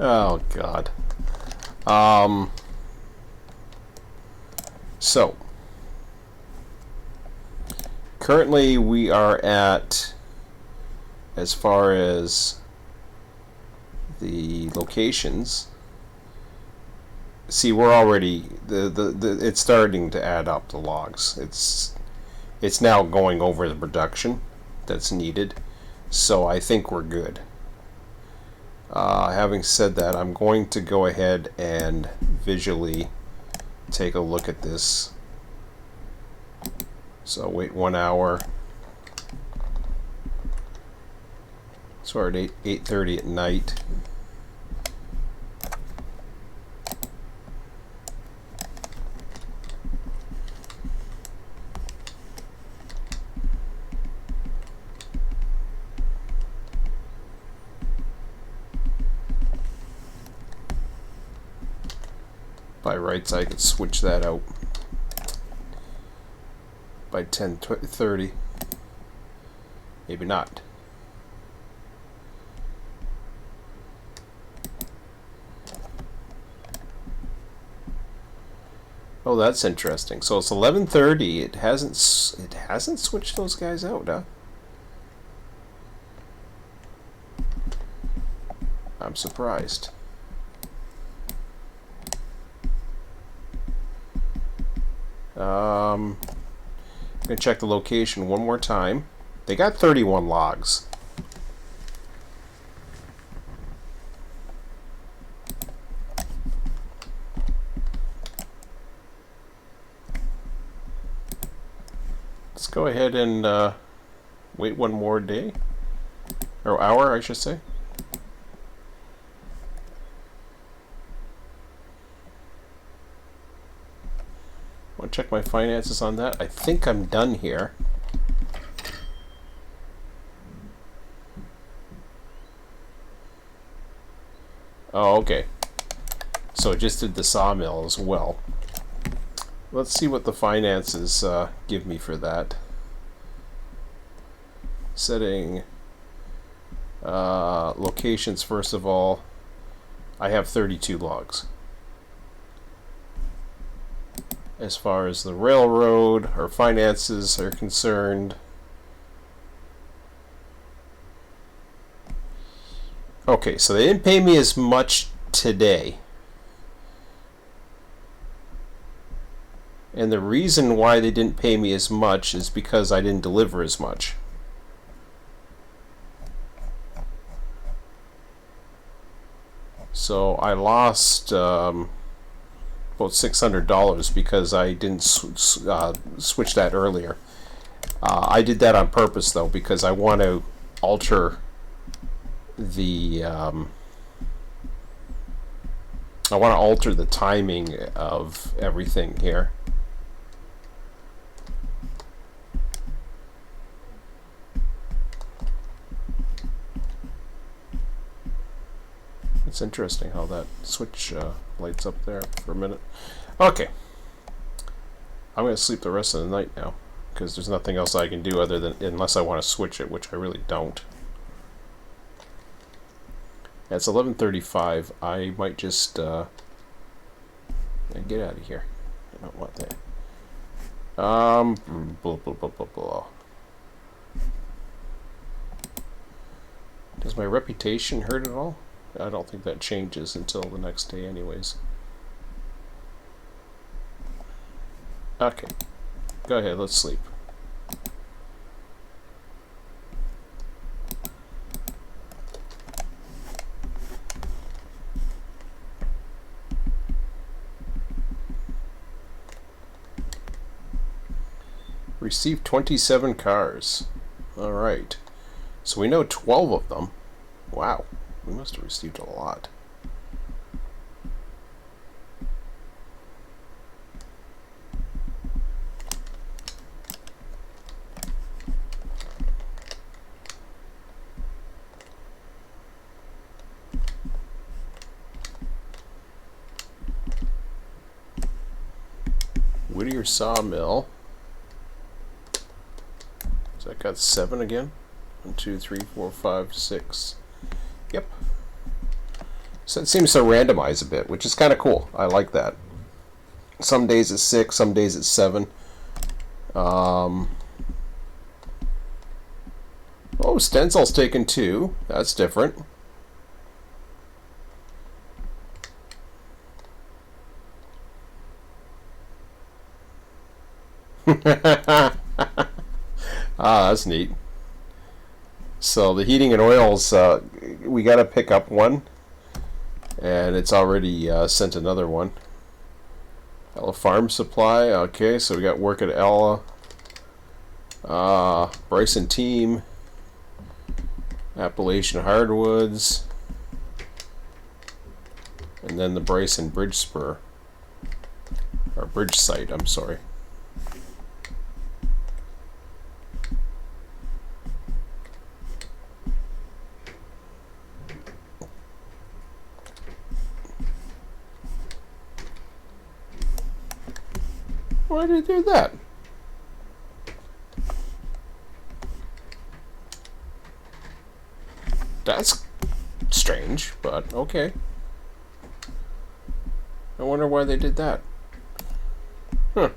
Oh God. So currently we are at, as far as the locations, see, we're already it's starting to add up, the logs. It's now going over the production that's needed, so I think we're good. Having said that, I'm going to go ahead and visually take a look at this. So wait 1 hour. So we're at 8:30 at night. By rights, I could switch that out by 10:30. Maybe not. Oh, that's interesting. So it's 11:30. It hasn't switched those guys out, huh? I'm surprised. I'm gonna check the location one more time. They got 31 logs. Let's go ahead and wait one more day, or hour, I should say. Want to check my finances on that? I think I'm done here. Oh, okay. So it just did the sawmill as well. Let's see what the finances give me for that. Setting locations, first of all. I have 32 logs. As far as the railroad or finances are concerned, okay, so they didn't pay me as much today. And the reason why they didn't pay me as much is because I didn't deliver as much. So I lost about $600 because I didn't switch that earlier. I did that on purpose, though, because I want to alter the I want to alter the timing of everything here. It's interesting how that switch lights up there for a minute. Okay. I'm going to sleep the rest of the night now, because there's nothing else I can do other than, unless I want to switch it, which I really don't. It's 11:35. I might just get out of here. I don't want that. Blah, blah, blah, blah, blah. Does my reputation hurt at all? I don't think that changes until the next day anyways. Okay. Go ahead, let's sleep. Received 27 cars. Alright. So we know 12 of them. Wow. We must have received a lot. Whittier Sawmill. So I got 7 again. 1, 2, 3, 4, 5, 6. Yep. So it seems to randomize a bit, which is kind of cool. I like that. Some days it's 6, some days it's 7. Oh, Stenzel's taken 2. That's different. That's neat. So the heating and oils, we got to pick up one, and it's already sent another one. Ella Farm Supply. Okay, so we got work at Ella. Bryson Team. Appalachian Hardwoods. And then the Bryson Bridge Spur. Or Bridge Site, I'm sorry. Why did it do that? That's strange, but okay. I wonder why they did that. Huh.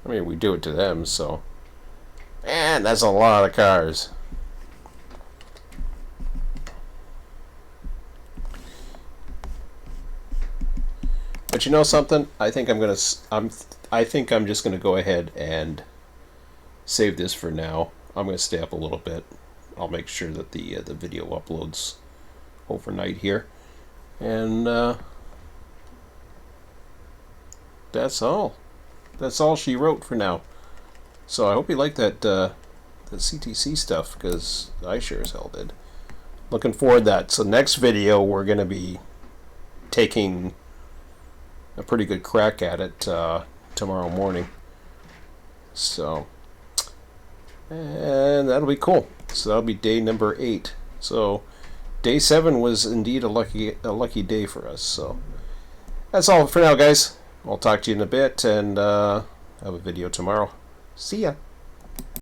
I mean, we do it to them, so. Man, that's a lot of cars. But you know something? I think I'm just gonna go ahead and save this for now. I'm gonna stay up a little bit. I'll make sure that the video uploads overnight here, and that's all. That's all she wrote for now. So I hope you like that the CTC stuff, because I sure as hell did. Looking forward to that. So next video we're gonna be taking a pretty good crack at it tomorrow morning. So, and that'll be cool. So that'll be day number 8. So day 7 was indeed a lucky day for us. So that's all for now, guys. I'll talk to you in a bit, and have a video tomorrow. See ya.